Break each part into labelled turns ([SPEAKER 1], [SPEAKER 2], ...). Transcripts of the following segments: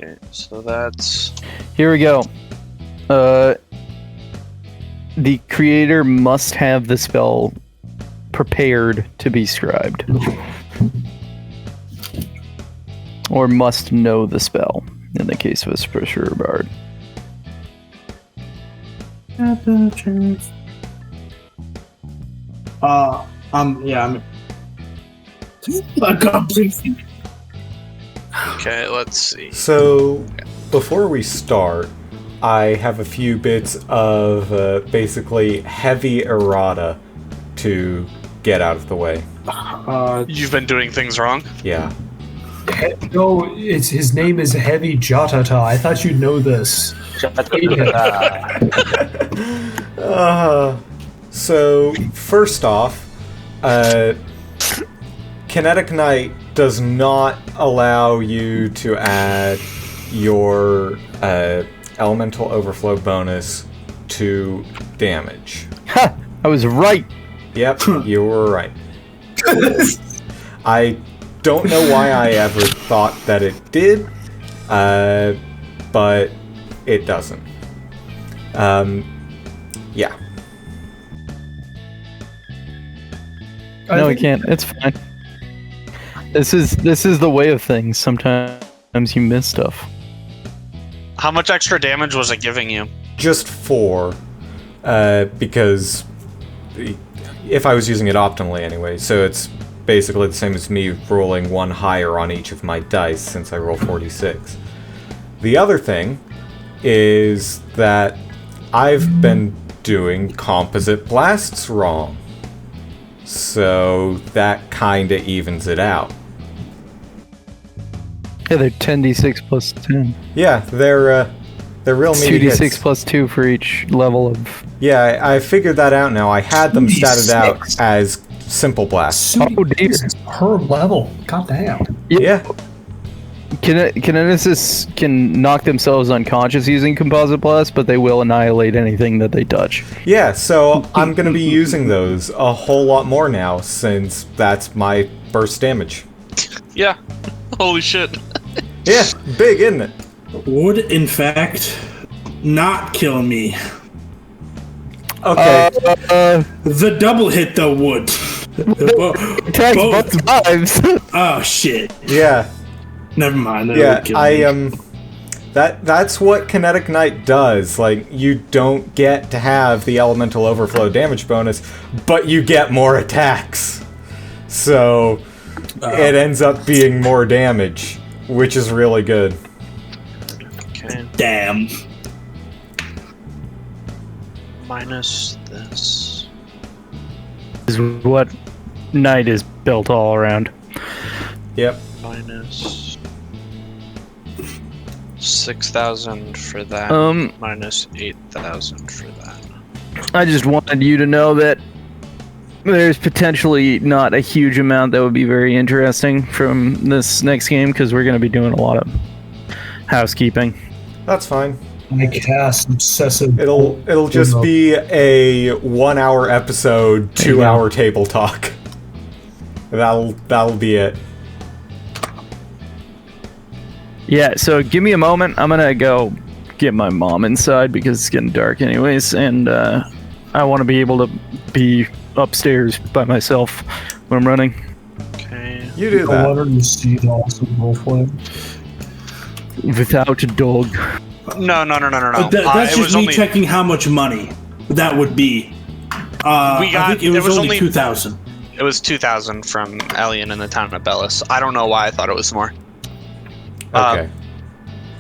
[SPEAKER 1] Okay, so that's...
[SPEAKER 2] Here we go. The creator must have the spell prepared to be scribed. Or must know the spell, in the case of a sorcerer bard.
[SPEAKER 3] I'm
[SPEAKER 1] Okay, let's see.
[SPEAKER 4] So, before we start, I have a few bits of basically heavy errata to get out of the way.
[SPEAKER 1] You've been doing things wrong?
[SPEAKER 4] Yeah.
[SPEAKER 3] No, his name is Heavy Jotata. I thought you'd know this.
[SPEAKER 4] So, first off, Kinetic Knight does not allow you to add your Elemental Overflow bonus to damage.
[SPEAKER 2] Ha! I was right!
[SPEAKER 4] Yep, you were right. I don't know why I ever thought that it did, but it doesn't. Yeah.
[SPEAKER 2] No, we can't. It's fine. This is the way of things. Sometimes you miss stuff.
[SPEAKER 1] How much extra damage was it giving you?
[SPEAKER 4] Just 4, because if I was using it optimally anyway, so it's basically the same as me rolling 1 higher on each of my dice since I roll 46. The other thing is that I've been doing composite blasts wrong. So that kinda evens it out.
[SPEAKER 2] Yeah, they're 10d6 plus 10.
[SPEAKER 4] Yeah, they're real meaty
[SPEAKER 2] 2d6
[SPEAKER 4] hits.
[SPEAKER 2] plus 2 for each level of...
[SPEAKER 4] Yeah, I figured that out now. I had them statted out as simple blasts.
[SPEAKER 2] Oh dear.
[SPEAKER 3] Per level. God damn.
[SPEAKER 4] Yeah.
[SPEAKER 2] Kineticists can knock themselves unconscious using composite blast, but they will annihilate anything that they touch.
[SPEAKER 4] Yeah, so I'm gonna be using those a whole lot more now, since that's my burst damage.
[SPEAKER 1] Yeah. Holy shit.
[SPEAKER 4] Yeah, big, isn't it?
[SPEAKER 5] Would, in fact, not kill me.
[SPEAKER 4] Okay.
[SPEAKER 5] The double hit, though, would.
[SPEAKER 2] Attacks both lives.
[SPEAKER 5] Oh, shit.
[SPEAKER 4] Yeah.
[SPEAKER 5] Never mind.
[SPEAKER 4] Yeah, that's what Kinetic Knight does. Like, you don't get to have the Elemental Overflow damage bonus, but you get more attacks. So, it ends up being more damage, which is really good.
[SPEAKER 1] Okay.
[SPEAKER 5] Damn.
[SPEAKER 1] Minus this.
[SPEAKER 2] Is what Knight is built all around.
[SPEAKER 4] Yep.
[SPEAKER 1] Minus 6,000 for that. Minus 8,000 for that.
[SPEAKER 2] I just wanted you to know that there's potentially not a huge amount that would be very interesting from this next game, because we're going to be doing a lot of housekeeping.
[SPEAKER 4] That's fine.
[SPEAKER 3] I cast obsessive.
[SPEAKER 4] It'll just be a 1 hour episode, 2 hour table talk. That'll be it.
[SPEAKER 2] Yeah, so give me a moment. I'm gonna go get my mom inside because it's getting dark anyways, and I want to be able to be upstairs by myself when I'm running.
[SPEAKER 1] Okay.
[SPEAKER 4] You do
[SPEAKER 3] I
[SPEAKER 4] that.
[SPEAKER 3] wanted to see the awesome roleplay.
[SPEAKER 2] Without a dog.
[SPEAKER 1] No.
[SPEAKER 5] That's
[SPEAKER 1] it
[SPEAKER 5] just
[SPEAKER 1] was
[SPEAKER 5] me
[SPEAKER 1] only
[SPEAKER 5] checking how much money that would be. I think it was only 2,000.
[SPEAKER 1] It was 2,000 from Alien in the town of Bellis. I don't know why I thought it was more.
[SPEAKER 4] Okay.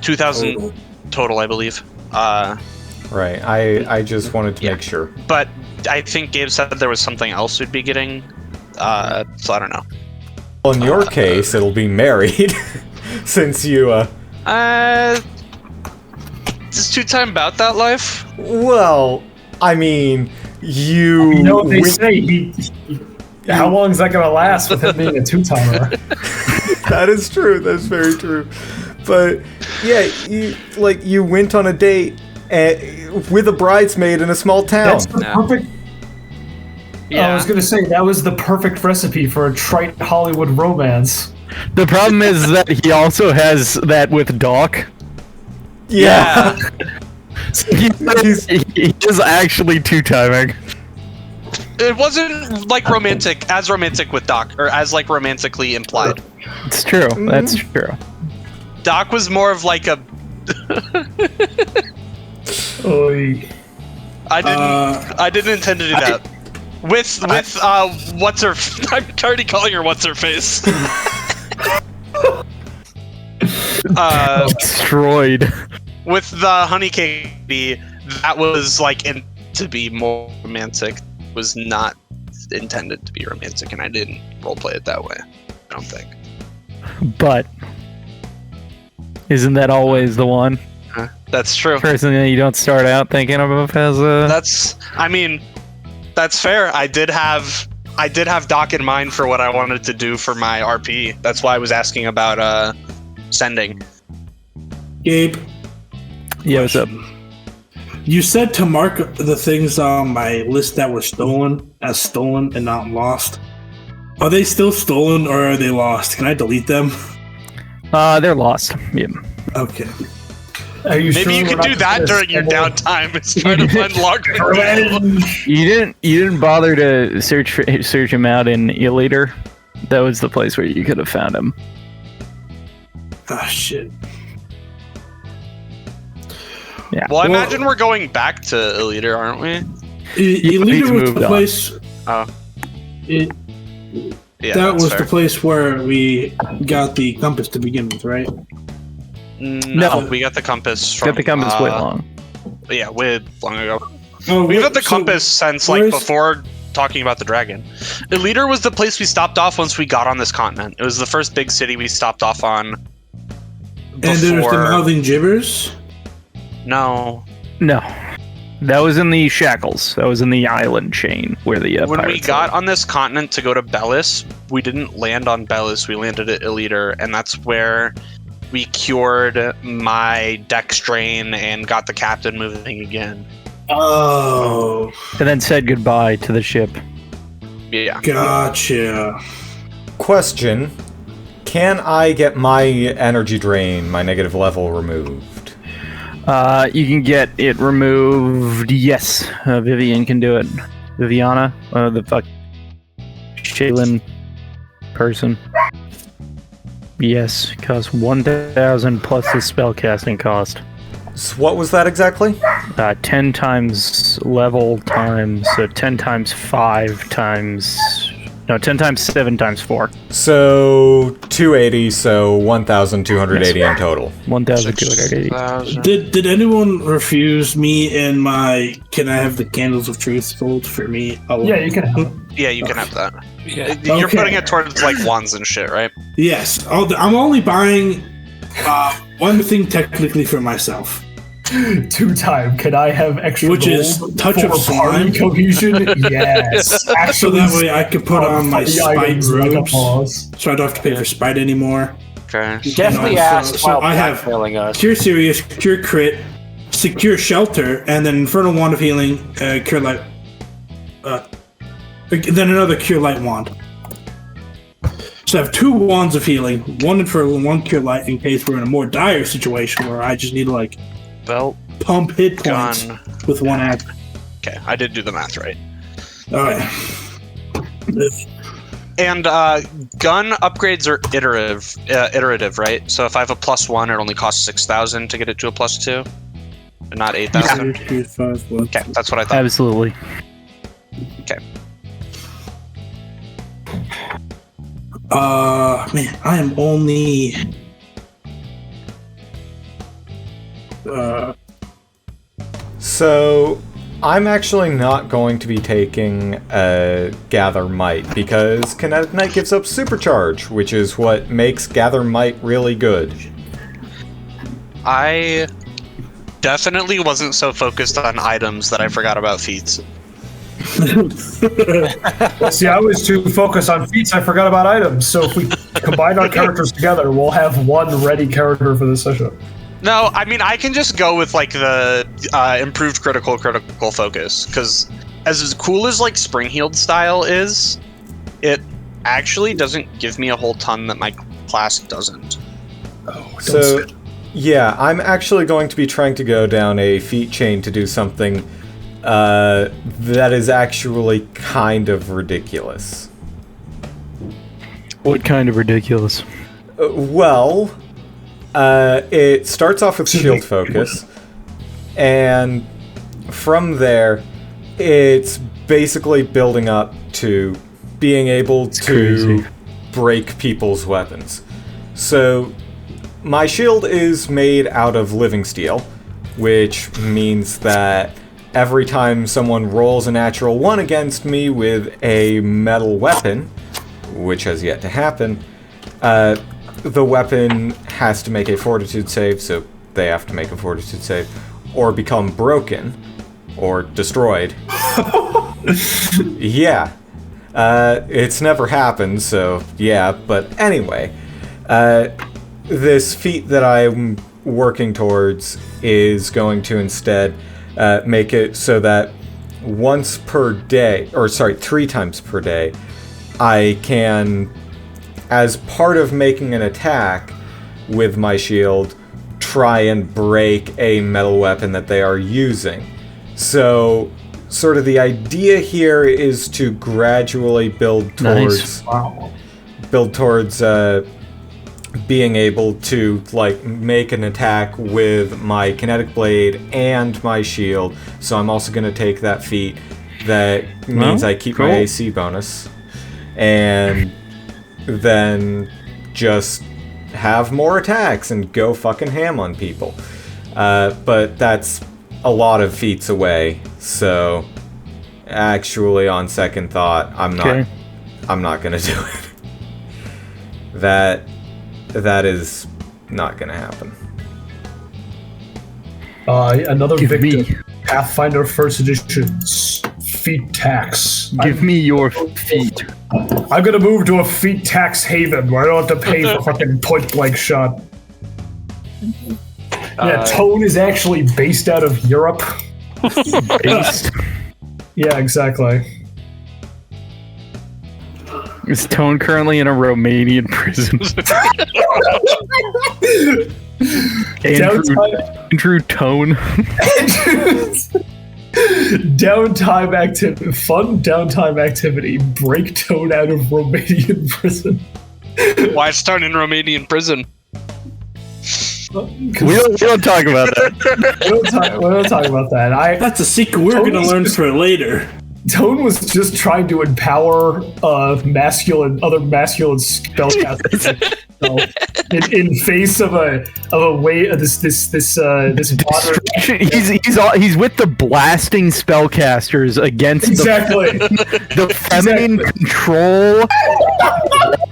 [SPEAKER 1] 2,000 total, I believe.
[SPEAKER 4] Right. I just wanted to make sure.
[SPEAKER 1] But I think Gabe said there was something else we'd be getting. So I don't know.
[SPEAKER 4] Well, in your case, it'll be married, since you.
[SPEAKER 1] Does two-time about that life?
[SPEAKER 4] Well, I mean, you.
[SPEAKER 3] You know what they say? How long is that gonna last with him being a two-timer?
[SPEAKER 4] That is true. That's very true. But yeah, you went on a date with a bridesmaid in a small town.
[SPEAKER 3] That's the perfect.
[SPEAKER 1] Yeah.
[SPEAKER 3] I was gonna say that was the perfect recipe for a trite Hollywood romance.
[SPEAKER 2] The problem is that he also has that with Doc,
[SPEAKER 4] Yeah.
[SPEAKER 2] He's just actually two-timing.
[SPEAKER 1] It wasn't like as romantic with Doc, or as like romantically implied.
[SPEAKER 2] It's true. That's true.
[SPEAKER 1] Doc was more of like a.
[SPEAKER 3] Oy.
[SPEAKER 1] I didn't intend to do that. With what's her? I'm already calling her what's her face.
[SPEAKER 2] Destroyed.
[SPEAKER 1] With the honey cake, that was like to be more romantic. Was not intended to be romantic, and I didn't roleplay it that way. I don't think.
[SPEAKER 2] But isn't that always the one?
[SPEAKER 1] That's true.
[SPEAKER 2] Person that you don't start out thinking of as a.
[SPEAKER 1] That's fair. I did have Doc in mind for what I wanted to do for my RP. That's why I was asking about sending.
[SPEAKER 5] Gabe.
[SPEAKER 2] Yeah, what's up?
[SPEAKER 5] You said to mark the things on my list that were stolen as stolen and not lost. Are they still stolen or are they lost? Can I delete them?
[SPEAKER 2] They're lost. Yeah.
[SPEAKER 5] Okay.
[SPEAKER 3] Are you
[SPEAKER 1] Maybe
[SPEAKER 3] sure
[SPEAKER 1] you
[SPEAKER 3] we're
[SPEAKER 1] can
[SPEAKER 3] not
[SPEAKER 1] do that
[SPEAKER 3] gonna
[SPEAKER 1] during your
[SPEAKER 3] stumble-
[SPEAKER 1] downtime. Is try to find logged.
[SPEAKER 2] You didn't bother to search him out in Eliter. That was the place where you could have found him.
[SPEAKER 5] Ah, shit.
[SPEAKER 2] Yeah.
[SPEAKER 1] Well, I imagine we're going back to Eliter, aren't we?
[SPEAKER 5] Eliter was
[SPEAKER 2] moved
[SPEAKER 5] the
[SPEAKER 2] on.
[SPEAKER 5] place.
[SPEAKER 1] Yeah,
[SPEAKER 5] That
[SPEAKER 1] that's
[SPEAKER 5] was
[SPEAKER 1] fair.
[SPEAKER 5] the place where we got the compass to begin with, right?
[SPEAKER 1] No, we got the compass from.
[SPEAKER 2] Got the compass way long.
[SPEAKER 1] Yeah, way long ago.
[SPEAKER 5] Oh,
[SPEAKER 1] We've had the
[SPEAKER 5] so
[SPEAKER 1] compass since like
[SPEAKER 5] where's-
[SPEAKER 1] before talking about the dragon. Eliter was the place we stopped off once we got on this continent. It was the first big city we stopped off on.
[SPEAKER 5] And there's the
[SPEAKER 1] before-
[SPEAKER 5] mouthing gibbers.
[SPEAKER 1] No.
[SPEAKER 2] No. That was in the shackles. That was in the island chain where the
[SPEAKER 1] When we
[SPEAKER 2] pirates
[SPEAKER 1] got
[SPEAKER 2] live.
[SPEAKER 1] on this continent to go to Bellis, we didn't land on Bellis. We landed at Eliter, and that's where we cured my deck strain and got the captain moving again.
[SPEAKER 5] Oh,
[SPEAKER 2] And then said goodbye to the ship.
[SPEAKER 1] Yeah.
[SPEAKER 5] gotcha.
[SPEAKER 4] Question: can I get my energy drain, my negative level, removed?
[SPEAKER 2] You can get it removed. Yes, Vivian can do it. Viviana, the fuck, Shaylin person. Yes, costs 1,000 plus the spellcasting cost.
[SPEAKER 4] So what was that exactly?
[SPEAKER 2] 10 times level times 10 times 5 times. No, 10 times 7 times 4.
[SPEAKER 4] So 280, so 1,280 in total.
[SPEAKER 2] 1,280.
[SPEAKER 5] Did anyone refuse me and my "Can I have the candles of truth" sold for me?
[SPEAKER 3] Yeah, you can have it.
[SPEAKER 1] Yeah, you can have that.
[SPEAKER 3] Yeah.
[SPEAKER 1] You're
[SPEAKER 5] Okay.
[SPEAKER 1] putting it towards like wands and shit, right?
[SPEAKER 5] Yes, I'm only buying one thing technically for myself.
[SPEAKER 3] 2-time. Can I have extra
[SPEAKER 5] Which is
[SPEAKER 3] gold
[SPEAKER 5] touch
[SPEAKER 3] for
[SPEAKER 5] of
[SPEAKER 3] party
[SPEAKER 5] slime?
[SPEAKER 3] cohesion? Yes.
[SPEAKER 5] So
[SPEAKER 3] Actually,
[SPEAKER 5] that way I could put on my
[SPEAKER 3] funny
[SPEAKER 5] spite
[SPEAKER 3] items like a
[SPEAKER 5] robes,
[SPEAKER 3] pause.
[SPEAKER 5] so I don't have to pay for spite anymore.
[SPEAKER 1] Okay.
[SPEAKER 6] Definitely
[SPEAKER 5] so-
[SPEAKER 6] asked
[SPEAKER 5] so
[SPEAKER 6] while
[SPEAKER 5] I have-
[SPEAKER 6] blackmailing us.
[SPEAKER 5] Cure Serious, Cure Crit, Secure Shelter, and then Infernal Wand of Healing, Cure Light. Then another Cure Light Wand. So I have 2 Wands of Healing, 1 Infernal and 1 Cure Light, in case we're in a more dire situation where I just need to like
[SPEAKER 1] Belt,
[SPEAKER 5] pump hit points
[SPEAKER 1] gun.
[SPEAKER 5] with one act.
[SPEAKER 1] Okay, I did do the math right.
[SPEAKER 5] Alright.
[SPEAKER 1] And gun upgrades are iterative, right? So if I have a +1, it only costs 6,000 to get it to a +2, and not 8,000.
[SPEAKER 5] 2, 3, 5, 1,
[SPEAKER 1] Okay, that's what I thought.
[SPEAKER 2] Absolutely.
[SPEAKER 1] Okay.
[SPEAKER 5] Man, I am only.
[SPEAKER 4] So I'm actually not going to be taking Gather Might because Kinetic Knight gives up Supercharge, which is what makes Gather Might really good.
[SPEAKER 1] I definitely wasn't so focused on items that I forgot about feats.
[SPEAKER 3] See, I was too focused on feats, I forgot about items. So if we combine our characters together, we'll have one ready character for the session.
[SPEAKER 1] No, I mean, I can just go with like the improved critical focus, because as cool as like Spring Healed style is, it actually doesn't give me a whole ton that my class doesn't.
[SPEAKER 3] Oh,
[SPEAKER 4] So Yeah, I'm actually going to be trying to go down a feat chain to do something that is actually kind of ridiculous.
[SPEAKER 2] What kind of ridiculous?
[SPEAKER 4] It starts off with shield focus, and from there, it's basically building up to being able to break people's weapons. So, my shield is made out of living steel, which means that every time someone rolls a natural 1 against me with a metal weapon, which has yet to happen, the weapon has to make a fortitude save, so they have to make a fortitude save, or become broken, or destroyed. Yeah. It's never happened, so yeah, but anyway. This feat that I'm working towards is going to instead make it so that 3 times per day, I can, as part of making an attack with my shield, try and break a metal weapon that they are using. So, sort of the idea here is to gradually build towards being able to like make an attack with my kinetic blade and my shield. So I'm also going to take that feat that means I keep my AC bonus, and then just have more attacks and go fucking ham on people. But that's a lot of feats away, so actually on second thought, I'm not gonna do it. That is not gonna happen.
[SPEAKER 3] Another victim. Pathfinder First Edition. Feat tax.
[SPEAKER 2] Give me your feet.
[SPEAKER 3] I'm gonna move to a feat tax haven where I don't have to pay for fucking point blank shot. Yeah, Tone is actually based out of Europe.
[SPEAKER 2] Based?
[SPEAKER 3] Yeah, exactly.
[SPEAKER 2] Is Tone currently in a Romanian prison? Andrew Tone.
[SPEAKER 3] Fun downtime activity. Break Tone out of Romanian prison.
[SPEAKER 1] Why is Tone in Romanian prison?
[SPEAKER 2] We don't talk about that.
[SPEAKER 3] We don't talk about that.
[SPEAKER 5] That's a secret we're going to learn for later.
[SPEAKER 3] Tone was just trying to empower other masculine spellcasters. in face of a way of this modern.
[SPEAKER 2] He's with the blasting spellcasters against the feminine control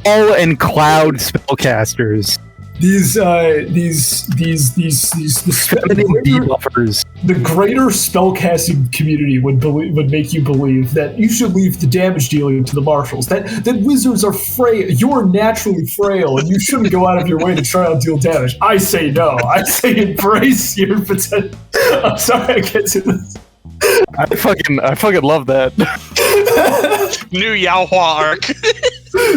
[SPEAKER 2] wall and cloud spellcasters.
[SPEAKER 3] These feminine
[SPEAKER 2] debuffers.
[SPEAKER 3] The greater spellcasting community would make you believe that you should leave the damage dealing to the marshals. That wizards are frail. You're naturally frail, and you shouldn't go out of your way to try and deal damage. I say no. I say embrace your potential. I'm sorry, I can't do this.
[SPEAKER 2] I fucking love that.
[SPEAKER 1] New Yaohua arc.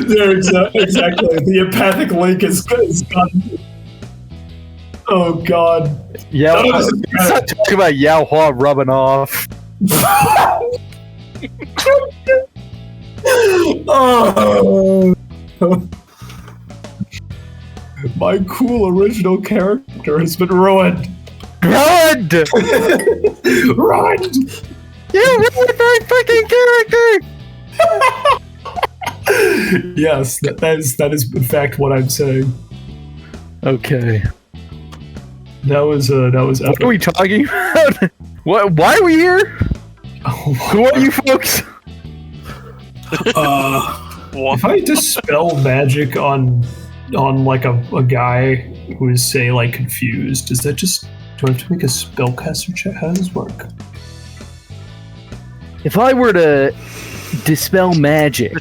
[SPEAKER 3] Yeah, exactly. The empathic link is gone. Oh god.
[SPEAKER 2] Yeah, let's not talk about Yaohua rubbing off.
[SPEAKER 3] Oh. My cool original character has been ruined.
[SPEAKER 2] Ruined!
[SPEAKER 3] Ruined!
[SPEAKER 2] You ruined my fucking character!
[SPEAKER 3] Yes, that is in fact what I'm saying.
[SPEAKER 2] Okay.
[SPEAKER 3] That was
[SPEAKER 2] What
[SPEAKER 3] epic.
[SPEAKER 2] are we talking about? Why are we here? Who are you folks?
[SPEAKER 3] If I dispel magic on like a guy who is, say, like confused, do I have to make a spellcaster check? How does this work?
[SPEAKER 2] If I were to dispel magic,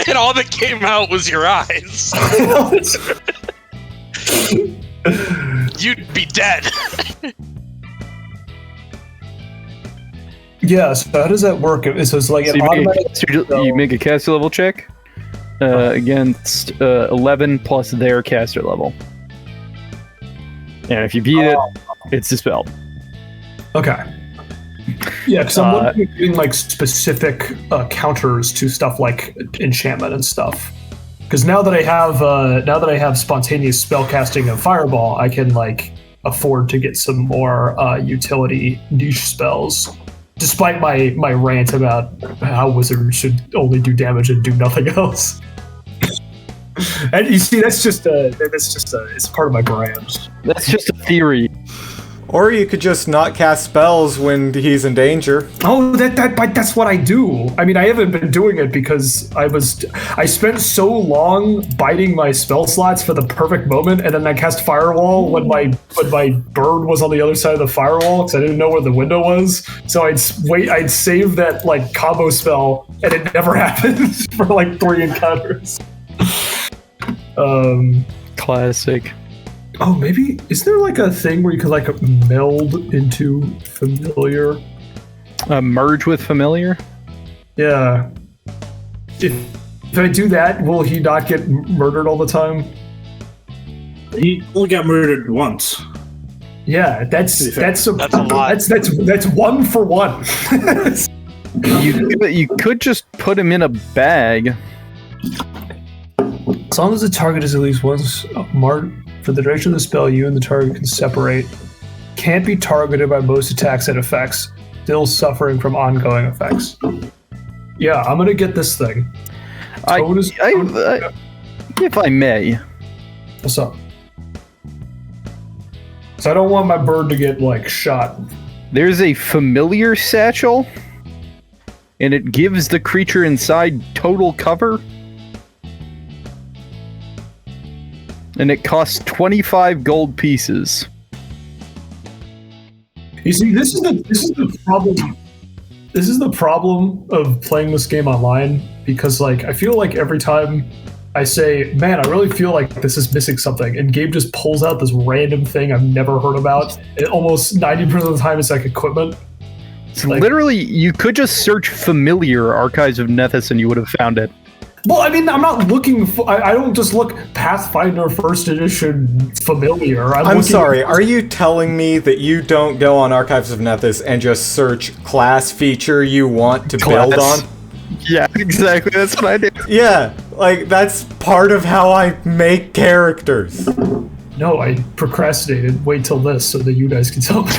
[SPEAKER 1] And all that came out was your eyes. You'd be dead.
[SPEAKER 3] Yeah, so how does that work? So it's like an automatic...
[SPEAKER 2] you make a caster level check against 11 plus their caster level. And if you beat it, it's dispelled.
[SPEAKER 3] Okay. Yeah, because I'm looking at getting like specific counters to stuff like enchantment and stuff. Because now that I have spontaneous spellcasting and fireball, I can like afford to get some more utility niche spells. Despite my rant about how wizards should only do damage and do nothing else. And you see, that's just it's part of my brand.
[SPEAKER 2] That's just a theory.
[SPEAKER 4] Or you could just not cast spells when he's in danger.
[SPEAKER 3] Oh, that's what I do. I mean, I haven't been doing it because I spent so long biting my spell slots for the perfect moment, and then I cast Firewall when my bird was on the other side of the firewall because I didn't know where the window was. So I'd save that like combo spell, and it never happened for like 3 encounters.
[SPEAKER 2] Classic.
[SPEAKER 3] Oh, maybe is there like a thing where you could like meld into familiar?
[SPEAKER 2] Merge with familiar?
[SPEAKER 3] Yeah. If I do that, will he not get murdered all the time?
[SPEAKER 5] He only got murdered once.
[SPEAKER 3] Yeah, that's a lot. That's 1 for 1.
[SPEAKER 2] You could just put him in a bag.
[SPEAKER 3] As long as the target is at least once marked for the duration of the spell, you and the target can separate. Can't be targeted by most attacks and effects. Still suffering from ongoing effects. Yeah, I'm gonna get this thing.
[SPEAKER 2] If I may.
[SPEAKER 3] What's up? So I don't want my bird to get like shot.
[SPEAKER 2] There's a familiar satchel, and it gives the creature inside total cover. And it costs 25 gold pieces.
[SPEAKER 3] You see, this is the problem. This is the problem of playing this game online, because like I feel like every time I say, man, I really feel like this is missing something, and Gabe just pulls out this random thing I've never heard about. And almost 90% of the time it's like equipment.
[SPEAKER 2] So like, literally, you could just search familiar Archives of Nethys and you would have found it.
[SPEAKER 3] Well, I mean, I'm not looking for... I don't just look Pathfinder 1st Edition familiar.
[SPEAKER 4] I'm sorry, are you telling me that you don't go on Archives of Nethys and just search class feature you want to build on?
[SPEAKER 2] Yeah, exactly, that's what I do.
[SPEAKER 4] Yeah, like, that's part of how I make characters.
[SPEAKER 3] No, I procrastinated. Wait till this so that you guys can tell me.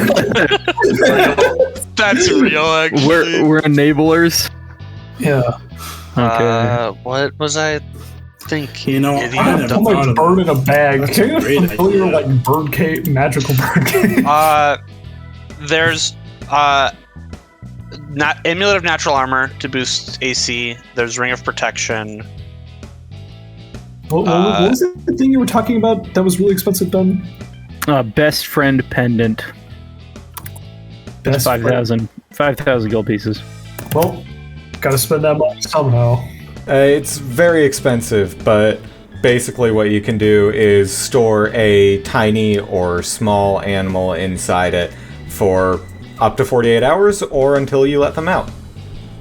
[SPEAKER 1] That's real, actually.
[SPEAKER 2] We're enablers.
[SPEAKER 3] Yeah.
[SPEAKER 2] Okay.
[SPEAKER 1] What was I thinking?
[SPEAKER 5] You know,
[SPEAKER 3] I put my bird in a bag. Can you familiar like bird cave, magical bird cave?
[SPEAKER 1] There's Amulet of Natural Armor to boost AC. There's Ring of Protection.
[SPEAKER 3] What was the thing you were talking about that was really expensive, Ben?
[SPEAKER 2] Best Friend Pendant.
[SPEAKER 3] Best
[SPEAKER 2] 5,000 gold pieces.
[SPEAKER 3] Well, gotta spend that money somehow.
[SPEAKER 4] It's very expensive, but basically what you can do is store a tiny or small animal inside it for up to 48 hours or until you let them out.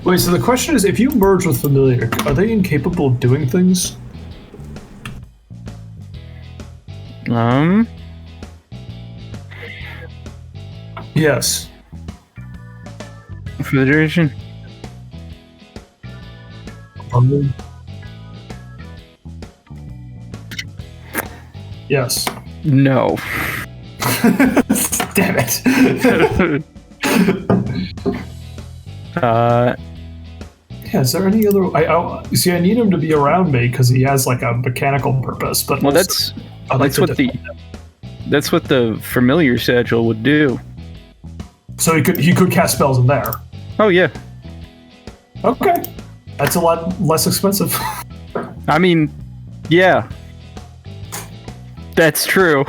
[SPEAKER 3] Wait, so the question is, if you merge with familiar, are they incapable of doing things? Yes.
[SPEAKER 2] For the duration?
[SPEAKER 3] Yes.
[SPEAKER 2] No.
[SPEAKER 3] Damn it. Yeah, is there any other... you see, I need him to be around me because he has like a mechanical purpose, but
[SPEAKER 2] well,
[SPEAKER 3] also,
[SPEAKER 2] that's what the familiar satchel would do.
[SPEAKER 3] So he could cast spells in there.
[SPEAKER 2] Oh yeah.
[SPEAKER 3] Okay. That's a lot less expensive.
[SPEAKER 2] I mean, yeah. That's true.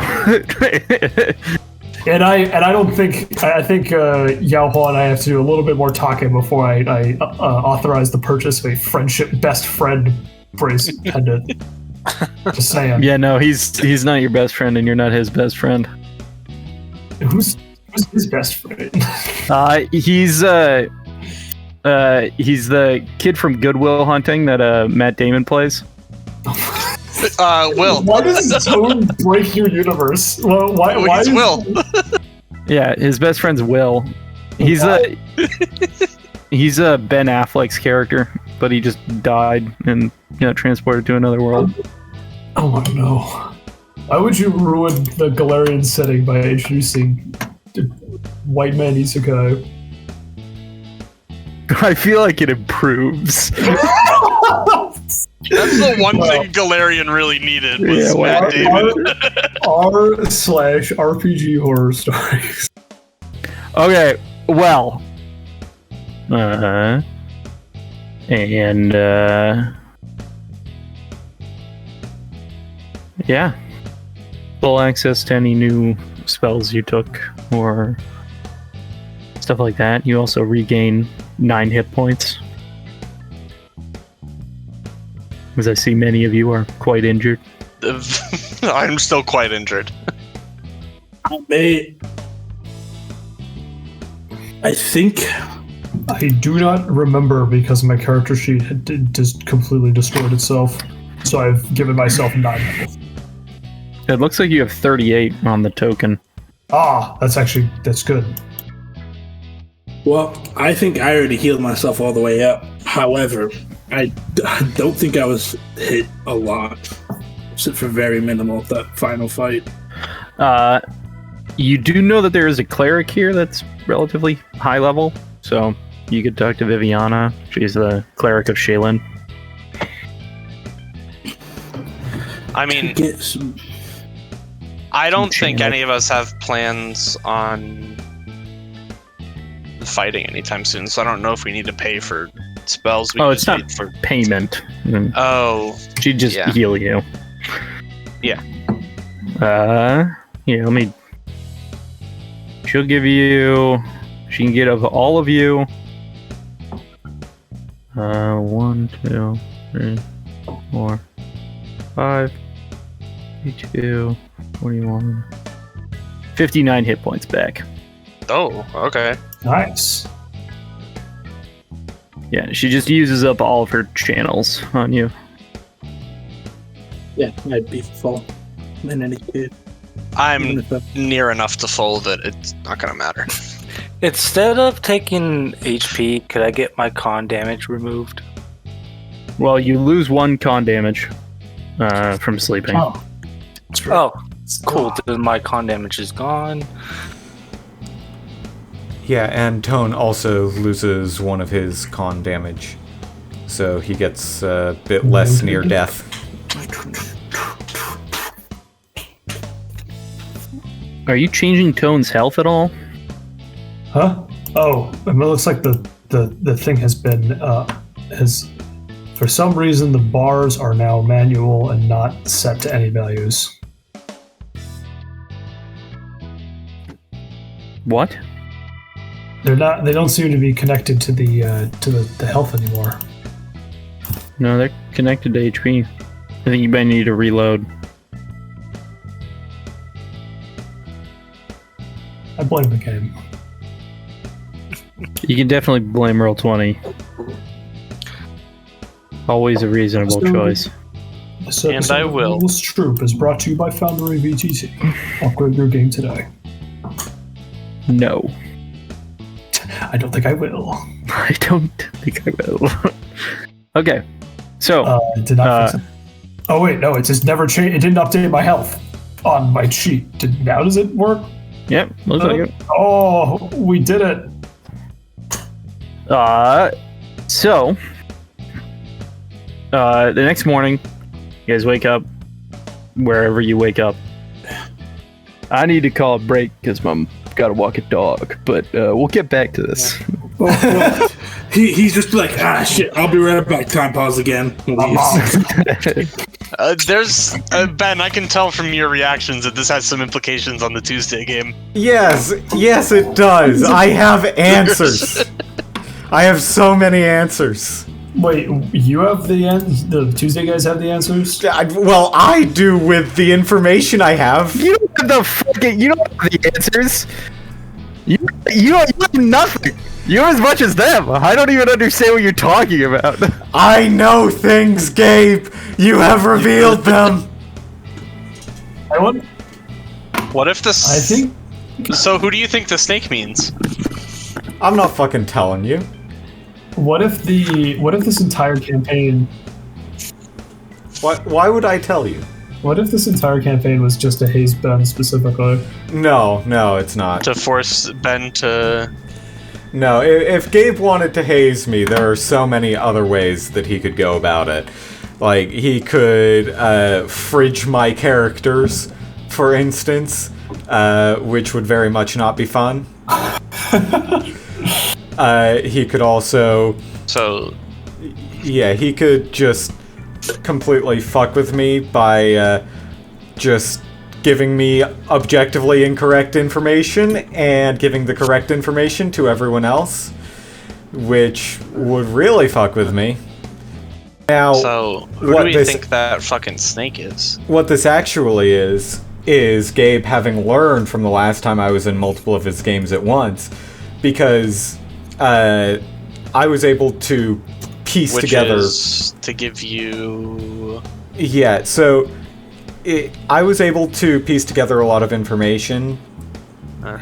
[SPEAKER 3] And I don't think... I think Yao Hua and I have to do a little bit more talking before I authorize the purchase of a friendship best friend brace pendant. Just saying.
[SPEAKER 2] Yeah, no, he's not your best friend, and you're not his best friend.
[SPEAKER 3] Who's his best friend?
[SPEAKER 2] He's the kid from Good Will Hunting that Matt Damon plays.
[SPEAKER 1] Will.
[SPEAKER 3] Why does his tone break your universe? Well, why
[SPEAKER 1] He's
[SPEAKER 3] is
[SPEAKER 1] Will.
[SPEAKER 2] Yeah, his best friend's Will. He's a Ben Affleck's character, but he just died and got transported to another world.
[SPEAKER 3] Oh no! Why would you ruin the Galarian setting by introducing white man isekai?
[SPEAKER 2] I feel like it improves.
[SPEAKER 1] That's the one thing Galarian really needed was Matt David.
[SPEAKER 3] r/RPG horror stories.
[SPEAKER 2] Okay, well. And yeah. Full access to any new spells you took or stuff like that. You also regain 9 hit points. As I see many of you are quite injured.
[SPEAKER 1] I'm still quite injured.
[SPEAKER 5] I think
[SPEAKER 3] I do not remember because my character sheet had just completely destroyed itself. So I've given myself 9 health.
[SPEAKER 2] It looks like you have 38 on the token.
[SPEAKER 3] That's good.
[SPEAKER 5] Well, I think I already healed myself all the way up. However, I don't think I was hit a lot, except for very minimal at that final fight.
[SPEAKER 2] You do know that there is a cleric here that's relatively high level, so you could talk to Viviana. She's the cleric of Shaylin.
[SPEAKER 1] I mean, I don't think any of us have plans on fighting anytime soon, so I don't know if we need to pay for spells.
[SPEAKER 2] It's not for payment. She'd just heal you.
[SPEAKER 1] Yeah.
[SPEAKER 2] Here, let me... She can get of all of you. 1, 2, 3, 4, 5, 52, 41, 59 hit points back.
[SPEAKER 1] Oh, okay.
[SPEAKER 3] Nice.
[SPEAKER 2] Yeah, she just uses up all of her channels on you.
[SPEAKER 5] Yeah, I'd be full in any case.
[SPEAKER 1] I'm near enough to full that it's not gonna matter.
[SPEAKER 6] Instead of taking HP, could I get my con damage removed?
[SPEAKER 2] Well, you lose 1 con damage from sleeping.
[SPEAKER 3] Oh,
[SPEAKER 6] Oh, cool. Then my con damage is gone.
[SPEAKER 4] Yeah, and Tone also loses 1 of his con damage, so he gets a bit less near death.
[SPEAKER 2] Are you changing Tone's health at all?
[SPEAKER 3] huh? Oh, it looks like the thing has been for some reason the bars are now manual and not set to any values.
[SPEAKER 2] What?
[SPEAKER 3] They're not. They don't seem to be connected to the health anymore.
[SPEAKER 2] No, they're connected to HP. I think you might need to reload.
[SPEAKER 3] I blame the game.
[SPEAKER 2] You can definitely blame Roll20. Always a reasonable choice.
[SPEAKER 3] This
[SPEAKER 1] I will.
[SPEAKER 3] This troop is brought to you by Foundry VTT. Upgrade your game today.
[SPEAKER 2] No.
[SPEAKER 3] I don't think I will.
[SPEAKER 2] I don't think I will. Okay. So,
[SPEAKER 3] Did not fix it. Oh wait, no, it just never changed. It didn't update my health on my sheet. Now does it work?
[SPEAKER 2] yep, looks like it.
[SPEAKER 3] Oh, we did it.
[SPEAKER 2] So, the next morning, you guys wake up wherever you wake up. I need to call a break because I'm gotta walk a dog, but we'll get back to this.
[SPEAKER 5] Well, he's just like, shit, I'll be right back. Time pause again.
[SPEAKER 1] There's Ben. I can tell from your reactions that this has some implications on the Tuesday game.
[SPEAKER 4] Yes, it does. I have answers. I have so many answers.
[SPEAKER 3] Wait, you have the Tuesday guys have the answers?
[SPEAKER 4] Well, I do with the information I have.
[SPEAKER 2] You don't have the answers. You have nothing. You're as much as them. I don't even understand what you're talking about.
[SPEAKER 4] I know things, Gabe. You have revealed them.
[SPEAKER 3] I want.
[SPEAKER 1] What if this?
[SPEAKER 3] I think.
[SPEAKER 1] So who do you think the snake means?
[SPEAKER 4] I'm not fucking telling you.
[SPEAKER 3] What if this entire campaign?
[SPEAKER 4] Why would I tell you?
[SPEAKER 3] What if this entire campaign was just to haze Ben specifically?
[SPEAKER 4] No, it's not.
[SPEAKER 1] To force Ben to.
[SPEAKER 4] No, if Gabe wanted to haze me, there are so many other ways that he could go about it. Like, he could fridge my characters, for instance, which would very much not be fun. He could also...
[SPEAKER 1] So...
[SPEAKER 4] Yeah, he could just completely fuck with me by just giving me objectively incorrect information and giving the correct information to everyone else, which would really fuck with me. Now,
[SPEAKER 1] so who do we think that fucking snake is?
[SPEAKER 4] What this actually is Gabe having learned from the last time I was in multiple of his games at once, because I was able to piece together...
[SPEAKER 1] Which is to give you...
[SPEAKER 4] Yeah, so I was able to piece together a lot of information,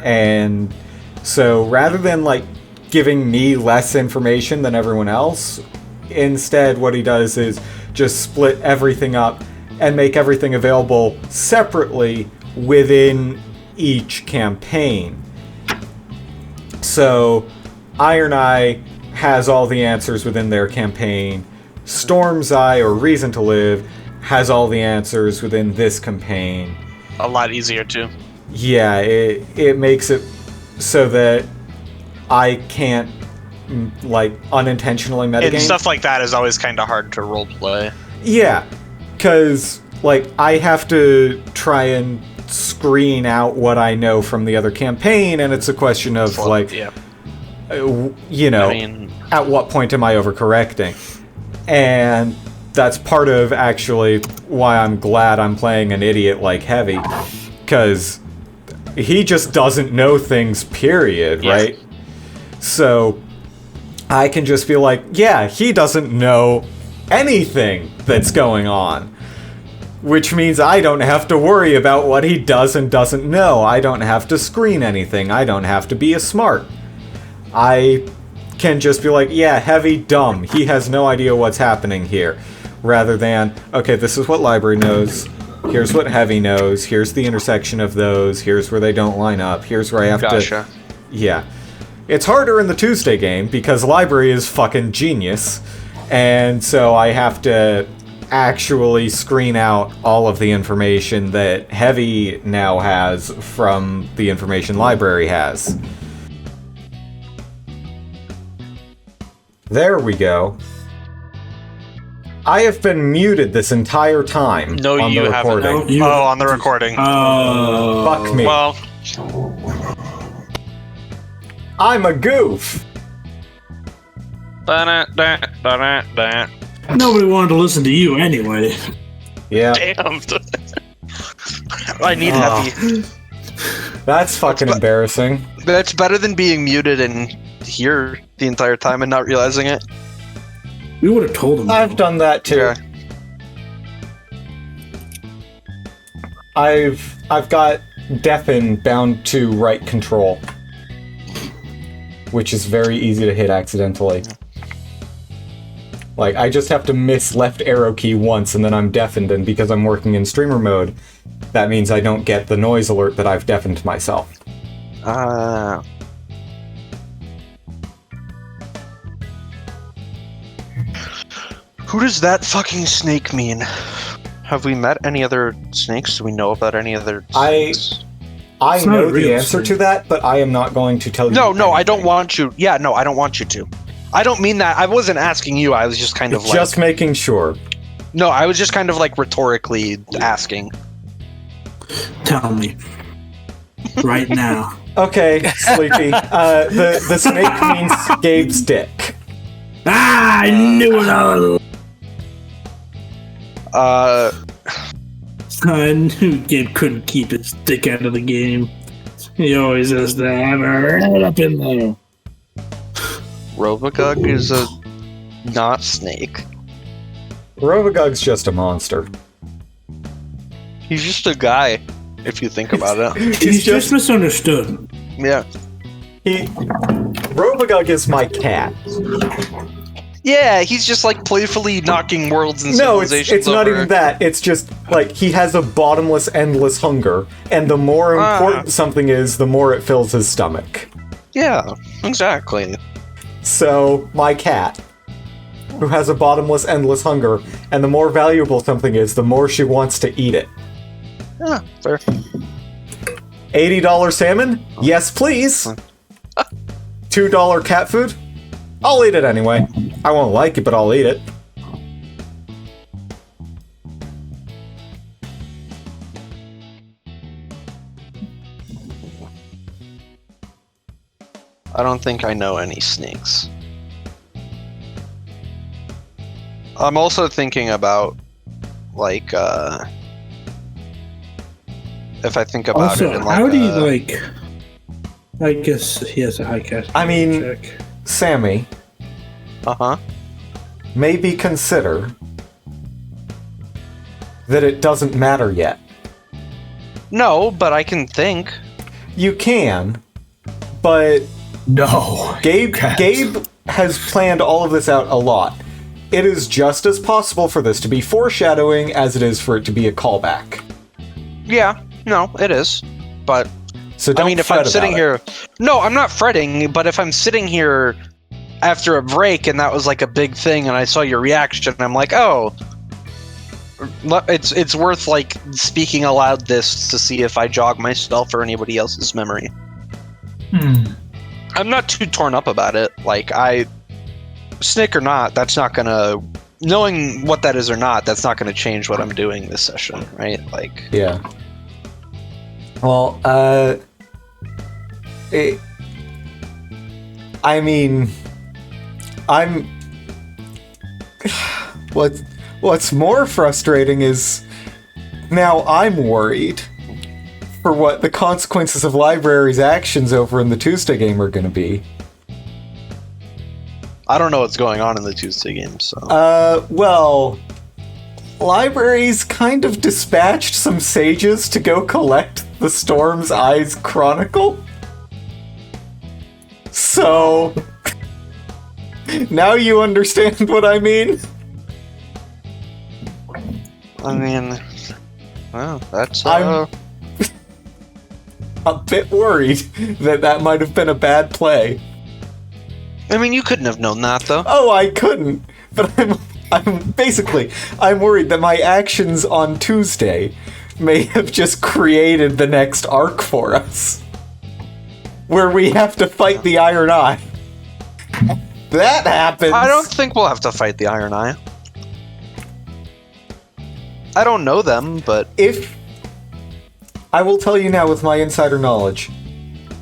[SPEAKER 4] and so rather than like giving me less information than everyone else, instead what he does is just split everything up and make everything available separately within each campaign. So Iron Eye has all the answers within their campaign. Storm's Eye, or Reason to Live, has all the answers within this campaign.
[SPEAKER 1] A lot easier too.
[SPEAKER 4] Yeah, it makes it so that I can't like unintentionally metagame.
[SPEAKER 1] And stuff like that is always kind of hard to roleplay.
[SPEAKER 4] Yeah, because like I have to try and screen out what I know from the other campaign, and it's a question of you know, at what point am I overcorrecting? And that's part of actually why I'm glad I'm playing an idiot like Heavy, because he just doesn't know things, period, right? So I can just feel like, yeah, he doesn't know anything that's going on, which means I don't have to worry about what he does and doesn't know. I don't have to screen anything. I don't have to be a smart. I can just be like, yeah, Heavy, dumb. He has no idea what's happening here. Rather than, okay, this is what Library knows. Here's what Heavy knows. Here's the intersection of those. Here's where they don't line up. Here's where I have to... Yeah. It's harder in the Tuesday game because Library is fucking genius. And so I have to actually screen out all of the information that Heavy now has from the information Library has. There we go. I have been muted this entire time.
[SPEAKER 1] No,
[SPEAKER 4] on
[SPEAKER 1] you
[SPEAKER 4] the
[SPEAKER 1] haven't.
[SPEAKER 4] recording.
[SPEAKER 1] No, on the recording.
[SPEAKER 4] Fuck me.
[SPEAKER 1] Well,
[SPEAKER 4] I'm a goof.
[SPEAKER 1] da-da-da-da-da.
[SPEAKER 5] Nobody wanted to listen to you anyway.
[SPEAKER 4] Yeah.
[SPEAKER 1] Damn. I need Heavy.
[SPEAKER 4] That's fucking embarrassing.
[SPEAKER 7] That's better than being muted and here the entire time and not realizing it.
[SPEAKER 5] We would have told him.
[SPEAKER 4] I've done that too.
[SPEAKER 7] Yeah.
[SPEAKER 4] I've got deafen bound to right control, which is very easy to hit accidentally. Like, I just have to miss left arrow key once and then I'm deafened, and because I'm working in streamer mode, that means I don't get the noise alert that I've deafened myself.
[SPEAKER 7] Who does that fucking snake mean? Have we met any other snakes? Do we know about any other snakes?
[SPEAKER 4] I
[SPEAKER 5] It's not
[SPEAKER 4] know
[SPEAKER 5] a real
[SPEAKER 4] the answer
[SPEAKER 5] snake.
[SPEAKER 4] to that, but I am not going to tell you.
[SPEAKER 7] No, I don't want you. Yeah, no, I don't want you to. I don't mean that. I wasn't asking you. I was just kind of like...
[SPEAKER 4] Just making sure.
[SPEAKER 7] No, I was just kind of like rhetorically asking.
[SPEAKER 5] Tell me. Right now.
[SPEAKER 4] Okay, Sleepy. The snake means Gabe's dick.
[SPEAKER 5] Ah, I knew it all. I knew Gabe couldn't keep his dick out of the game. He always has to have it right up in there.
[SPEAKER 7] Robogug is a not snake.
[SPEAKER 4] Robogug's just a monster.
[SPEAKER 7] He's just a guy, if you think about it.
[SPEAKER 5] He's just misunderstood.
[SPEAKER 7] Yeah.
[SPEAKER 4] Robogug is my cat.
[SPEAKER 7] Yeah, he's just like playfully knocking worlds and
[SPEAKER 4] No, it's
[SPEAKER 7] civilizations
[SPEAKER 4] not
[SPEAKER 7] over.
[SPEAKER 4] even that. It's just like he has a bottomless, endless hunger, and the more important something is, the more it fills his stomach.
[SPEAKER 7] Yeah, exactly.
[SPEAKER 4] So, my cat, who has a bottomless, endless hunger, and the more valuable something is, the more she wants to eat it.
[SPEAKER 7] Yeah, fair.
[SPEAKER 4] $80 salmon? Yes, please. $2 cat food? I'll eat it anyway. I won't like it, but I'll eat it.
[SPEAKER 7] I don't think I know any snakes. I'm also thinking about, like, if I think about
[SPEAKER 5] Also,
[SPEAKER 7] it in like
[SPEAKER 5] how do you like? I guess he has a high cast.
[SPEAKER 4] I mean-
[SPEAKER 5] check.
[SPEAKER 4] Sammy,
[SPEAKER 7] Uh-huh.
[SPEAKER 4] maybe consider that it doesn't matter yet.
[SPEAKER 7] No, but I can think.
[SPEAKER 4] You can, but
[SPEAKER 3] No.
[SPEAKER 4] Gabe
[SPEAKER 3] Cats.
[SPEAKER 4] has planned all of this out a lot. It is just as possible for this to be foreshadowing as it is for it to be a callback.
[SPEAKER 7] Yeah, no, it is. But
[SPEAKER 4] So don't
[SPEAKER 7] I mean, if
[SPEAKER 4] fret
[SPEAKER 7] I'm sitting
[SPEAKER 4] about it.
[SPEAKER 7] here, no, I'm not fretting. But if I'm sitting here after a break and that was like a big thing, and I saw your reaction, I'm like, oh, it's worth like speaking aloud this to see if I jog myself or anybody else's memory. I'm not too torn up about it. Like snake or not, that's not gonna. Knowing what that is or not, that's not gonna change what I'm doing this session, right? Like,
[SPEAKER 4] Yeah. Well, I mean, what's more frustrating is now I'm worried for what the consequences of Library's actions over in the Tuesday game are going to be.
[SPEAKER 7] I don't know what's going on in the Tuesday game, so.
[SPEAKER 4] Well, Library's kind of dispatched some sages to go collect the Storm's Eyes Chronicle. So, now you understand what I mean?
[SPEAKER 7] I mean, well, that's
[SPEAKER 4] I'm a bit worried that might have been a bad play.
[SPEAKER 7] I mean, you couldn't have known that, though.
[SPEAKER 4] Oh, I couldn't. But I'm worried that my actions on Tuesday may have just created the next arc for us, where we have to fight the Iron Eye. That happens.
[SPEAKER 7] I don't think we'll have to fight the Iron Eye. I don't know them, but
[SPEAKER 4] If I will tell you now with my insider knowledge,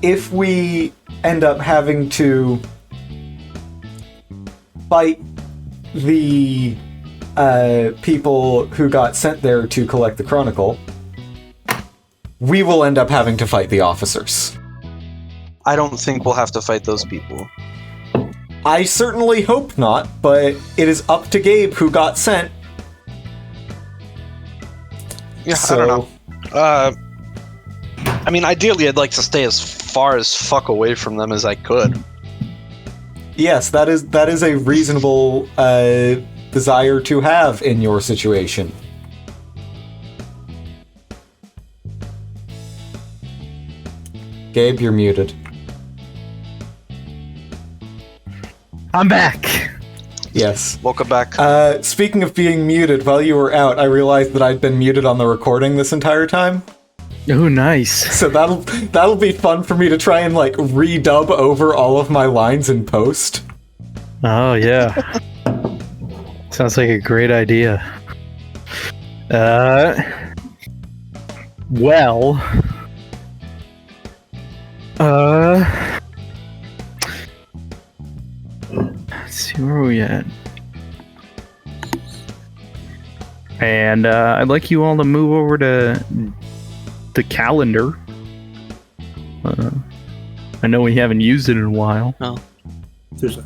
[SPEAKER 4] if we end up having to fight the people who got sent there to collect the Chronicle, we will end up having to fight the officers.
[SPEAKER 7] I don't think we'll have to fight those people.
[SPEAKER 4] I certainly hope not, but it is up to Gabe who got sent.
[SPEAKER 7] Yeah,
[SPEAKER 4] So,
[SPEAKER 7] I don't know. I mean, ideally, I'd like to stay as far as fuck away from them as I could.
[SPEAKER 4] yes, that is a reasonable desire to have in your situation. Gabe, you're muted.
[SPEAKER 2] I'm back.
[SPEAKER 4] Yes.
[SPEAKER 7] Welcome back.
[SPEAKER 4] Speaking of being muted, while you were out, I realized that I'd been muted on the recording this entire time.
[SPEAKER 2] Oh, nice.
[SPEAKER 4] So that'll be fun for me to try and like redub over all of my lines in post.
[SPEAKER 2] Oh, yeah. Sounds like a great idea. Well. Let's see, where are we at? And I'd like you all to move over to the calendar. I know we haven't used it in a while.
[SPEAKER 5] There's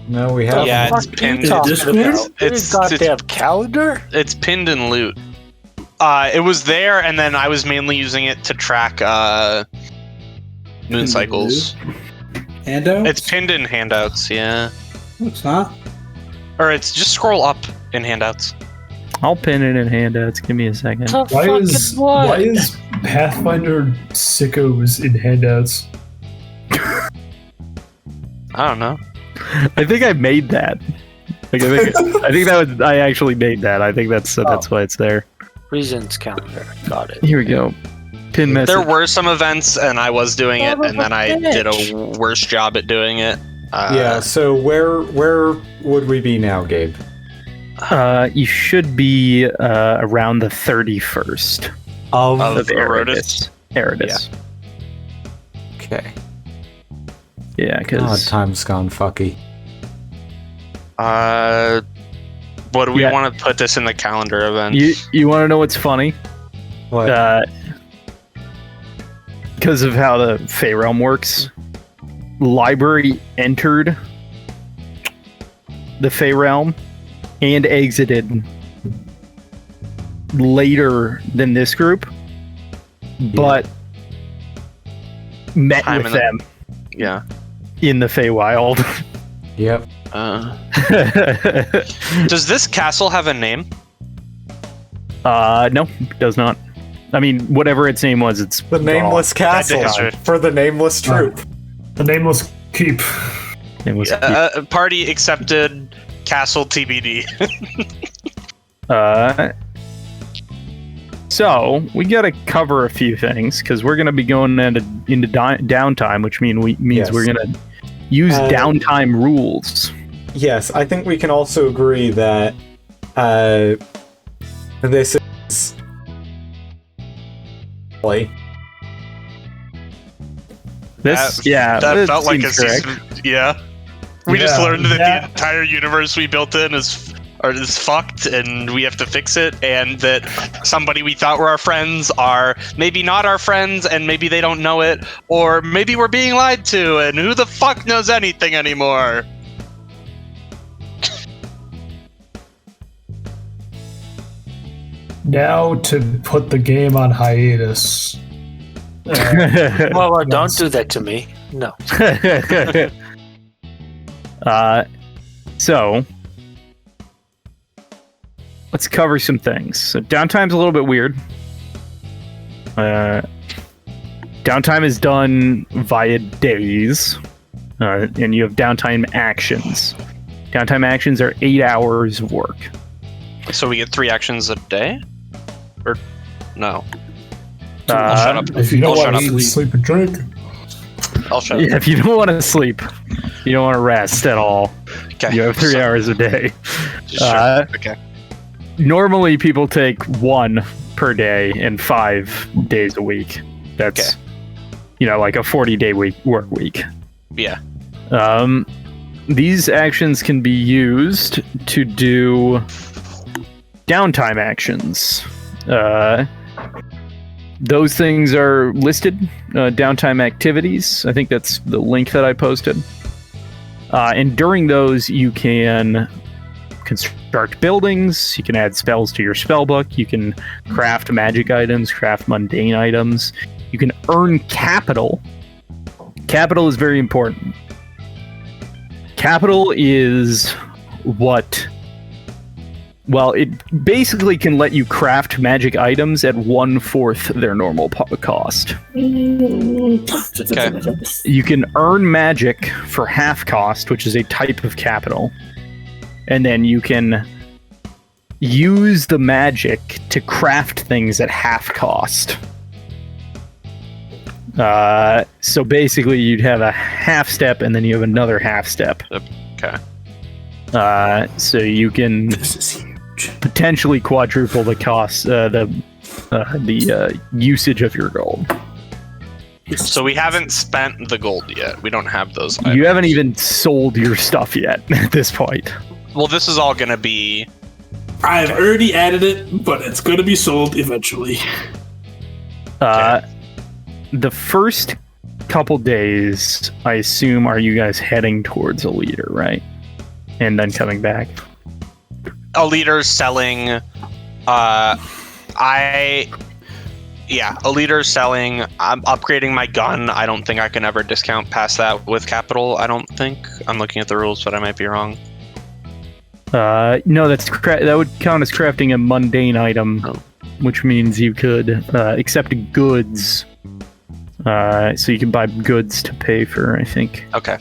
[SPEAKER 4] No, we have.
[SPEAKER 1] Yeah, it's
[SPEAKER 6] Fuck
[SPEAKER 1] pinned.
[SPEAKER 6] you talking about?
[SPEAKER 1] It's-
[SPEAKER 6] Goddamn calendar?
[SPEAKER 1] It's pinned in loot. It was there, and then I was mainly using it to track moon cycles.
[SPEAKER 5] Handouts?
[SPEAKER 1] It's pinned in handouts, yeah.
[SPEAKER 5] No, it's not.
[SPEAKER 1] Or it's just scroll up in handouts.
[SPEAKER 2] I'll pin it in handouts. Give me a second.
[SPEAKER 6] The
[SPEAKER 3] Why
[SPEAKER 6] fucking
[SPEAKER 3] is
[SPEAKER 6] what?
[SPEAKER 3] why is Pathfinder sickos in handouts?
[SPEAKER 1] I don't know.
[SPEAKER 2] I think I made that. Like, I think that was. I actually made that. I think that's why it's there.
[SPEAKER 6] Reasons calendar. Got it.
[SPEAKER 2] Here we go. Pin message.
[SPEAKER 1] There were some events, and I was doing it, and then I did a worse job at doing it.
[SPEAKER 4] Yeah. So where would we be now, Gabe?
[SPEAKER 2] You should be around the 31st
[SPEAKER 1] Of
[SPEAKER 2] of
[SPEAKER 1] Errata.
[SPEAKER 2] Errata.
[SPEAKER 4] Okay.
[SPEAKER 2] Yeah,
[SPEAKER 4] Oh,
[SPEAKER 2] because
[SPEAKER 4] time's gone fucky.
[SPEAKER 1] What do we
[SPEAKER 2] Yeah.
[SPEAKER 1] want to put this in the calendar event?
[SPEAKER 2] you want to know what's funny?
[SPEAKER 4] What?
[SPEAKER 2] Because of how the Fey Realm works, Library entered the Fey Realm and exited later than this group, but met
[SPEAKER 1] Time
[SPEAKER 2] with
[SPEAKER 1] in
[SPEAKER 2] them
[SPEAKER 1] Yeah.
[SPEAKER 2] in the Feywild.
[SPEAKER 4] Yep.
[SPEAKER 1] Does this castle have a name?
[SPEAKER 2] No, it does not. I mean, whatever its name was, it's
[SPEAKER 4] The nameless castle
[SPEAKER 1] history.
[SPEAKER 4] for the nameless troop.
[SPEAKER 3] The nameless keep.
[SPEAKER 2] It was
[SPEAKER 1] Party accepted. Castle TBD.
[SPEAKER 2] So we got to cover a few things because we're going to be going into downtime, which means
[SPEAKER 4] Yes.
[SPEAKER 2] we're going to use downtime rules.
[SPEAKER 4] Yes, I think we can also agree that this is
[SPEAKER 1] That felt like a
[SPEAKER 2] seems correct.
[SPEAKER 1] season. Yeah. We just
[SPEAKER 3] Yeah,
[SPEAKER 1] learned that
[SPEAKER 3] that-
[SPEAKER 1] the entire universe we built in is fucked, and we have to fix it, and that somebody we thought were our friends are maybe not our friends, and maybe they don't know it, or maybe we're being lied to, and who the fuck knows anything anymore?
[SPEAKER 3] Now to put the game on hiatus.
[SPEAKER 6] Well, don't do that to me. No.
[SPEAKER 2] So let's cover some things. So downtime's a little bit weird. Downtime is done via days, and you have downtime actions. Downtime actions are 8 hours of work.
[SPEAKER 1] So we get 3 actions a day? Or no?
[SPEAKER 2] Uh,
[SPEAKER 1] I'll shut up.
[SPEAKER 3] If you don't
[SPEAKER 1] I'll
[SPEAKER 3] want
[SPEAKER 1] shut
[SPEAKER 3] to
[SPEAKER 1] up.
[SPEAKER 3] eat, sleep, and drink,
[SPEAKER 1] I'll shut up.
[SPEAKER 2] Yeah, if you don't want to sleep, you don't want to rest at all,
[SPEAKER 1] Okay.
[SPEAKER 2] you have 3 hours a day.
[SPEAKER 1] Sure. Okay.
[SPEAKER 2] Normally, people take 1 per day and 5 days a week. That's, like a 40-day work week.
[SPEAKER 1] Yeah.
[SPEAKER 2] These actions can be used to do downtime actions. Those things are listed, downtime activities. I think that's the link that I posted. And during those, you can construct buildings, you can add spells to your spellbook, you can craft magic items, craft mundane items, you can earn capital. Capital is very important. Capital is what... Well, it basically can let you craft magic items at 1/4 their normal cost.
[SPEAKER 1] Okay.
[SPEAKER 2] You can earn magic for half cost, which is a type of capital. And then you can use the magic to craft things at half cost. So basically, you'd have a half step, and then you have another half step.
[SPEAKER 1] Okay.
[SPEAKER 2] So you can potentially quadruple the cost, the usage of your gold.
[SPEAKER 1] So we haven't spent the gold yet. We don't have those items.
[SPEAKER 2] You haven't even sold your stuff yet at this point.
[SPEAKER 1] Well, this is all gonna be...
[SPEAKER 5] I've already added it, but it's going to be sold eventually.
[SPEAKER 2] The first couple days, I assume, are you guys heading towards a leader, right? and then coming back.
[SPEAKER 1] A leader's selling. A leader's selling. I'm upgrading my gun. I don't think I can ever discount past that with capital. I don't think. I'm looking at the rules, but I might be wrong.
[SPEAKER 2] No, that would count as crafting a mundane item, which means you could accept goods. So you can buy goods to pay for, I think.
[SPEAKER 1] Okay.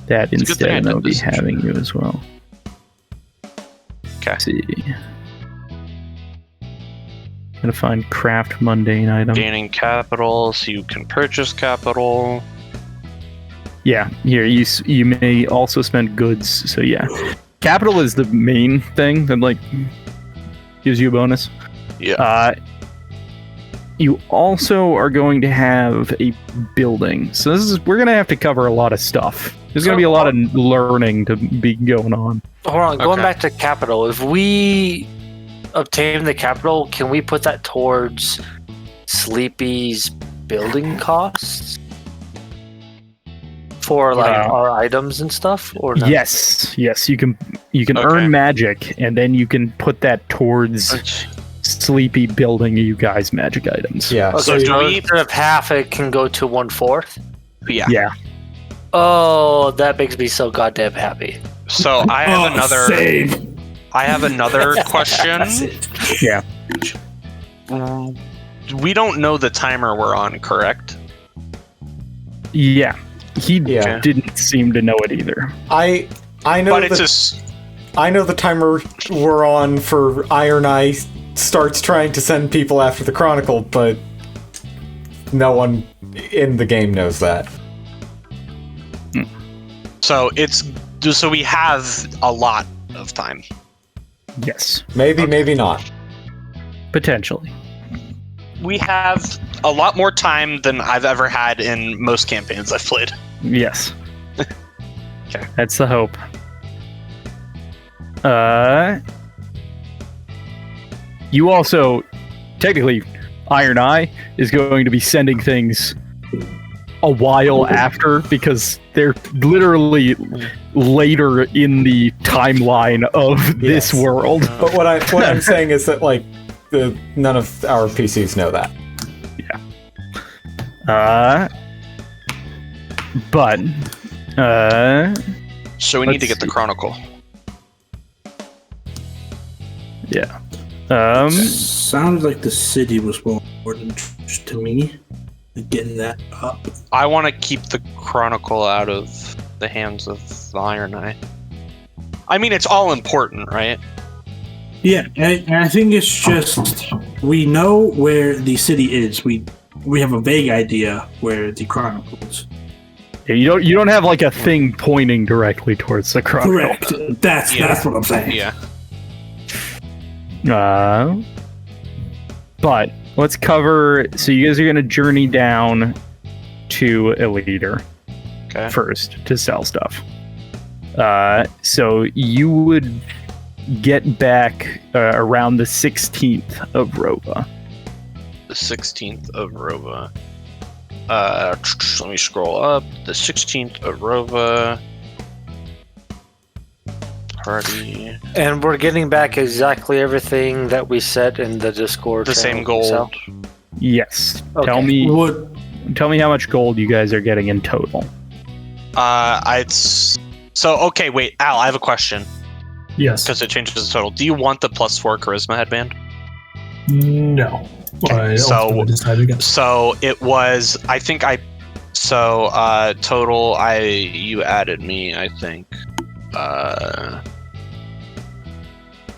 [SPEAKER 2] That
[SPEAKER 1] It's a good thing I
[SPEAKER 2] instead, and
[SPEAKER 1] did
[SPEAKER 2] that would be
[SPEAKER 1] this.
[SPEAKER 2] having you as well.
[SPEAKER 1] Okay.
[SPEAKER 2] Let's see. Gotta find craft mundane item.
[SPEAKER 1] Gaining capital, so you can purchase capital.
[SPEAKER 2] Yeah, here you may also spend goods. So yeah, capital is the main thing that like gives you a bonus.
[SPEAKER 1] Yeah.
[SPEAKER 2] You also are going to have a building. So we're gonna have to cover a lot of stuff. There's gonna be a lot of learning to be going on.
[SPEAKER 6] Hold on, going
[SPEAKER 1] Okay.
[SPEAKER 6] back to capital. If we obtain the capital, can we put that towards Sleepy's building costs? For like our items and stuff? Or no?
[SPEAKER 2] Yes, you can
[SPEAKER 1] Okay.
[SPEAKER 2] earn magic, and then you can put that towards Sleepy building you guys magic items.
[SPEAKER 4] Yeah.
[SPEAKER 6] Okay,
[SPEAKER 1] So
[SPEAKER 6] so,
[SPEAKER 1] do we-
[SPEAKER 6] instead of half, it can go to 1/4?
[SPEAKER 1] Yeah.
[SPEAKER 2] Yeah.
[SPEAKER 6] Oh, that makes me so goddamn happy.
[SPEAKER 1] So I have another.
[SPEAKER 5] Same.
[SPEAKER 1] I have another question.
[SPEAKER 5] That's it.
[SPEAKER 2] Yeah.
[SPEAKER 1] We don't know the timer we're on, correct?
[SPEAKER 2] Yeah. He
[SPEAKER 4] Yeah.
[SPEAKER 2] didn't seem to know it either.
[SPEAKER 4] I know
[SPEAKER 1] But it's
[SPEAKER 4] that
[SPEAKER 1] just.
[SPEAKER 4] I know the timer we're on for Iron Eye starts trying to send people after the Chronicle, but no one in the game knows that.
[SPEAKER 1] So we have a lot of time.
[SPEAKER 2] Yes.
[SPEAKER 4] Maybe not.
[SPEAKER 2] Potentially.
[SPEAKER 1] We have a lot more time than I've ever had in most campaigns I've played.
[SPEAKER 2] Yes.
[SPEAKER 1] Okay.
[SPEAKER 2] That's the hope. You also, technically, Iron Eye is going to be sending things a while after because they're literally later in the timeline of this
[SPEAKER 4] Yes.
[SPEAKER 2] world.
[SPEAKER 4] But what I'm saying is that like none of our PCs know that.
[SPEAKER 1] So we need to
[SPEAKER 2] Let's
[SPEAKER 1] get the Chronicle.
[SPEAKER 2] Yeah.
[SPEAKER 5] Sounds like the city was more important to me. Getting that up.
[SPEAKER 1] I want to keep the Chronicle out of the hands of the Iron Eye. I mean, it's all important, right?
[SPEAKER 5] Yeah, and I think it's just we know where the city is. We have a vague idea where the Chronicle is.
[SPEAKER 2] Yeah, you don't have like a thing pointing directly towards the Chronicle.
[SPEAKER 5] Correct. That's what I'm saying.
[SPEAKER 1] Yeah.
[SPEAKER 2] But let's cover. So you guys are going to journey down to a leader
[SPEAKER 1] Okay.
[SPEAKER 2] first to sell stuff. So you would get back around the 16th of Rova.
[SPEAKER 1] The 16th of Rova. Let me scroll up. The 16th of Rova. Party.
[SPEAKER 6] And we're getting back exactly everything that we said in the Discord.
[SPEAKER 1] The same
[SPEAKER 6] channel, so-
[SPEAKER 1] gold.
[SPEAKER 2] Yes.
[SPEAKER 6] Okay.
[SPEAKER 2] Tell me how much gold you guys are getting in total.
[SPEAKER 1] Okay, wait, Al, I have a question
[SPEAKER 3] Yes.
[SPEAKER 1] because it changes the total. Do you want the +4 charisma headband?
[SPEAKER 3] No. I
[SPEAKER 1] so-
[SPEAKER 3] ultimately decided against.
[SPEAKER 1] So it was. Total. You added me. I think.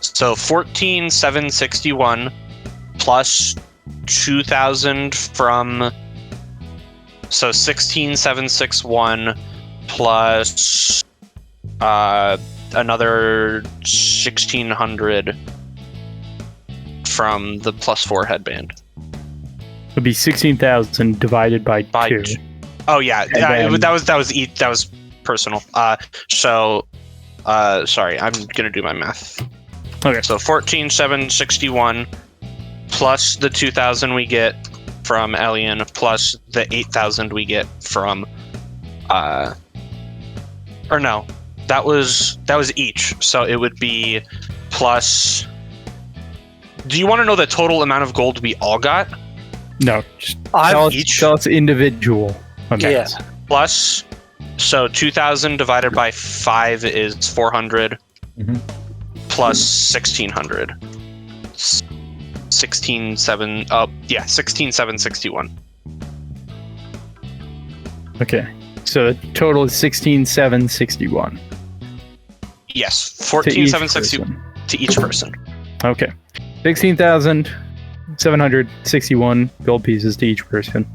[SPEAKER 1] So 14,761 plus 2,000 from. So 16,761 plus another 1,600 from the +4 headband.
[SPEAKER 2] It'd be 16,000 divided by
[SPEAKER 1] By
[SPEAKER 2] 2.
[SPEAKER 1] Oh yeah,
[SPEAKER 2] And then-
[SPEAKER 1] that was personal. Sorry, I'm gonna do my math.
[SPEAKER 2] Okay.
[SPEAKER 1] So 14,761 plus the 2,000 we get from Elian plus the 8,000 we get from or no, That was each. So it would be plus. Do you want to know the total amount of gold we all got?
[SPEAKER 2] No, just
[SPEAKER 6] I'm
[SPEAKER 2] tell us individual amounts.
[SPEAKER 6] Yeah.
[SPEAKER 1] Plus, so 2,000 divided by 5 is 400.
[SPEAKER 4] Mhm.
[SPEAKER 1] Plus 1,600. 16,761.
[SPEAKER 2] Okay. So the total is 16,761.
[SPEAKER 1] Yes,
[SPEAKER 2] To each
[SPEAKER 1] 14,761
[SPEAKER 2] person.
[SPEAKER 1] to each person.
[SPEAKER 2] Okay. 16,761 gold pieces to each person.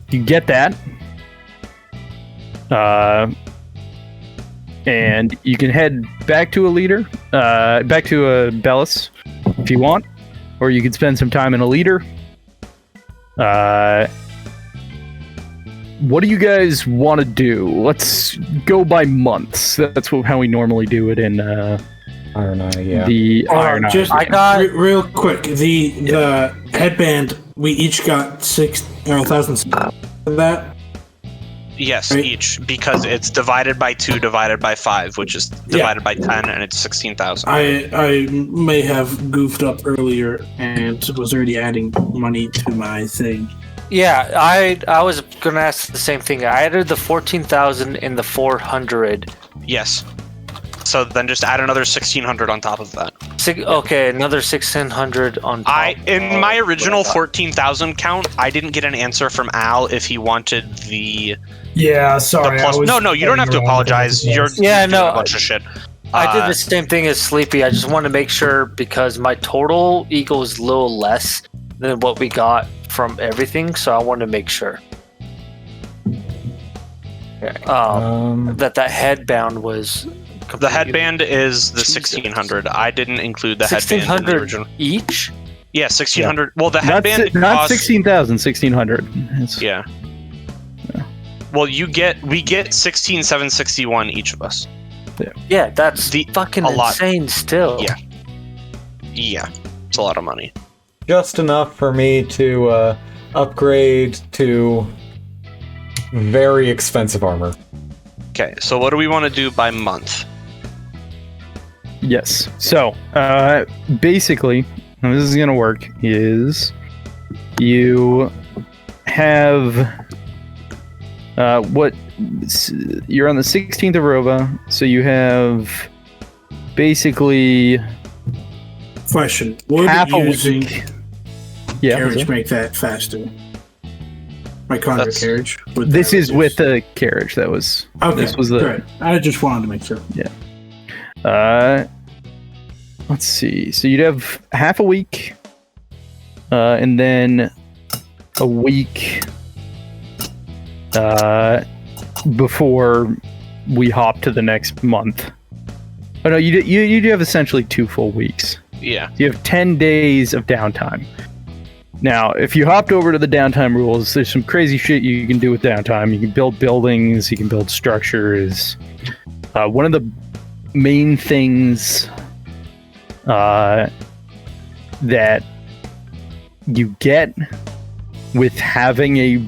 [SPEAKER 2] You get that. And you can head back to a leader, back to a Bellis if you want, or you could spend some time in a leader. What do you guys want to do? Let's go by months. That's how we normally do it in
[SPEAKER 4] Iron Eye, yeah.
[SPEAKER 2] the Iron Eye.
[SPEAKER 5] Just
[SPEAKER 6] I got-
[SPEAKER 5] real quick. The headband. We each got 1,000 of that.
[SPEAKER 1] Yes,
[SPEAKER 5] Right.
[SPEAKER 1] each, because it's divided by 2 divided by 5, which is divided by 10, and it's 16,000.
[SPEAKER 5] I may have goofed up earlier and was already adding money to my thing.
[SPEAKER 6] Yeah, I was gonna ask the same thing. I added the 14,000 and the 400.
[SPEAKER 1] Yes. So then just add another 1,600 on top of that.
[SPEAKER 6] Okay, another 1,600 on top.
[SPEAKER 1] In my original
[SPEAKER 6] what I thought.
[SPEAKER 1] 14,000 count, I didn't get an answer from Al if he wanted the
[SPEAKER 3] Yeah, sorry.
[SPEAKER 1] plus.
[SPEAKER 3] I was
[SPEAKER 1] No, you don't have to
[SPEAKER 3] playing around with
[SPEAKER 1] apologize.
[SPEAKER 3] it.
[SPEAKER 1] You're
[SPEAKER 6] Yeah,
[SPEAKER 1] doing
[SPEAKER 6] no,
[SPEAKER 1] a bunch of shit.
[SPEAKER 6] I did the same thing as Sleepy. I just want to make sure because my total equals a little less than what we got from everything, so I want to make sure. That headbound was.
[SPEAKER 1] The headband is the 1,600. I didn't include the headband in the
[SPEAKER 6] 1,600
[SPEAKER 1] original.
[SPEAKER 6] each.
[SPEAKER 1] Yeah, 1,600. Well, the
[SPEAKER 2] Not,
[SPEAKER 1] headband
[SPEAKER 2] not
[SPEAKER 1] costs.
[SPEAKER 2] 16,000, 1,600. It's-
[SPEAKER 1] Yeah. Well, we get 16,761 each of us.
[SPEAKER 6] Yeah, that's
[SPEAKER 1] The-
[SPEAKER 6] fucking
[SPEAKER 1] a lot.
[SPEAKER 6] insane. Still.
[SPEAKER 1] Yeah. Yeah, it's a lot of money.
[SPEAKER 4] Just enough for me to upgrade to very expensive armor.
[SPEAKER 1] Okay, so what do we want to do by month?
[SPEAKER 2] Yes. So, basically, how this is going to work is you have you're on the 16th of Rova, so you have basically
[SPEAKER 5] Question: Would
[SPEAKER 2] half a
[SPEAKER 5] using
[SPEAKER 2] week. Yeah.
[SPEAKER 5] carriage make that faster? My conduit
[SPEAKER 1] That's-
[SPEAKER 5] carriage. Would
[SPEAKER 2] This
[SPEAKER 5] that
[SPEAKER 2] is
[SPEAKER 5] reduce-
[SPEAKER 2] with the carriage. That was.
[SPEAKER 5] Okay,
[SPEAKER 2] This was the.
[SPEAKER 5] great. I just wanted to make sure.
[SPEAKER 2] Let's see. So you'd have half a week, and then a week before we hop to the next month. Oh no, you have essentially 2 full weeks.
[SPEAKER 1] Yeah.
[SPEAKER 2] You have 10 days of downtime. Now, if you hopped over to the downtime rules, there's some crazy shit you can do with downtime. You can build buildings, you can build structures. One of the main things that you get with having a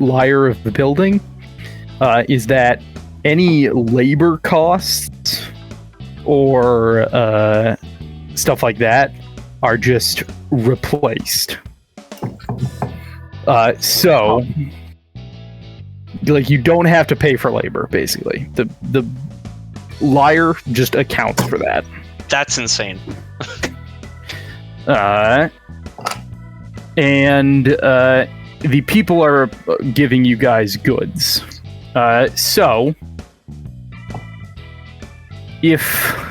[SPEAKER 2] Liar of the building is that any labor costs or stuff like that are just replaced. So, like, you don't have to pay for labor, basically. The Liar just accounts for that.
[SPEAKER 1] That's insane.
[SPEAKER 2] And the people are giving you guys goods. So, if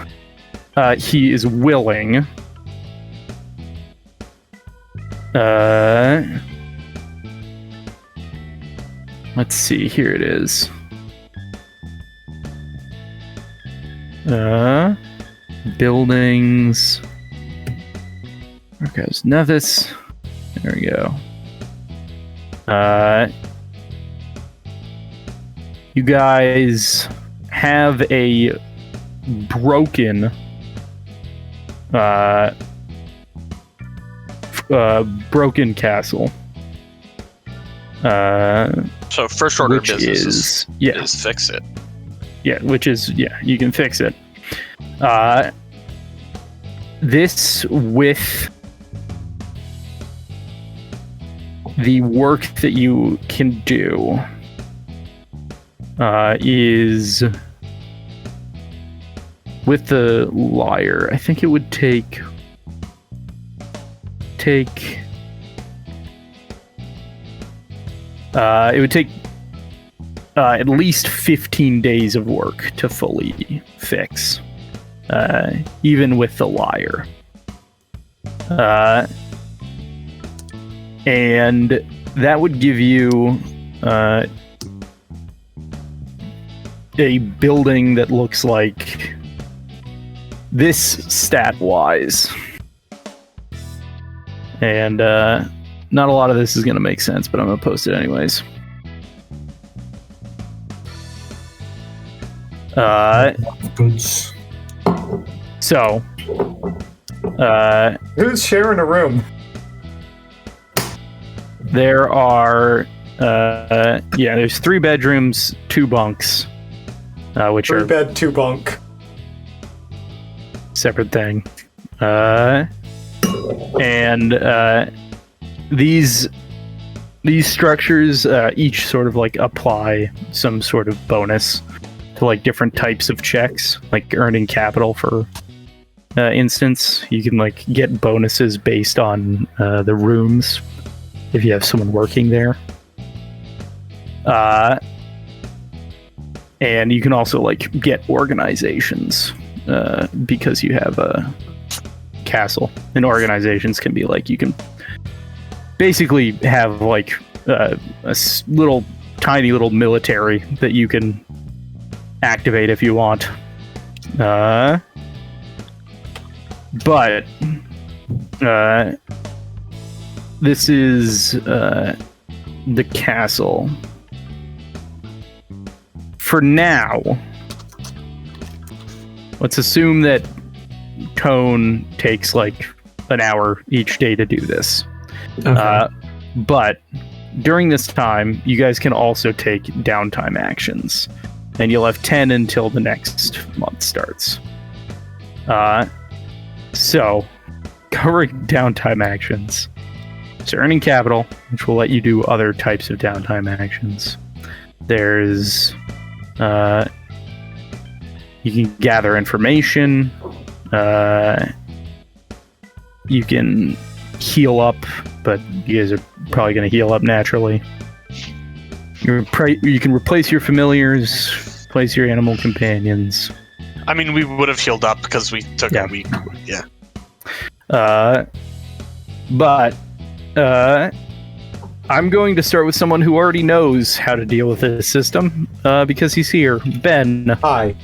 [SPEAKER 2] he is willing, let's see, here it is. Buildings. Okay, Nevis. There we go. You guys have a broken broken castle.
[SPEAKER 1] So first order of
[SPEAKER 2] Which
[SPEAKER 1] business is fix it.
[SPEAKER 2] Yeah, which is, you can fix it. This with the work that you can do is with the liar. I think it would take at least 15 days of work to fully fix, even with the liar. And that would give you a building that looks like this stat-wise. And not a lot of this is going to make sense, but I'm going to post it anyways.
[SPEAKER 3] Goods.
[SPEAKER 2] So,
[SPEAKER 4] Who's sharing a room?
[SPEAKER 2] there are, there's 3 bedrooms, 2 bunks, which
[SPEAKER 4] 3
[SPEAKER 2] are
[SPEAKER 4] bed, 2 bunk.
[SPEAKER 2] separate thing. And these structures each sort of like apply some sort of bonus to like different types of checks, like earning capital, for instance. You can like get bonuses based on the rooms if you have someone working there. And you can also like get organizations because you have a castle. And organizations can be like, you can basically have like little tiny little military that you can activate if you want. But this is the castle. For now, let's assume that Cone takes like an hour each day to do this.
[SPEAKER 3] Okay.
[SPEAKER 2] But during this time, you guys can also take downtime actions, and you'll have 10 until the next month starts. So, covering downtime actions. So earning capital, which will let you do other types of downtime actions. There's you can gather information. You can heal up, but you guys are probably going to heal up naturally. You can replace your familiars, replace your animal companions.
[SPEAKER 1] I mean, we would have healed up because we took a week. Yeah.
[SPEAKER 2] But I'm going to start with someone who already knows how to deal with this system because he's here. Ben.
[SPEAKER 4] Hi.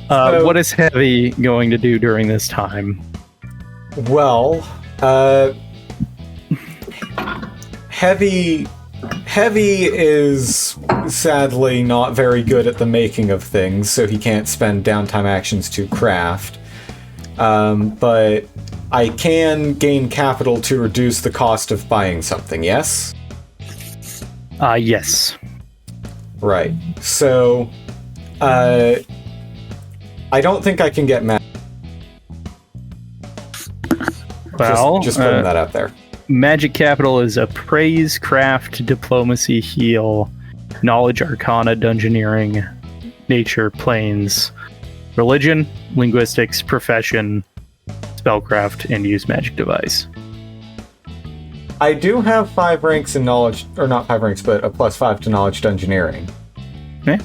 [SPEAKER 2] What is Heavy going to do during this time?
[SPEAKER 4] Well, Heavy is sadly not very good at the making of things, so he can't spend downtime actions to craft. But I can gain capital to reduce the cost of buying something, yes?
[SPEAKER 2] Yes.
[SPEAKER 4] Right. So, I don't think I can get mad.
[SPEAKER 2] Well,
[SPEAKER 4] just putting that out there.
[SPEAKER 2] Magic capital is appraise, craft, diplomacy, heal, knowledge, arcana, dungeoneering, nature, planes, religion, linguistics, profession, spellcraft, and use magic device.
[SPEAKER 4] I do have 5 ranks in knowledge, or not 5 ranks, but a +5 to knowledge dungeoneering.
[SPEAKER 2] Yeah.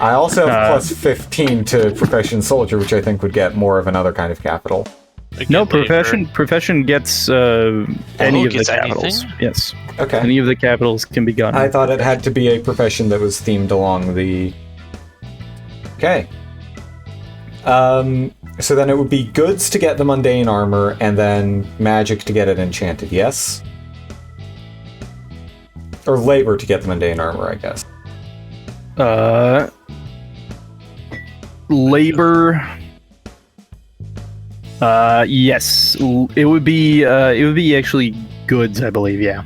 [SPEAKER 4] I also have +15 to profession soldier, which I think would get more of another kind of capital.
[SPEAKER 2] No, profession gets any of the capitals.
[SPEAKER 1] Anything?
[SPEAKER 2] Yes.
[SPEAKER 4] Okay.
[SPEAKER 2] Any of the capitals can be gotten.
[SPEAKER 4] I thought it had to be a profession that was themed along the... Okay. So then it would be goods to get the mundane armor, and then magic to get it enchanted, yes? Or labor to get the mundane armor, I guess.
[SPEAKER 2] Labor. Yes, it would be actually goods, I believe. Yeah.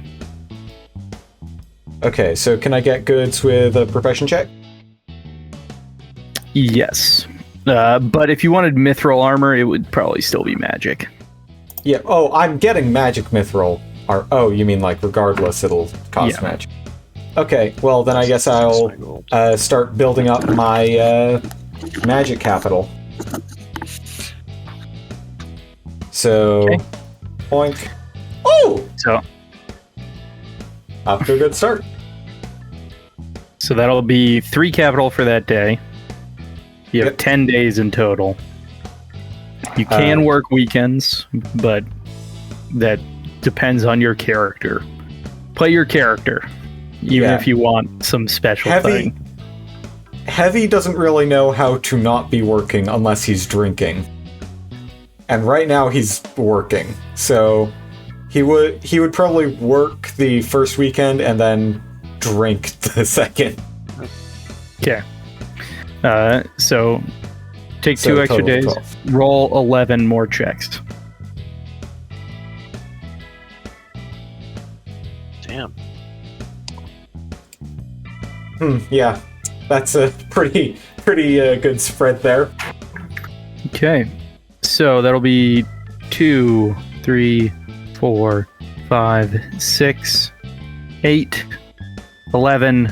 [SPEAKER 4] Okay, so can I get goods with a profession check?
[SPEAKER 2] Yes. But if you wanted mithril armor, it would probably still be magic.
[SPEAKER 4] Yeah. Oh, I'm getting magic mithril. Oh, you mean like regardless it'll cost magic? Okay. Well, then I guess I'll start building up my magic capital. So, oink. Oh!
[SPEAKER 2] So
[SPEAKER 4] off to a good start.
[SPEAKER 2] So that'll be 3 capital for that day. You have 10 days in total. You can work weekends, but that depends on your character. Play your character, even if you want some special thing.
[SPEAKER 4] Heavy doesn't really know how to not be working unless he's drinking. And right now he's working. So he would probably work the first weekend and then drink the second.
[SPEAKER 2] Okay. So take 2 extra days.
[SPEAKER 4] 12.
[SPEAKER 2] Roll 11 more checks.
[SPEAKER 7] Damn.
[SPEAKER 4] Yeah, that's a pretty good spread there.
[SPEAKER 2] Okay. So that'll be 2, 3, 4, 5, 6, 8, 11,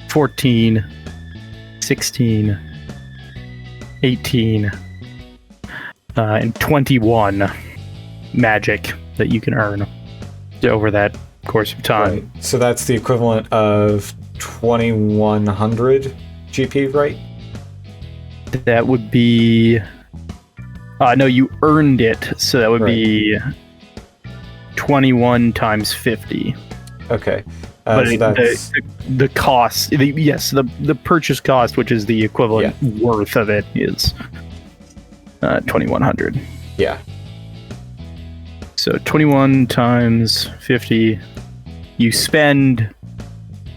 [SPEAKER 2] 14, 16, 18, and 21 magic that you can earn over that course of time.
[SPEAKER 4] Right. So that's the equivalent of 2100 GP, right?
[SPEAKER 2] That would be... no, you earned it, so that would be 21 times 50.
[SPEAKER 4] Okay.
[SPEAKER 2] But
[SPEAKER 4] so that's...
[SPEAKER 2] the cost, the purchase cost, which is the equivalent worth of it, is 2100.
[SPEAKER 4] Yeah.
[SPEAKER 2] So 21 times 50, you spend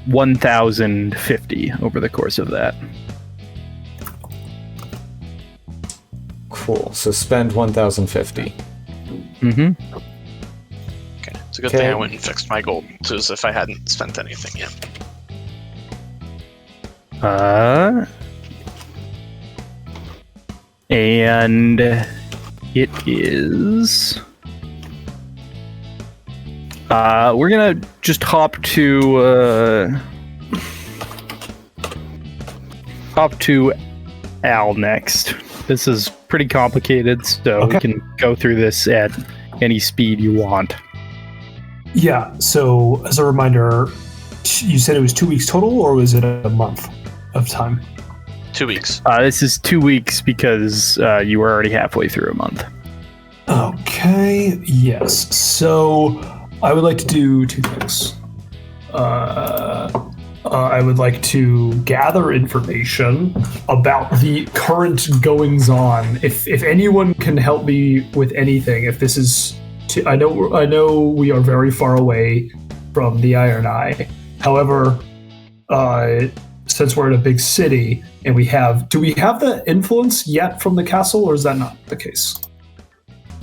[SPEAKER 2] 1050 over the course of that.
[SPEAKER 4] Cool. So spend 1050.
[SPEAKER 2] Mm-hmm.
[SPEAKER 1] Okay, it's a good thing I went and fixed my gold, as if I hadn't spent anything yet.
[SPEAKER 2] And it is... we're gonna just hop to Al next. This is pretty complicated, so we can go through this at any speed you want.
[SPEAKER 3] Yeah, so as a reminder, you said it was 2 weeks total, or was it a month of time?
[SPEAKER 1] 2 weeks.
[SPEAKER 2] This is 2 weeks because you were already halfway through a month.
[SPEAKER 3] Okay, yes. So I would like to do 2 things. I would like to gather information about the current goings-on. If anyone can help me with anything, if this is... I know we are very far away from the Iron Eye. However, since we're in a big city and do we have the influence yet from the castle, or is that not the case?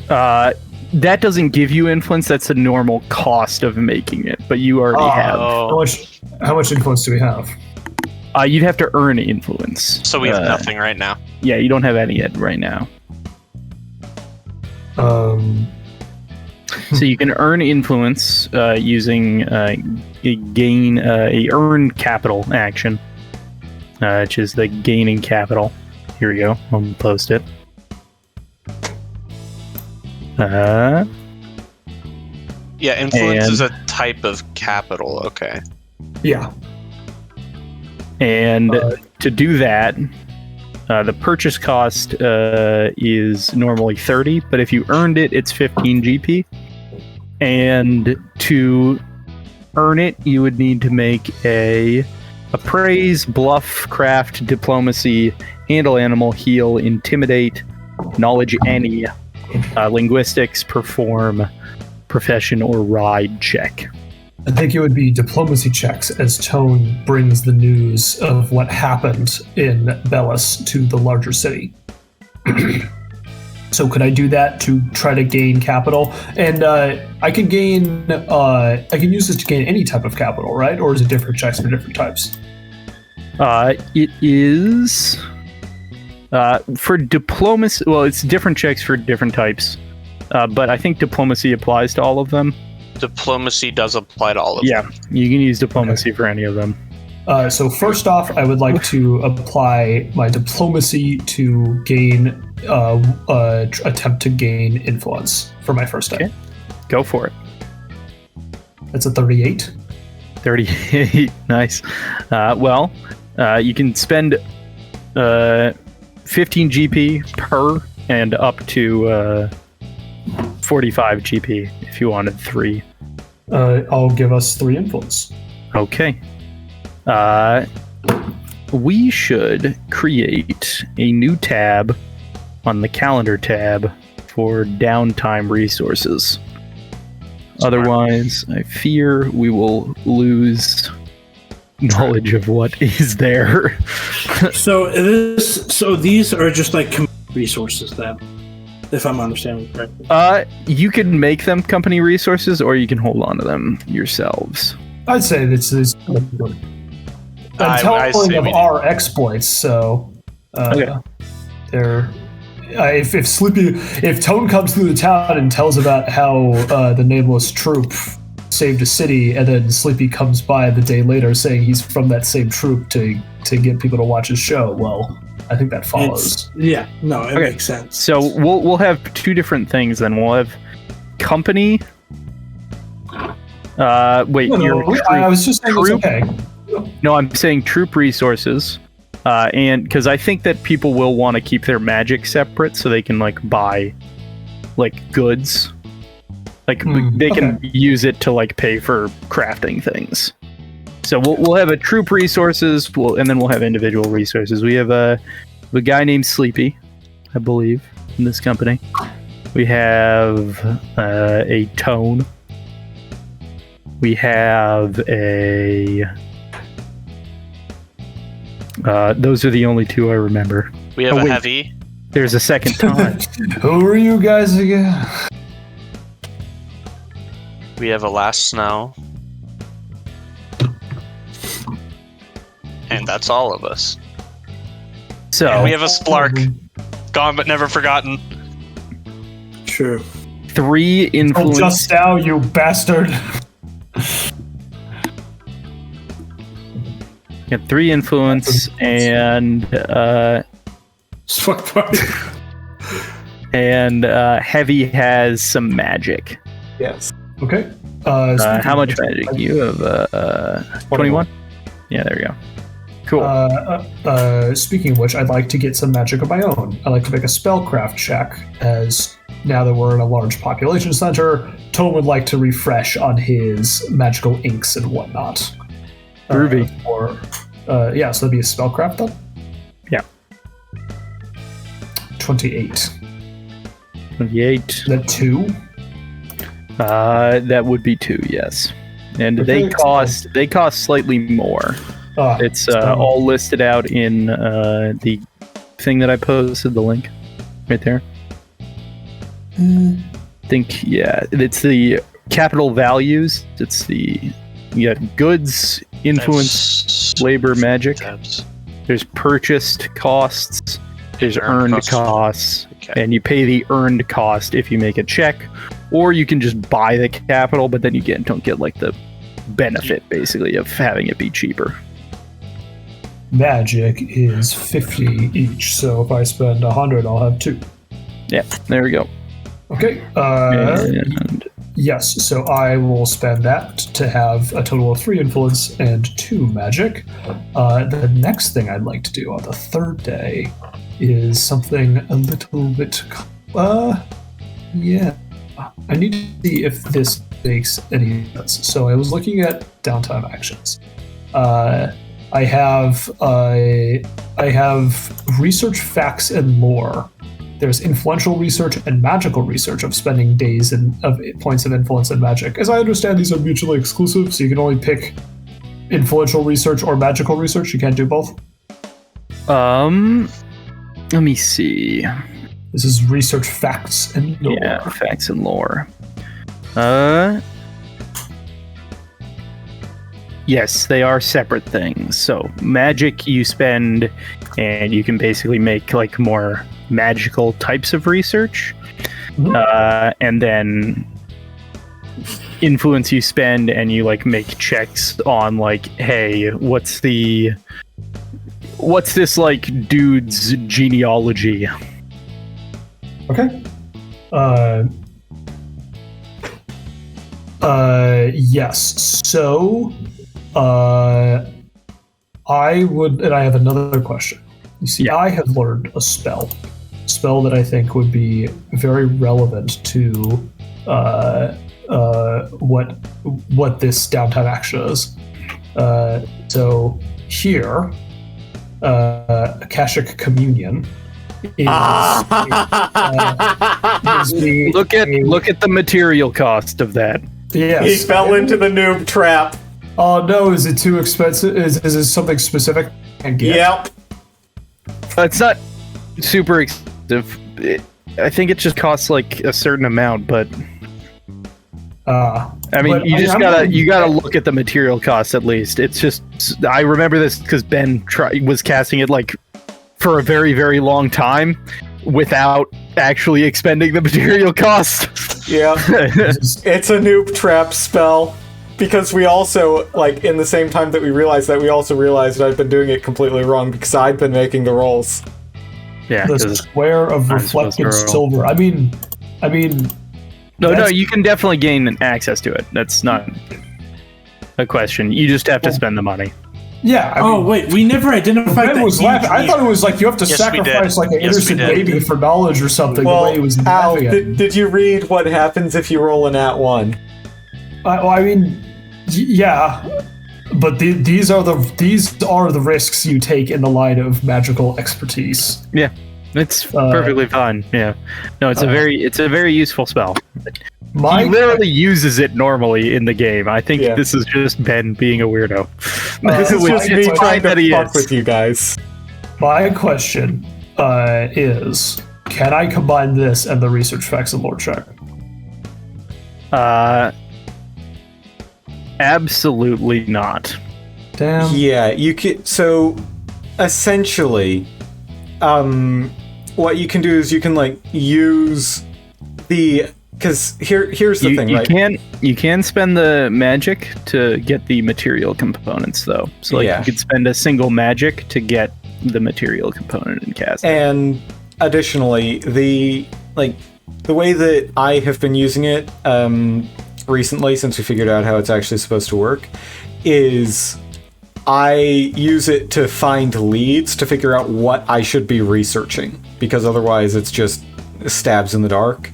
[SPEAKER 2] That doesn't give you influence. That's the normal cost of making it, but you already have.
[SPEAKER 3] How much influence do we have?
[SPEAKER 2] You'd have to earn influence.
[SPEAKER 1] So we have nothing right now.
[SPEAKER 2] Yeah, you don't have any yet right now. So you can earn influence using a earn capital action, which is the gaining capital. Here we go. I'll post it.
[SPEAKER 1] Yeah, influence is a type of capital. Okay.
[SPEAKER 3] Yeah.
[SPEAKER 2] And to do that, the purchase cost is normally 30, but if you earned it, it's 15 GP. And to earn it, you would need to make a appraise, bluff, craft, diplomacy, handle animal, heal, intimidate, knowledge any, linguistics, perform, profession, or ride check.
[SPEAKER 3] I think it would be diplomacy checks, as Tone brings the news of what happened in Bellis to the larger city. So could I do that to try to gain capital? And I can use this to gain any type of capital, right? Or is it different checks for different types?
[SPEAKER 2] It is for diplomacy. Well, it's different checks for different types, but I think diplomacy applies to all of them.
[SPEAKER 1] Diplomacy does apply to all of them.
[SPEAKER 2] Yeah, you can use diplomacy for any of them.
[SPEAKER 3] So first off, I would like to apply my diplomacy to gain attempt to gain influence for my first step.
[SPEAKER 2] Okay. Go for it.
[SPEAKER 3] That's a 38.
[SPEAKER 2] 38. Nice. You can spend 15 GP per and up to 45 GP if you wanted 3.
[SPEAKER 3] I'll give us 3 influence.
[SPEAKER 2] Okay. We should create a new tab on the calendar tab for downtime resources. Otherwise, I fear we will lose knowledge of what is there.
[SPEAKER 5] So these are just like resources then, if I'm understanding correctly.
[SPEAKER 2] You can make them company resources, or you can hold on to them yourselves.
[SPEAKER 3] I'd say this is I'm telling of our exploits, so
[SPEAKER 2] Okay.
[SPEAKER 3] they're if Tone comes through the town and tells about how the nameless troop saved a city, and then Sleepy comes by the day later saying he's from that same troop to get people to watch his show, well, I think that follows.
[SPEAKER 5] It makes sense.
[SPEAKER 2] So we'll have 2 different things then. We'll have company.
[SPEAKER 3] I was just saying it's
[SPEAKER 2] troop?
[SPEAKER 3] okay.
[SPEAKER 2] No, I'm saying troop resources. And because I think that people will want to keep their magic separate so they can buy goods. They can use it to pay for crafting things. So we'll have a troop resources, and then we'll have individual resources. We have a guy named Sleepy, I believe, in this company. We have a Tone. We have a. Those are the only 2 I remember.
[SPEAKER 1] We have a heavy.
[SPEAKER 2] There's a second time.
[SPEAKER 3] Who are you guys again?
[SPEAKER 1] We have a last snow. And that's all of us.
[SPEAKER 2] So
[SPEAKER 1] And we have a Splark. Gone but never forgotten.
[SPEAKER 5] True.
[SPEAKER 2] 3 influence.
[SPEAKER 3] Just now, you bastard.
[SPEAKER 2] Got 3 influence and and heavy has some magic.
[SPEAKER 4] Yes.
[SPEAKER 3] Okay.
[SPEAKER 2] How much magic? You have 21. Yeah, there we go. Cool.
[SPEAKER 3] Speaking of which, I'd like to get some magic of my own. I'd like to make a spellcraft check, as now that we're in a large population center, Tone would like to refresh on his magical inks and whatnot.
[SPEAKER 2] Groovy.
[SPEAKER 3] So that'd be a spellcraft then?
[SPEAKER 2] Yeah.
[SPEAKER 3] 28.
[SPEAKER 2] 28.
[SPEAKER 3] Is that 2?
[SPEAKER 2] That would be 2, yes. And they cost slightly more. It's all listed out in the thing that I posted, the link right there. I think, it's the capital values. It's you got goods, influence, labor, magic. There's purchased costs. There's earned costs.
[SPEAKER 1] Okay.
[SPEAKER 2] And you pay the earned cost if you make a check, or you can just buy the capital, but then you don't get the benefit basically of having it be cheaper.
[SPEAKER 3] Magic is 50 each, so if I spend 100, I'll have 2.
[SPEAKER 2] Yeah, there we go.
[SPEAKER 3] Okay. Yes, so I will spend that to have a total of 3 influence and 2 magic. The next thing I'd like to do on the 3rd day is something a little bit. I need to see if this makes any sense. So I was looking at downtime actions. I have research, facts, and lore. There's influential research and magical research of spending days of points of influence and magic. As I understand, these are mutually exclusive, so you can only pick influential research or magical research. You can't do both.
[SPEAKER 2] Let me see.
[SPEAKER 3] This is research facts and lore.
[SPEAKER 2] Yeah, facts and lore. Yes, they are separate things. So magic you spend, and you can basically make like more magical types of research. And then influence you spend, and you like make checks on like, hey, what's this like dude's genealogy?
[SPEAKER 3] Okay. Yes. So, I have another question. You see, I have learned a spell that I think would be very relevant to what this downtime action is. So here, Akashic Communion is,
[SPEAKER 2] Look at the material cost of that.
[SPEAKER 3] yes.
[SPEAKER 4] He fell into the noob trap.
[SPEAKER 3] Oh no, is it too expensive? Is it something specific?
[SPEAKER 4] Yep.
[SPEAKER 2] It's not super expensive. I think it just costs like a certain amount, but I mean,
[SPEAKER 3] but
[SPEAKER 2] you
[SPEAKER 3] I'm
[SPEAKER 2] gotta look at the material cost at least. It's just, I remember this because Ben was casting it like for a very, very long time without actually expending the material cost.
[SPEAKER 4] Yeah. It's a noob trap spell. Because we also, like, in the same time that we realized that, we also realized that I've been doing it completely wrong because I'd been making the rolls.
[SPEAKER 2] Yeah,
[SPEAKER 3] the square of reflected silver. I mean.
[SPEAKER 2] No, you can definitely gain access to it. That's not a question. You just have to spend the money.
[SPEAKER 3] Yeah.
[SPEAKER 5] Wait, we never identified that.
[SPEAKER 3] I thought it was like you have to sacrifice like an innocent baby for knowledge or something.
[SPEAKER 4] Well,
[SPEAKER 3] the way he was
[SPEAKER 4] Al,
[SPEAKER 3] laughing at.
[SPEAKER 4] did you read what happens if you roll a nat 1?
[SPEAKER 3] I mean, yeah, but these are the risks you take in the light of magical expertise.
[SPEAKER 2] Yeah, it's perfectly fine. Yeah, no, it's a very useful spell. He literally uses it normally in the game. I think this is just Ben being a weirdo.
[SPEAKER 4] This is just me trying to fuck with you guys.
[SPEAKER 3] My question is, can I combine this and the research facts and lore check?
[SPEAKER 2] Absolutely not.
[SPEAKER 3] Damn.
[SPEAKER 4] Yeah, you can. So, essentially, what you can do is you can like use the. Because here's the thing, right?
[SPEAKER 2] You can spend the magic to get the material components, though. So like you could spend a single magic to get the material component and cast it.
[SPEAKER 4] And additionally, the way that I have been using it recently, since we figured out how it's actually supposed to work, is I use it to find leads to figure out what I should be researching, because otherwise it's just stabs in the dark.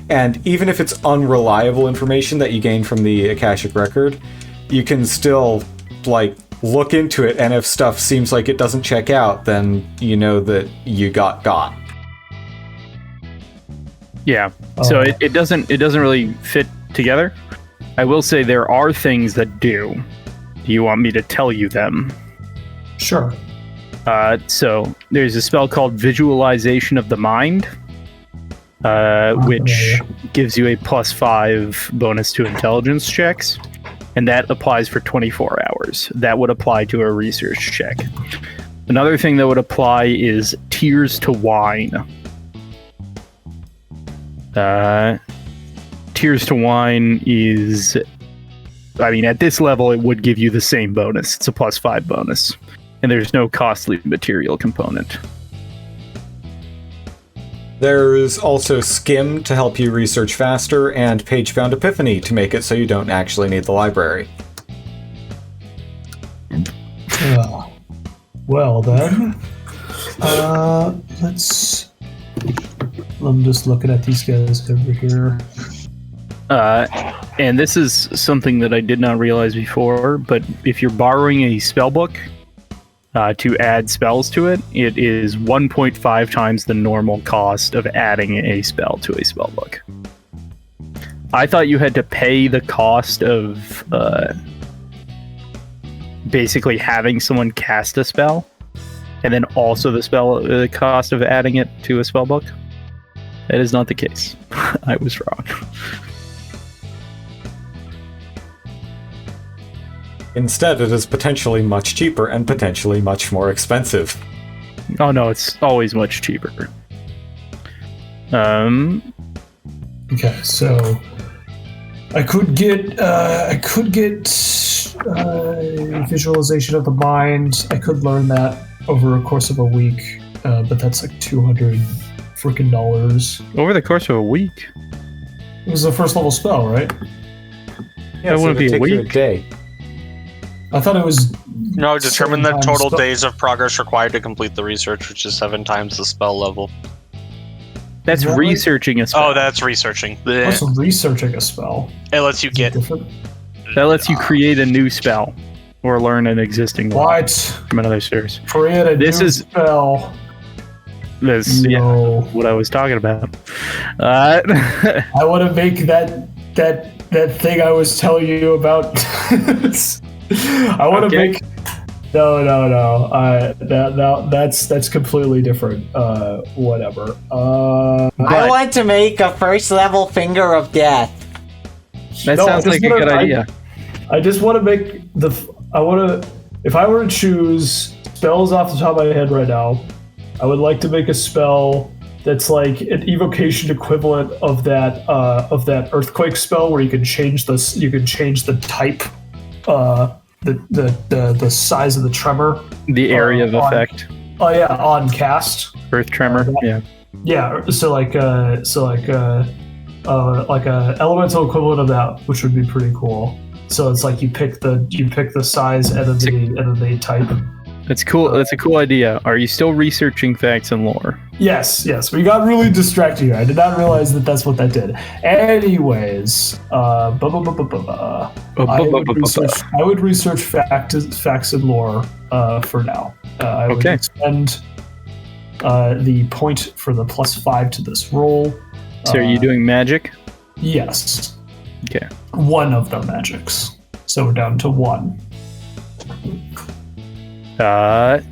[SPEAKER 4] And even if it's unreliable information that you gain from the Akashic record, you can still like look into it, and if stuff seems like it doesn't check out, then you know that you got.
[SPEAKER 2] Yeah. So it doesn't really fit together. I will say there are things that do. Do you want me to tell you them?
[SPEAKER 3] Sure.
[SPEAKER 2] So there's a spell called Visualization of the Mind, which gives you a +5 bonus to intelligence checks, and that applies for 24 hours. That would apply to a research check. Another thing that would apply is Tears to Wine. Tears to Wine is, I mean, at this level, it would give you the same bonus. It's a +5 bonus, and there's no costly material component.
[SPEAKER 4] There's also Skim to help you research faster, and Page-Bound Epiphany to make it so you don't actually need the library.
[SPEAKER 3] Well then, I'm just looking at these guys over here.
[SPEAKER 2] And this is something that I did not realize before, but if you're borrowing a spell book to add spells to it, it is 1.5 times the normal cost of adding a spell to a spell book. I thought you had to pay the cost of basically having someone cast a spell, and then also the cost of adding it to a spell book. That is not the case. I was wrong.
[SPEAKER 4] Instead, it is potentially much cheaper and potentially much more expensive.
[SPEAKER 2] Oh no, it's always much cheaper.
[SPEAKER 3] Okay, so I could get visualization of the mind. I could learn that over a course of a week, but that's like $200 freaking dollars.
[SPEAKER 2] Over the course of a week?
[SPEAKER 3] It was a first level spell, right?
[SPEAKER 4] Yeah,
[SPEAKER 2] That wouldn't be a
[SPEAKER 4] take you
[SPEAKER 2] week.
[SPEAKER 4] day.
[SPEAKER 3] I thought it was.
[SPEAKER 1] No, determine the
[SPEAKER 3] 7 times
[SPEAKER 1] total
[SPEAKER 3] spell-
[SPEAKER 1] days of progress required to complete the research, which is 7 times the spell level.
[SPEAKER 2] That's
[SPEAKER 3] Is that right?
[SPEAKER 2] researching a spell.
[SPEAKER 1] Oh, that's researching. Bleh.
[SPEAKER 3] Also, researching a spell.
[SPEAKER 1] It lets you
[SPEAKER 3] Is it
[SPEAKER 1] get.
[SPEAKER 3] different?
[SPEAKER 2] That lets you create a new spell or learn an existing one
[SPEAKER 3] What?
[SPEAKER 2] from another source.
[SPEAKER 3] Create a
[SPEAKER 2] This
[SPEAKER 3] new
[SPEAKER 2] is-
[SPEAKER 3] spell.
[SPEAKER 2] That's
[SPEAKER 3] No.
[SPEAKER 2] what I was talking about.
[SPEAKER 3] I want to make that thing I was telling you about. I want to
[SPEAKER 2] Okay.
[SPEAKER 3] make. No. That's completely different. Whatever.
[SPEAKER 2] But-
[SPEAKER 8] I want to make a first level finger of death.
[SPEAKER 2] That
[SPEAKER 3] No,
[SPEAKER 2] sounds
[SPEAKER 3] I
[SPEAKER 2] like
[SPEAKER 3] just
[SPEAKER 2] a good
[SPEAKER 3] wanna-
[SPEAKER 2] idea.
[SPEAKER 3] I just want to make if I were to choose spells off the top of my head right now, I would like to make a spell that's like an evocation equivalent of that earthquake spell where you can change the type, the size of the tremor.
[SPEAKER 2] The area of
[SPEAKER 3] on-
[SPEAKER 2] effect.
[SPEAKER 3] Oh yeah, on cast.
[SPEAKER 2] Earth tremor. Yeah.
[SPEAKER 3] Yeah, so like a elemental equivalent of that, which would be pretty cool. So it's like you pick the size and then the type.
[SPEAKER 2] That's cool. That's a cool idea. Are you still researching facts and lore?
[SPEAKER 3] Yes. We got really distracted here. I did not realize that that's what that did. Anyways, I would research facts and lore for now. I would
[SPEAKER 2] Okay.
[SPEAKER 3] spend the point for the +5 to this roll.
[SPEAKER 2] So are you doing magic?
[SPEAKER 3] Yes.
[SPEAKER 2] Okay.
[SPEAKER 3] One of the magics. So we're down to 1.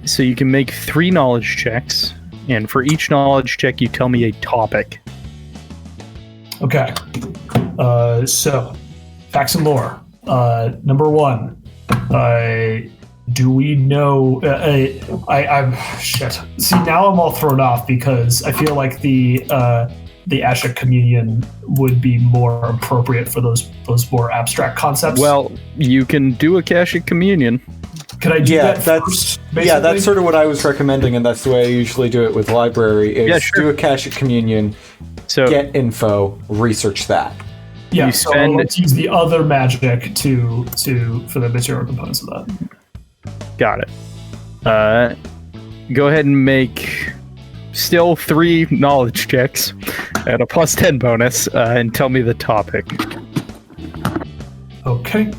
[SPEAKER 2] So you can make 3 knowledge checks, and for each knowledge check, you tell me a topic.
[SPEAKER 3] Okay. So, facts and lore. Number 1. Do we know? I'm shit. See, now I'm all thrown off because I feel like the Ashik communion would be more appropriate for those more abstract concepts.
[SPEAKER 2] Well, you can do Akashic Communion.
[SPEAKER 3] can I do
[SPEAKER 4] Yeah,
[SPEAKER 3] that
[SPEAKER 4] that's
[SPEAKER 3] first?
[SPEAKER 4] yeah,
[SPEAKER 3] basically?
[SPEAKER 4] that's sort of what I was recommending, and that's the way I usually do it with library. Is
[SPEAKER 2] Yeah, sure.
[SPEAKER 4] do Akashic Communion,
[SPEAKER 2] So
[SPEAKER 4] get info, research that.
[SPEAKER 3] Yeah,
[SPEAKER 2] you
[SPEAKER 3] so
[SPEAKER 2] spend-
[SPEAKER 3] let's use the other magic to for the material components of that.
[SPEAKER 2] got it. Go ahead and make still 3 knowledge checks at a +10 bonus, and tell me the topic.
[SPEAKER 3] Okay.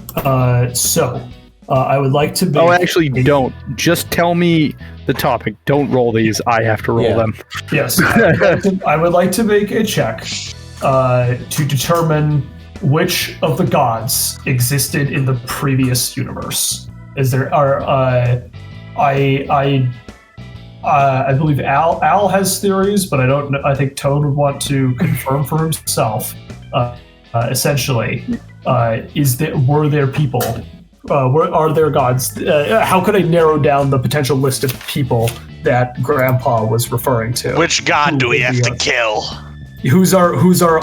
[SPEAKER 3] So I would like to.
[SPEAKER 2] Oh, actually, don't. Just tell me the topic. Don't roll these. I have to roll
[SPEAKER 4] Yeah.
[SPEAKER 2] them.
[SPEAKER 3] Yes, I would like to make a check to determine which of the gods existed in the previous universe. Is there I believe Al has theories, but I don't know. I think Toad would want to confirm for himself. Essentially, were there people? Are there gods? How could I narrow down the potential list of people that Grandpa was referring to?
[SPEAKER 1] Which god do we
[SPEAKER 3] Who
[SPEAKER 1] have
[SPEAKER 3] would
[SPEAKER 1] to
[SPEAKER 3] be
[SPEAKER 1] kill?
[SPEAKER 3] Who's our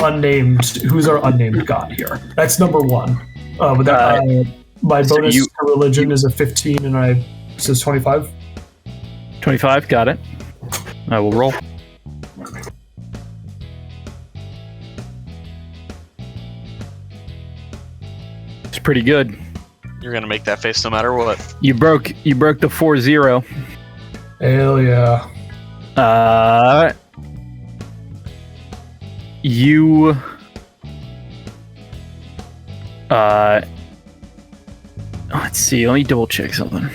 [SPEAKER 3] unnamed god here? That's number 1. But that, my
[SPEAKER 2] so
[SPEAKER 3] bonus
[SPEAKER 2] you-
[SPEAKER 3] to religion is a 15, and I says 25.
[SPEAKER 2] 25, got it. I will roll. It's pretty good.
[SPEAKER 1] You're gonna make that face no matter what.
[SPEAKER 2] You broke the 4-0.
[SPEAKER 3] Hell yeah!
[SPEAKER 2] You let's see, let me double check something.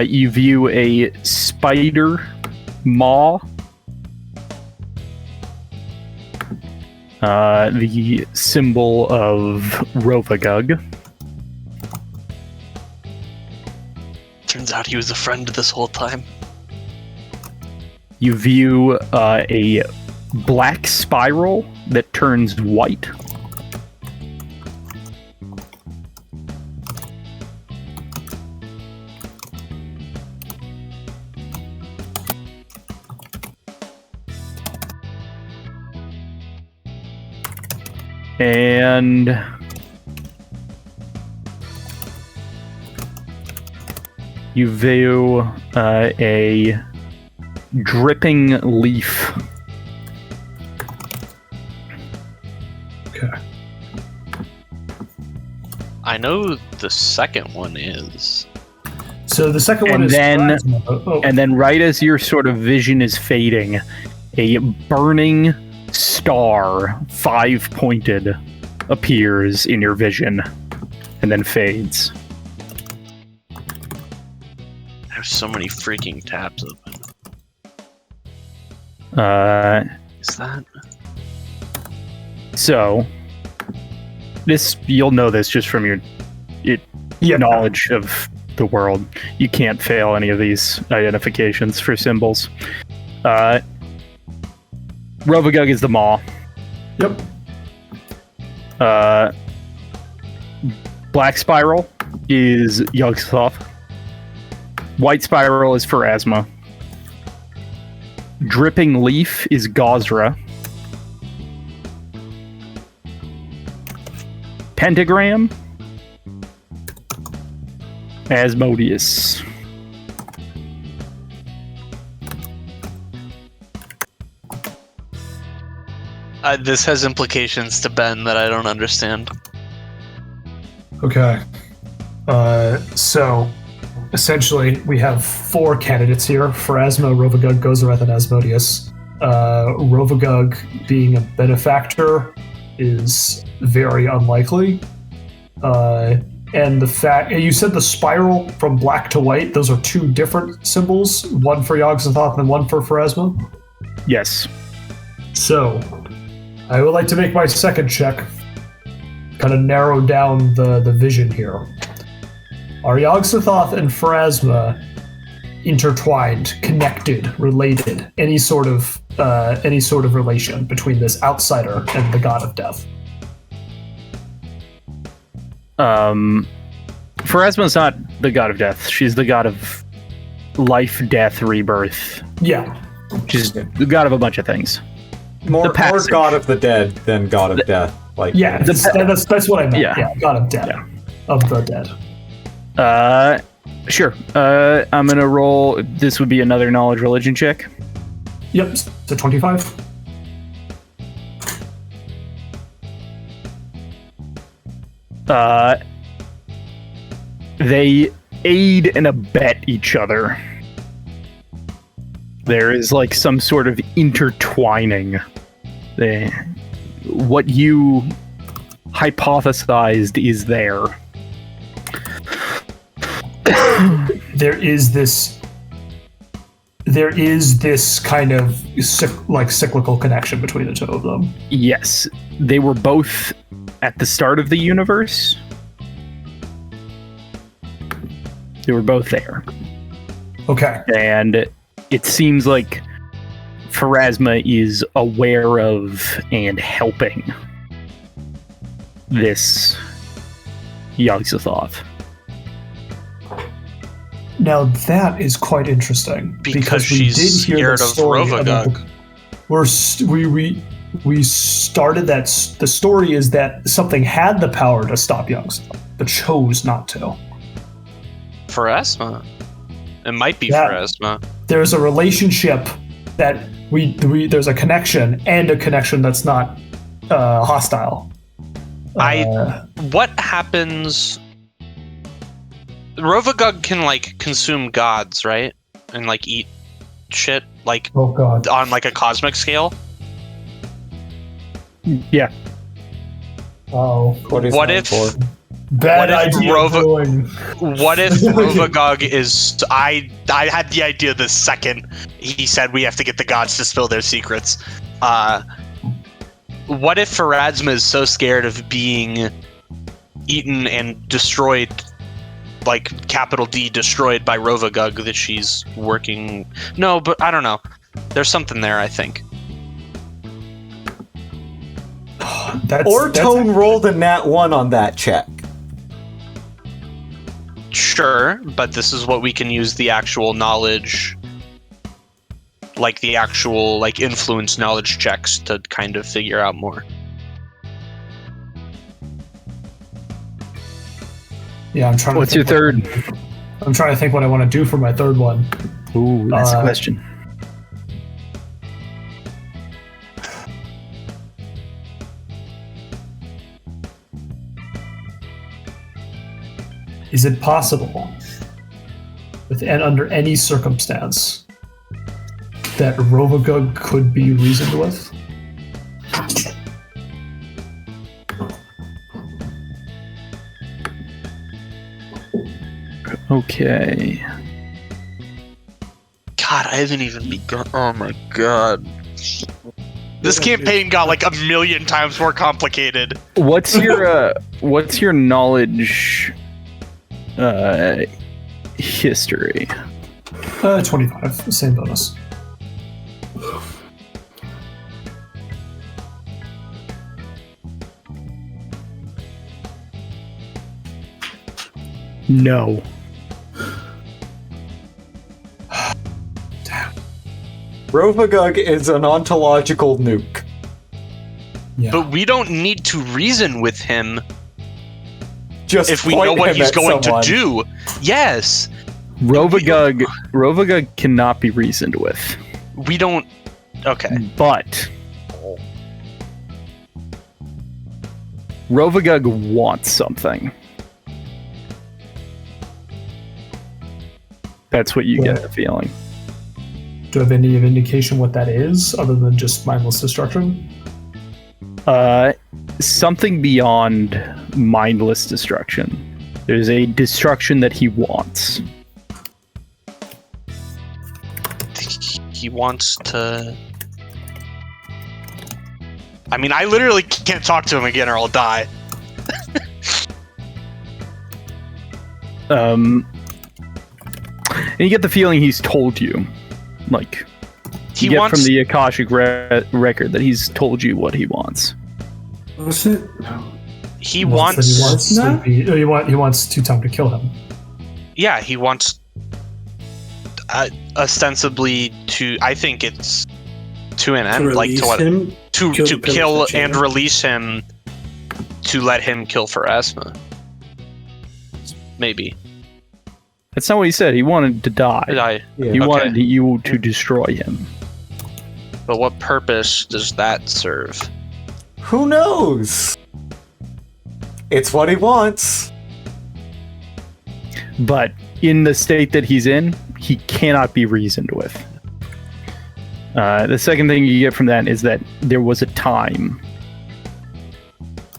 [SPEAKER 2] You view a spider maw. The symbol of Rovagug.
[SPEAKER 1] Turns out he was a friend this whole time.
[SPEAKER 2] You view a black spiral that turns white. And you view a dripping leaf.
[SPEAKER 3] Okay.
[SPEAKER 1] I know the second one is.
[SPEAKER 3] So the second one
[SPEAKER 2] And
[SPEAKER 3] is
[SPEAKER 2] then-
[SPEAKER 3] plasma. Oh,
[SPEAKER 2] And then right as your sort of vision is fading, a burning star, 5-pointed, appears in your vision and then fades.
[SPEAKER 1] There's so many freaking tabs open. Is that?
[SPEAKER 2] So this, you'll know this just from your knowledge of the world. You can't fail any of these identifications for symbols. Robodragon is the maw.
[SPEAKER 3] Yep.
[SPEAKER 2] Black spiral is Yogg-Sothoth. White spiral is Pharasma. Dripping leaf is Gozra. Pentagram, Asmodeus.
[SPEAKER 1] This has implications to Ben that I don't understand.
[SPEAKER 3] Okay. So essentially, we have 4 candidates here: Pharasma, Robodragon, Gozarath, and Asmodeus. Robodragon being a benefactor is very unlikely. And the fact you said the spiral from black to white; those are 2 different symbols. One for Yogg-Sothoth and one for Pharasma.
[SPEAKER 2] Yes.
[SPEAKER 3] So, I would like to make my second check. Kind of narrow down the vision here. Are Yogg-Sothoth and Pharasma intertwined, connected, related? Any sort of relation between this outsider and the god of death?
[SPEAKER 2] Pharasma's not the god of death. She's the god of life, death, rebirth.
[SPEAKER 3] Yeah.
[SPEAKER 2] She's the god of a bunch of things.
[SPEAKER 4] More
[SPEAKER 2] passage.
[SPEAKER 4] god of the dead than god of death. Like
[SPEAKER 3] Yeah, that's what I meant.
[SPEAKER 2] Yeah.
[SPEAKER 3] Yeah, god of death.
[SPEAKER 2] Yeah.
[SPEAKER 3] Of the dead.
[SPEAKER 2] Sure. I'm gonna roll. This would be another knowledge religion check.
[SPEAKER 3] Yep, so 25.
[SPEAKER 2] They aid and abet each other. There is like some sort of intertwining. What you hypothesized is there.
[SPEAKER 3] There is this kind of cyclical connection between the 2 of them.
[SPEAKER 2] Yes, they were both at the start of the universe. They were both there.
[SPEAKER 3] Okay.
[SPEAKER 2] And it seems like Pharasma is aware of and helping this Yogg-Sothoth.
[SPEAKER 3] Now that is quite interesting
[SPEAKER 1] Because
[SPEAKER 3] we
[SPEAKER 1] she's
[SPEAKER 3] did hear the
[SPEAKER 1] scared of
[SPEAKER 3] story.
[SPEAKER 1] Robodragon.
[SPEAKER 3] We started that. The story is that something had the power to stop Yogg-Sothoth, but chose not to.
[SPEAKER 1] Pharasma. It might be
[SPEAKER 3] That-
[SPEAKER 1] Pharasma.
[SPEAKER 3] There's a relationship that there's a connection, and a connection that's not hostile.
[SPEAKER 1] What happens? Robodragon can like consume gods, right? And like eat shit, like
[SPEAKER 3] Oh god.
[SPEAKER 1] on like a cosmic scale.
[SPEAKER 2] Yeah.
[SPEAKER 3] Oh.
[SPEAKER 4] what is
[SPEAKER 1] What
[SPEAKER 4] that
[SPEAKER 1] if-
[SPEAKER 4] for?
[SPEAKER 3] Bad
[SPEAKER 1] What if
[SPEAKER 3] idea.
[SPEAKER 1] Robo-
[SPEAKER 3] Rowan.
[SPEAKER 1] What if Robodragon is? I had the idea the second he said we have to get the gods to spill their secrets. What if Pharasma is so scared of being eaten and destroyed like capital D destroyed by Rovagug that she's working. No, but I don't know. There's something there, I think.
[SPEAKER 4] Tone rolled a nat 1 on that check.
[SPEAKER 1] Sure, but this is what we can use the actual knowledge, like the actual like influence knowledge checks to kind of figure out more.
[SPEAKER 3] Yeah, I'm trying.
[SPEAKER 2] What's your third?
[SPEAKER 3] I'm trying to think what I want to do for my third one.
[SPEAKER 2] Ooh, that's a question.
[SPEAKER 3] Is it possible, under any circumstance, that Rovagug could be reasoned with?
[SPEAKER 2] Okay.
[SPEAKER 1] God, I haven't even begun. Oh my god. This campaign got like 1,000,000 times more complicated.
[SPEAKER 2] What's your knowledge history?
[SPEAKER 3] 25, same bonus.
[SPEAKER 2] No.
[SPEAKER 4] Rovagug is an ontological nuke.
[SPEAKER 3] Yeah.
[SPEAKER 1] But we don't need to reason with him
[SPEAKER 4] Just
[SPEAKER 1] if we know
[SPEAKER 4] point
[SPEAKER 1] what
[SPEAKER 4] him
[SPEAKER 1] he's
[SPEAKER 4] at
[SPEAKER 1] going
[SPEAKER 4] someone.
[SPEAKER 1] to do. Yes.
[SPEAKER 2] Rovagug cannot be reasoned with.
[SPEAKER 1] We don't. Okay.
[SPEAKER 2] But Rovagug wants something. That's what you get the feeling.
[SPEAKER 3] Do I have any indication what that is, other than just mindless destruction?
[SPEAKER 2] Something beyond mindless destruction. There's a destruction that he wants.
[SPEAKER 1] He wants to. I mean, I literally can't talk to him again or I'll die.
[SPEAKER 2] And you get the feeling he's told you. Like, you get from the Akashic record that he's told you what he wants.
[SPEAKER 5] What's it?
[SPEAKER 1] He wants
[SPEAKER 3] Sleepy. He wants Two-Tongue to kill him.
[SPEAKER 1] Yeah, he wants ostensibly to. I think it's to an end, like to what?
[SPEAKER 5] Him,
[SPEAKER 1] To kill and release him to let him kill Pharasma. Maybe.
[SPEAKER 2] That's not what he said. He wanted to die. He wanted you to destroy him.
[SPEAKER 1] But what purpose does that serve?
[SPEAKER 4] Who knows? It's what he wants.
[SPEAKER 2] But in the state that he's in, he cannot be reasoned with. The second thing you get from that is that there was a time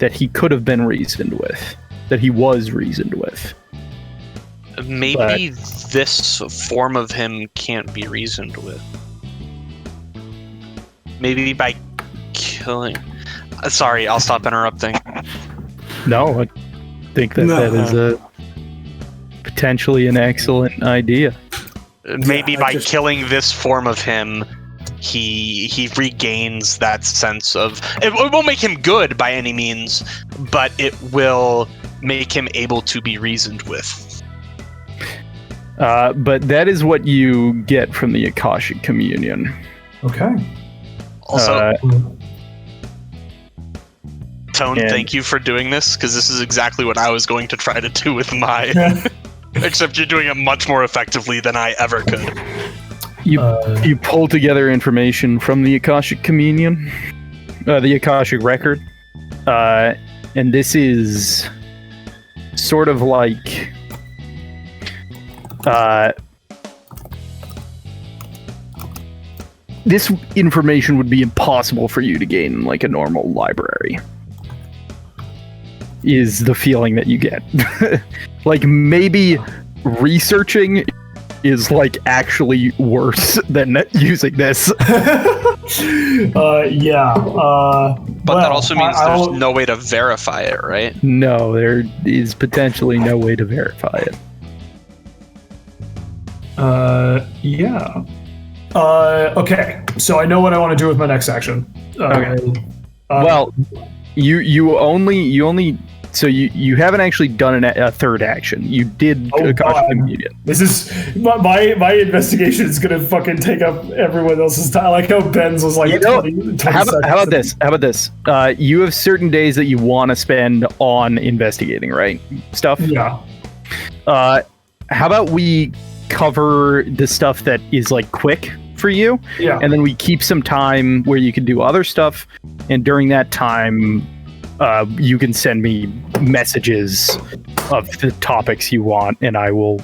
[SPEAKER 2] that he could have been reasoned with, that he was reasoned with.
[SPEAKER 1] Maybe this form of him can't be reasoned with. Maybe by killing. Sorry, I'll stop interrupting.
[SPEAKER 2] No, I think that is a potentially an excellent idea.
[SPEAKER 1] Maybe by killing this form of him, he regains that sense of. It won't make him good by any means, but it will make him able to be reasoned with.
[SPEAKER 2] But that is what you get from the Akashic Communion.
[SPEAKER 3] Okay.
[SPEAKER 1] Also, Tone, thank you for doing this, because this is exactly what I was going to try to do with my... Except you're doing it much more effectively than I ever could.
[SPEAKER 2] You pull together information from the Akashic Communion, the Akashic Record, and this is sort of like... this information would be impossible for you to gain in like a normal library. Is the feeling that you get. Like maybe researching is like actually worse than using this.
[SPEAKER 3] But
[SPEAKER 1] that also means there's no way to verify it, right?
[SPEAKER 2] No, there is potentially no way to verify it.
[SPEAKER 3] Yeah. Okay, so I know what I want to do with my next action.
[SPEAKER 2] Okay. Well, you only so you haven't actually done a third action. You did Akasha Immediate.
[SPEAKER 3] This is my investigation is gonna fucking take up everyone else's time. I like how Ben's was like 20
[SPEAKER 2] how
[SPEAKER 3] seconds.
[SPEAKER 2] about this? How about this? You have certain days that you want to spend on investigating, right? Stuff.
[SPEAKER 3] Yeah.
[SPEAKER 2] How about we cover the stuff that is like quick for you, and then we keep some time where you can do other stuff, and during that time, you can send me messages of the topics you want, and I will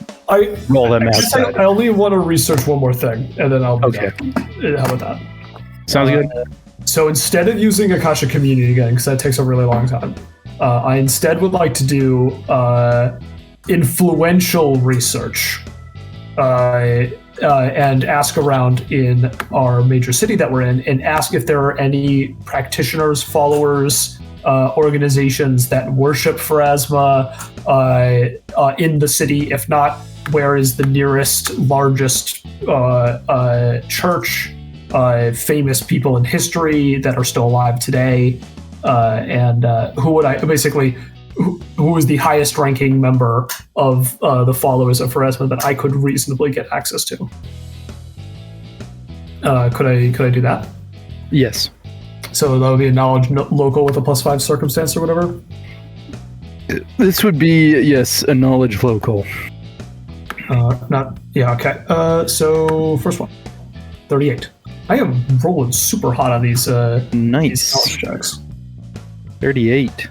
[SPEAKER 2] roll them out.
[SPEAKER 3] I only want to research one more thing, and then I'll be
[SPEAKER 2] okay.
[SPEAKER 3] done. How about that?
[SPEAKER 2] Sounds good.
[SPEAKER 3] So instead of using Akasha Community again, because that takes a really long time, I instead would like to do influential research and ask around in our major city that we're in, and ask if there are any practitioners, followers, organizations that worship Pharasma in the city. If not, where is the nearest, largest church? Famous people in history that are still alive today, and who would I basically? Who is the highest ranking member of the followers of Pharasma that I could reasonably get access to? Could I do that?
[SPEAKER 2] Yes.
[SPEAKER 3] So that would be a knowledge local with a +5 circumstance or whatever?
[SPEAKER 2] This would be, yes, a knowledge local.
[SPEAKER 3] Okay. So first one, 38. I am rolling super hot on these
[SPEAKER 2] nice
[SPEAKER 3] these knowledge checks.
[SPEAKER 2] 38.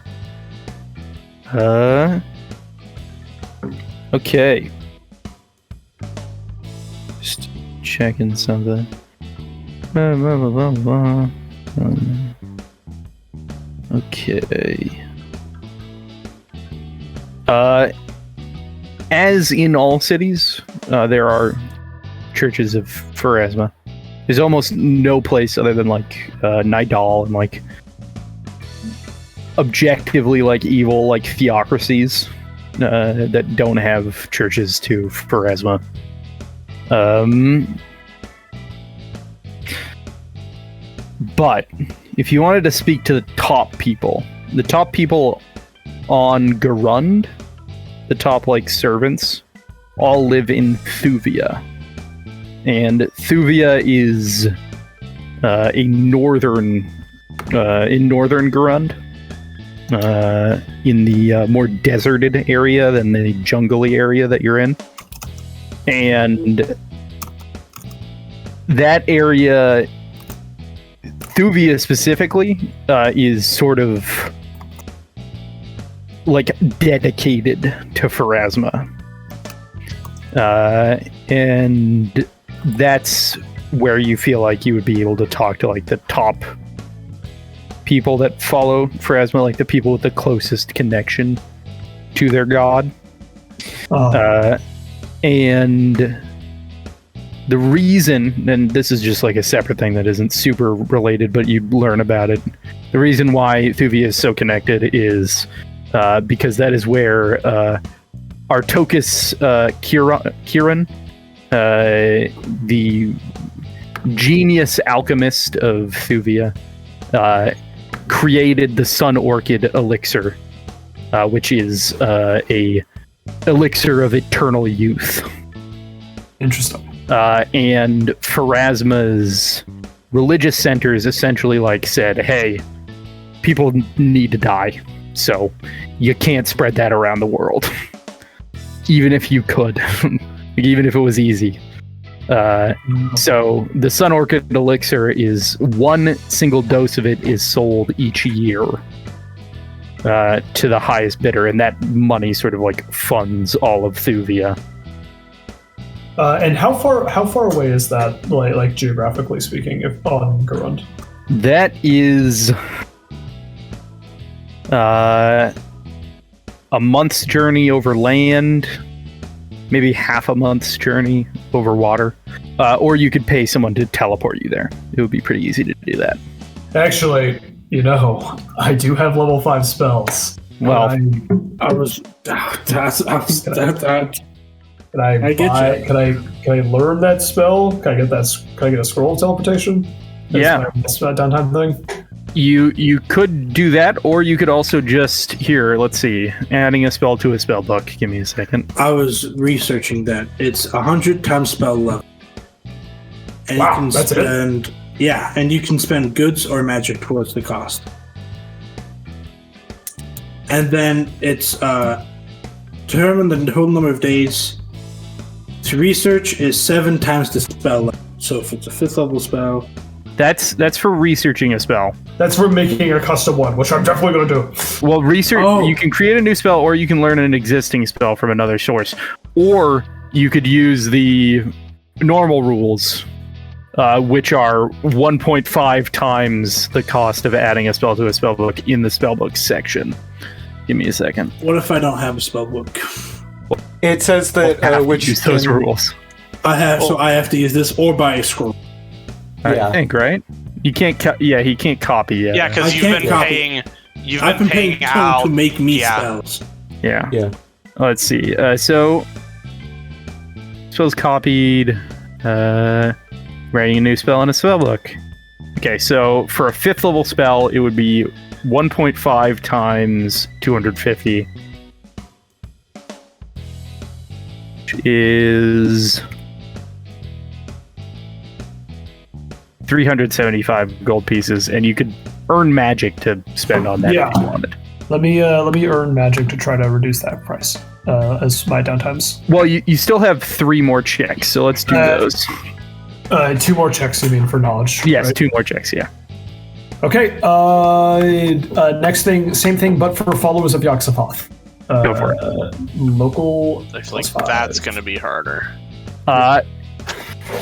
[SPEAKER 2] Okay. Just checking something. Okay. As in all cities, there are churches of Pharasma. There's almost no place other than like Nidal and like objectively like evil like theocracies that don't have churches to Pharasma. But if you wanted to speak to the top people on Garund, the top like servants, all live in Thuvia. And Thuvia is in northern Garund. In the more deserted area than the jungly area that you're in. And that area, Thuvia specifically, is sort of like dedicated to Pharasma. And that's where you feel like you would be able to talk to like the top people that follow Pharasma, like the people with the closest connection to their god. And the reason, and this is just like a separate thing that isn't super related, but you learn about it. The reason why Thuvia is so connected is because that is where Artokus Kiran, the genius alchemist of Thuvia, created the Sun Orchid elixir, which is a elixir of eternal youth.
[SPEAKER 3] Interesting.
[SPEAKER 2] And Pharasma's religious centers essentially like said, hey, people need to die, so you can't spread that around the world. Even if you could. Even if it was easy. So the Sun Orchid elixir is one single dose of it is sold each year to the highest bidder, and that money sort of like funds all of Thuvia.
[SPEAKER 3] And how far away is that, like geographically speaking, if on Garund?
[SPEAKER 2] That is a month's journey over land, maybe half a month's journey over water, or you could pay someone to teleport you there. It would be pretty easy to do that.
[SPEAKER 3] Actually, I do have level 5 spells.
[SPEAKER 2] Well,
[SPEAKER 3] Can I
[SPEAKER 5] get
[SPEAKER 3] buy?
[SPEAKER 5] you.
[SPEAKER 3] Can I learn that spell? Can I get that? Can I get a scroll of teleportation? That's my downtime thing.
[SPEAKER 2] You could do that, or you could also just here. Let's see, adding a spell to a spell book. Give me a second.
[SPEAKER 5] I was researching that. It's 100 times spell level. And
[SPEAKER 3] Wow,
[SPEAKER 5] you can
[SPEAKER 3] that's it?
[SPEAKER 5] spend and you can spend goods or magic towards the cost. And then it's determine the total number of days to research is 7 times the spell level. So if it's a 5th level spell,
[SPEAKER 2] That's for researching a spell.
[SPEAKER 3] That's for making a custom one, which I'm definitely going to do.
[SPEAKER 2] Well, research.
[SPEAKER 5] Oh.
[SPEAKER 2] You can create a new spell, or you can learn an existing spell from another source, or you could use the normal rules, which are 1.5 times the cost of adding a spell to a spellbook in the spellbook section. Give me a second.
[SPEAKER 5] what if I don't have a spell book?
[SPEAKER 4] It says that which
[SPEAKER 2] Use those rules.
[SPEAKER 5] I have to use this or buy a scroll.
[SPEAKER 4] Yeah.
[SPEAKER 2] I think, right? You can't. He can't copy yet.
[SPEAKER 1] Yeah,
[SPEAKER 5] I
[SPEAKER 1] because you've
[SPEAKER 5] can't
[SPEAKER 1] been
[SPEAKER 5] copy.
[SPEAKER 1] paying. You've
[SPEAKER 5] I've been paying Tone
[SPEAKER 1] out
[SPEAKER 5] to make me
[SPEAKER 1] yeah.
[SPEAKER 5] spells.
[SPEAKER 2] Yeah.
[SPEAKER 4] Yeah.
[SPEAKER 2] Let's see. So spells copied. Writing a new spell in a spell book. Okay, so for a 5th level spell, it would be 1.5 times 250, which is 375 gold pieces, and you could earn magic to spend on that
[SPEAKER 3] Yeah.
[SPEAKER 2] if you wanted.
[SPEAKER 3] Let me earn magic to try to reduce that price as my downtimes.
[SPEAKER 2] Well, you still have 3 more checks, so let's do those.
[SPEAKER 3] 2 more checks, you mean, for knowledge?
[SPEAKER 2] Yes,
[SPEAKER 3] right?
[SPEAKER 2] 2 more checks, yeah.
[SPEAKER 3] Okay. Next thing, same thing, but for followers of Yog-Sothoth.
[SPEAKER 2] Go for it.
[SPEAKER 3] Local.
[SPEAKER 1] I feel like
[SPEAKER 3] +5.
[SPEAKER 1] that's going to be harder.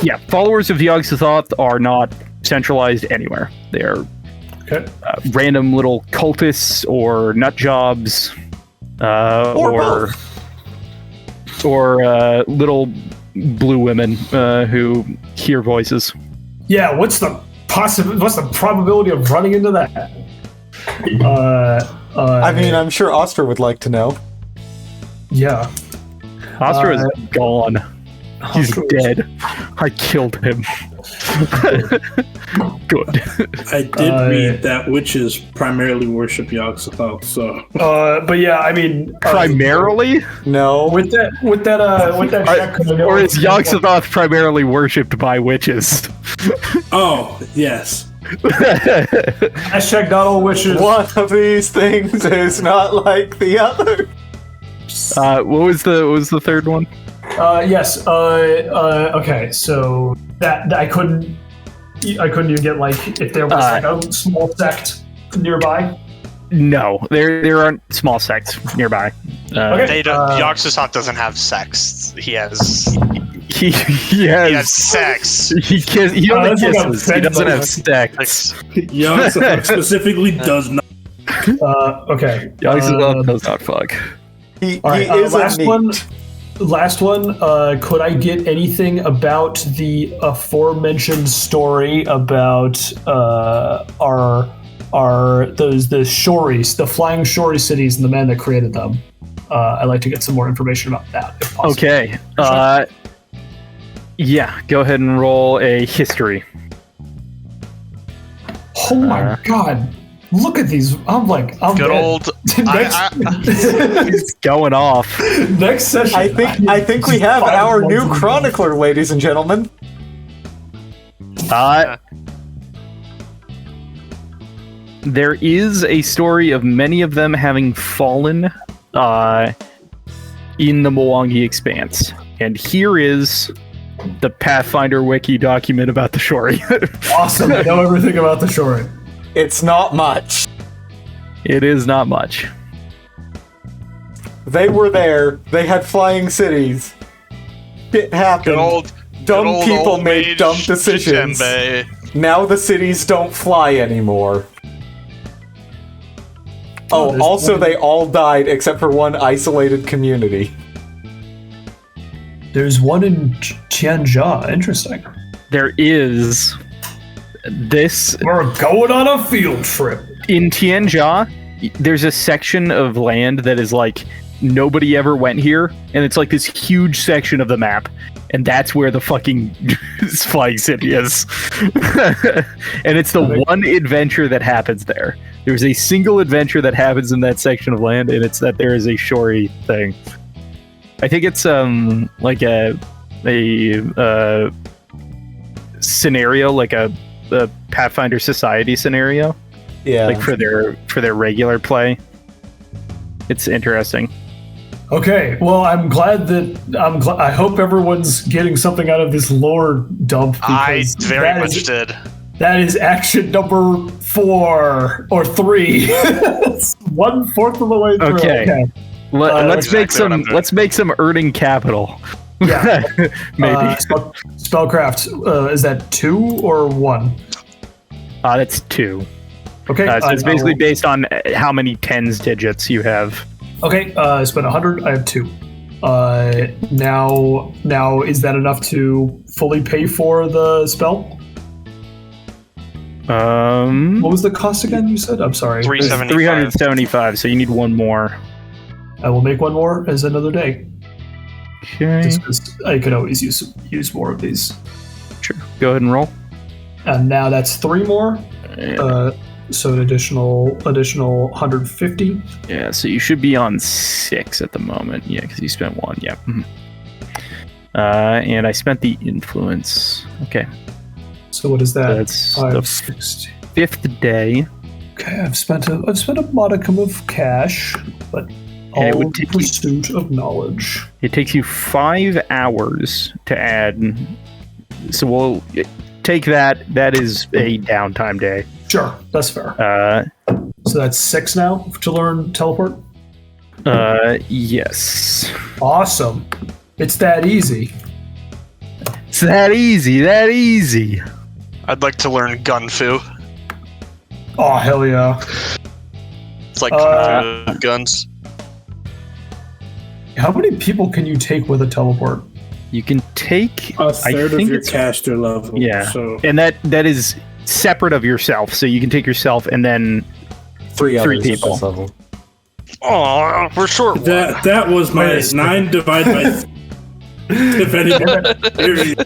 [SPEAKER 2] Yeah, followers of Yog-Sothoth are not centralized anywhere. They're
[SPEAKER 3] Okay.
[SPEAKER 2] random little cultists or nut jobs, or little blue women who hear voices.
[SPEAKER 3] Yeah. What's the probability of running into that?
[SPEAKER 4] I mean, I'm sure Oscar would like to know.
[SPEAKER 3] Yeah.
[SPEAKER 2] Astra is gone. He's
[SPEAKER 3] Astra is-
[SPEAKER 2] dead. I killed him. Good.
[SPEAKER 5] I did read that witches primarily worship Yog-Sothoth, so
[SPEAKER 3] But yeah, I mean,
[SPEAKER 2] Primarily?
[SPEAKER 4] No.
[SPEAKER 3] with that check, could I know
[SPEAKER 2] Or
[SPEAKER 3] it's-
[SPEAKER 2] is Yog-Sothoth primarily worshipped by witches?
[SPEAKER 5] oh yes.
[SPEAKER 3] Hashtag not all witches.
[SPEAKER 4] One of these things is not like the other.
[SPEAKER 2] What was the third one?
[SPEAKER 3] Yes. Okay. So that I couldn't even get like if there was like a small sect nearby.
[SPEAKER 2] No, there aren't small sects nearby.
[SPEAKER 3] Okay.
[SPEAKER 1] They don't. Yog-Sothoth doesn't have sex. He has
[SPEAKER 2] He
[SPEAKER 1] he has
[SPEAKER 2] has
[SPEAKER 1] sex.
[SPEAKER 2] he only
[SPEAKER 3] that's like a
[SPEAKER 2] kisses. He doesn't have
[SPEAKER 3] fanboy.
[SPEAKER 2] sex.
[SPEAKER 5] Yog-Sothoth specifically does not.
[SPEAKER 3] Okay.
[SPEAKER 2] Yog-Sothoth does not fuck.
[SPEAKER 4] He
[SPEAKER 3] All right.
[SPEAKER 4] is
[SPEAKER 3] Last
[SPEAKER 4] a
[SPEAKER 3] one.
[SPEAKER 4] neat.
[SPEAKER 3] Last one. Could I get anything about the aforementioned story about the Shories, the flying Shory cities, and the man that created them? I'd like to get some more information about that, if possible.
[SPEAKER 2] Okay. Yeah. Go ahead and roll a history.
[SPEAKER 3] Oh my god! Look at these. I'm
[SPEAKER 1] Good
[SPEAKER 3] dead.
[SPEAKER 1] old.
[SPEAKER 2] It's going off.
[SPEAKER 3] Next session.
[SPEAKER 4] I think we have our new chronicler, ladies and gentlemen.
[SPEAKER 2] There is a story of many of them having fallen in the Mwangi Expanse. And here is the Pathfinder wiki document about the Shory.
[SPEAKER 3] Awesome. I know everything about the Shory.
[SPEAKER 4] It's not much.
[SPEAKER 2] It is not much.
[SPEAKER 4] They were there. They had flying cities. It happened.
[SPEAKER 1] Good old.
[SPEAKER 4] Dumb
[SPEAKER 1] good old
[SPEAKER 4] people
[SPEAKER 1] old
[SPEAKER 4] made
[SPEAKER 1] mage
[SPEAKER 4] dumb decisions.
[SPEAKER 1] Djembe.
[SPEAKER 4] Now the cities don't fly anymore. Oh,
[SPEAKER 3] there's
[SPEAKER 4] also
[SPEAKER 3] one-
[SPEAKER 4] they all died except for one isolated community.
[SPEAKER 3] There's one in Tianjia. Interesting.
[SPEAKER 2] There is this
[SPEAKER 3] We're going on a field trip.
[SPEAKER 2] in Tianjia. There's a section of land that is like nobody ever went here, and it's like this huge section of the map, and that's where the fucking Flying City is. And it's the one adventure that happens there. There's a single adventure that happens in that section of land, and it's that there is a Shori thing. I think it's like a scenario, like a Pathfinder Society scenario.
[SPEAKER 4] Yeah.
[SPEAKER 2] Like for their regular play. It's interesting.
[SPEAKER 3] Okay, well, I'm glad that I hope everyone's getting something out of this lore dump.
[SPEAKER 1] I very much did.
[SPEAKER 3] That is action number 4 or 3. It's 1/4 of the way through.
[SPEAKER 2] Okay. Let's
[SPEAKER 1] exactly
[SPEAKER 2] let's make some earning capital.
[SPEAKER 3] Yeah.
[SPEAKER 2] Maybe.
[SPEAKER 3] Spellcraft, is that 2 or 1?
[SPEAKER 2] That's 2.
[SPEAKER 3] Okay.
[SPEAKER 2] So it's basically based on how many tens digits you have.
[SPEAKER 3] Okay, I spent 100. I have 2. Now, is that enough to fully pay for the spell? What was the cost again? You said. I'm sorry.
[SPEAKER 2] 375. So you need one more.
[SPEAKER 3] I will make one more as another day.
[SPEAKER 2] Okay.
[SPEAKER 3] Just 'cause I could always use more of these.
[SPEAKER 2] Sure. Go ahead and roll.
[SPEAKER 3] And now that's 3 more. So an additional 150.
[SPEAKER 2] Yeah. So you should be on 6 at the moment. Yeah, because you spent 1. Yeah. Mhm. And I spent the influence. Okay.
[SPEAKER 3] So what is that?
[SPEAKER 2] That's
[SPEAKER 3] 5,
[SPEAKER 2] the
[SPEAKER 3] 60.
[SPEAKER 2] 5th day.
[SPEAKER 3] Okay, I've spent a modicum of cash, but
[SPEAKER 2] And it
[SPEAKER 3] all
[SPEAKER 2] would take you-
[SPEAKER 3] pursuit of knowledge.
[SPEAKER 2] It takes you 5 hours to add. So we'll take that. That is a downtime day.
[SPEAKER 3] Sure, that's fair. So that's 6 now to learn teleport.
[SPEAKER 2] Yes.
[SPEAKER 3] Awesome. It's that easy.
[SPEAKER 2] It's that easy.
[SPEAKER 1] I'd like to learn Gun Fu.
[SPEAKER 3] Oh hell yeah!
[SPEAKER 1] It's like Kung Fu guns.
[SPEAKER 3] How many people can you take with a teleport?
[SPEAKER 2] You can take
[SPEAKER 5] A third of
[SPEAKER 2] think
[SPEAKER 5] your
[SPEAKER 2] it's-
[SPEAKER 5] caster level.
[SPEAKER 2] Yeah.
[SPEAKER 5] So
[SPEAKER 2] and that is separate of yourself. So you can take yourself and then
[SPEAKER 4] 3
[SPEAKER 2] Three
[SPEAKER 4] others at
[SPEAKER 2] people.
[SPEAKER 4] this level.
[SPEAKER 1] Oh, we're short.
[SPEAKER 5] that was my
[SPEAKER 3] Wait.
[SPEAKER 5] 9 divided by. If anything.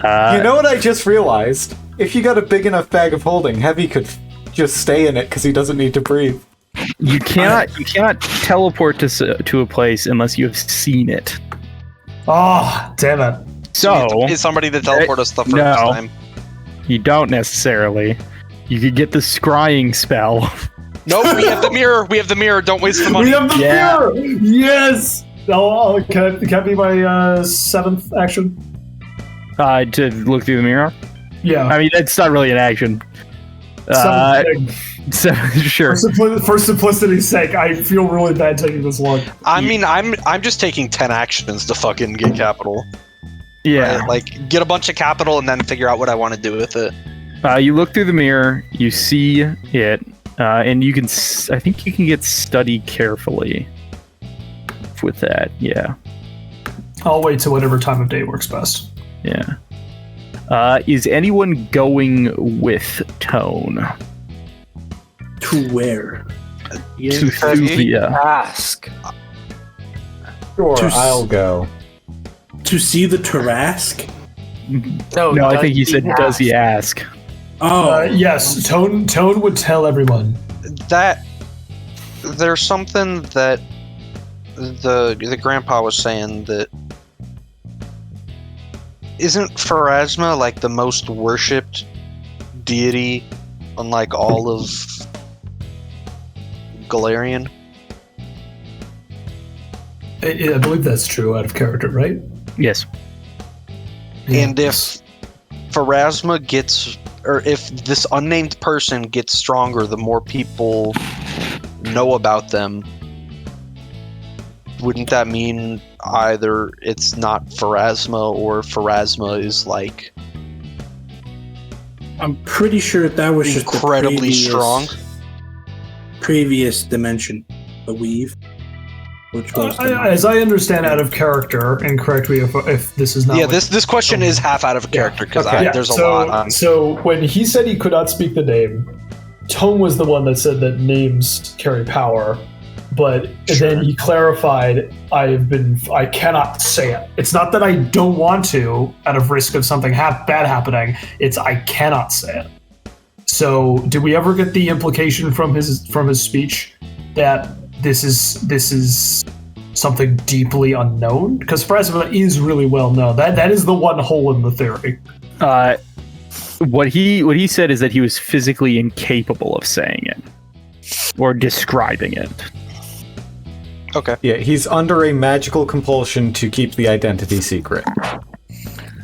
[SPEAKER 4] You know what I just realized? If you got a big enough bag of holding, Heavy could just stay in it because he doesn't need to breathe.
[SPEAKER 2] you cannot teleport to a place unless you have seen it.
[SPEAKER 3] Oh damn it!
[SPEAKER 2] So
[SPEAKER 1] Is somebody to teleport us the first
[SPEAKER 2] no.
[SPEAKER 1] time?
[SPEAKER 2] you don't necessarily. You could get the scrying spell.
[SPEAKER 1] Nope, we have the mirror. We have the mirror. Don't waste the money.
[SPEAKER 3] We have the
[SPEAKER 2] Yeah.
[SPEAKER 3] mirror. Yes. Can it be my 7th action?
[SPEAKER 2] To look through the mirror.
[SPEAKER 3] Yeah.
[SPEAKER 2] I mean, it's not really an action.
[SPEAKER 3] 7th thing.
[SPEAKER 2] So sure.
[SPEAKER 3] For simplicity's sake, I feel really bad taking this long.
[SPEAKER 1] I mean, I'm just taking 10 actions to fucking get capital.
[SPEAKER 2] Yeah.
[SPEAKER 1] Right? Like, get a bunch of capital and then figure out what I want to do with it.
[SPEAKER 2] You look through the mirror. You see it, and you can. I think you can get study carefully with that. Yeah.
[SPEAKER 3] I'll wait till whatever time of day works best.
[SPEAKER 2] Yeah. Is anyone going with Tone
[SPEAKER 5] To where?
[SPEAKER 2] to
[SPEAKER 6] Because you
[SPEAKER 2] Thuvia?
[SPEAKER 6] ask.
[SPEAKER 4] Sure,
[SPEAKER 5] To s-
[SPEAKER 4] I'll go.
[SPEAKER 5] To see the Tarask?
[SPEAKER 2] No, I think he said, "Does he ask?"
[SPEAKER 5] Oh,
[SPEAKER 3] Yes, Tone would tell everyone.
[SPEAKER 7] That there's something that the grandpa was saying that isn't Pharasma like the most worshipped deity on like all of Galarian?
[SPEAKER 3] I believe that's true out of character, right?
[SPEAKER 2] Yes.
[SPEAKER 7] And if Pharasma gets, or if this unnamed person gets stronger, the more people know about them, wouldn't that mean either it's not Pharasma or Pharasma is like
[SPEAKER 5] I'm pretty sure that was just the
[SPEAKER 7] incredibly
[SPEAKER 5] previous-
[SPEAKER 7] strong?
[SPEAKER 5] Previous dimension, the weave. Which was
[SPEAKER 3] As I understand out of character, and correct me if this is not.
[SPEAKER 7] Yeah,
[SPEAKER 3] what-
[SPEAKER 7] this question is half out of character because
[SPEAKER 4] Okay.
[SPEAKER 7] there's a
[SPEAKER 3] so,
[SPEAKER 7] lot on.
[SPEAKER 3] So when he said he could not speak the name, Tone was the one that said that names carry power. but then he clarified, I cannot say it. It's not that I don't want to, out of risk of something bad happening. It's I cannot say it. So, did we ever get the implication from his speech that this is something deeply unknown? Because Phrasma is really well known. That is the one hole in the theory.
[SPEAKER 2] What he said is that he was physically incapable of saying it or describing it.
[SPEAKER 7] Okay.
[SPEAKER 4] Yeah, he's under a magical compulsion to keep the identity secret.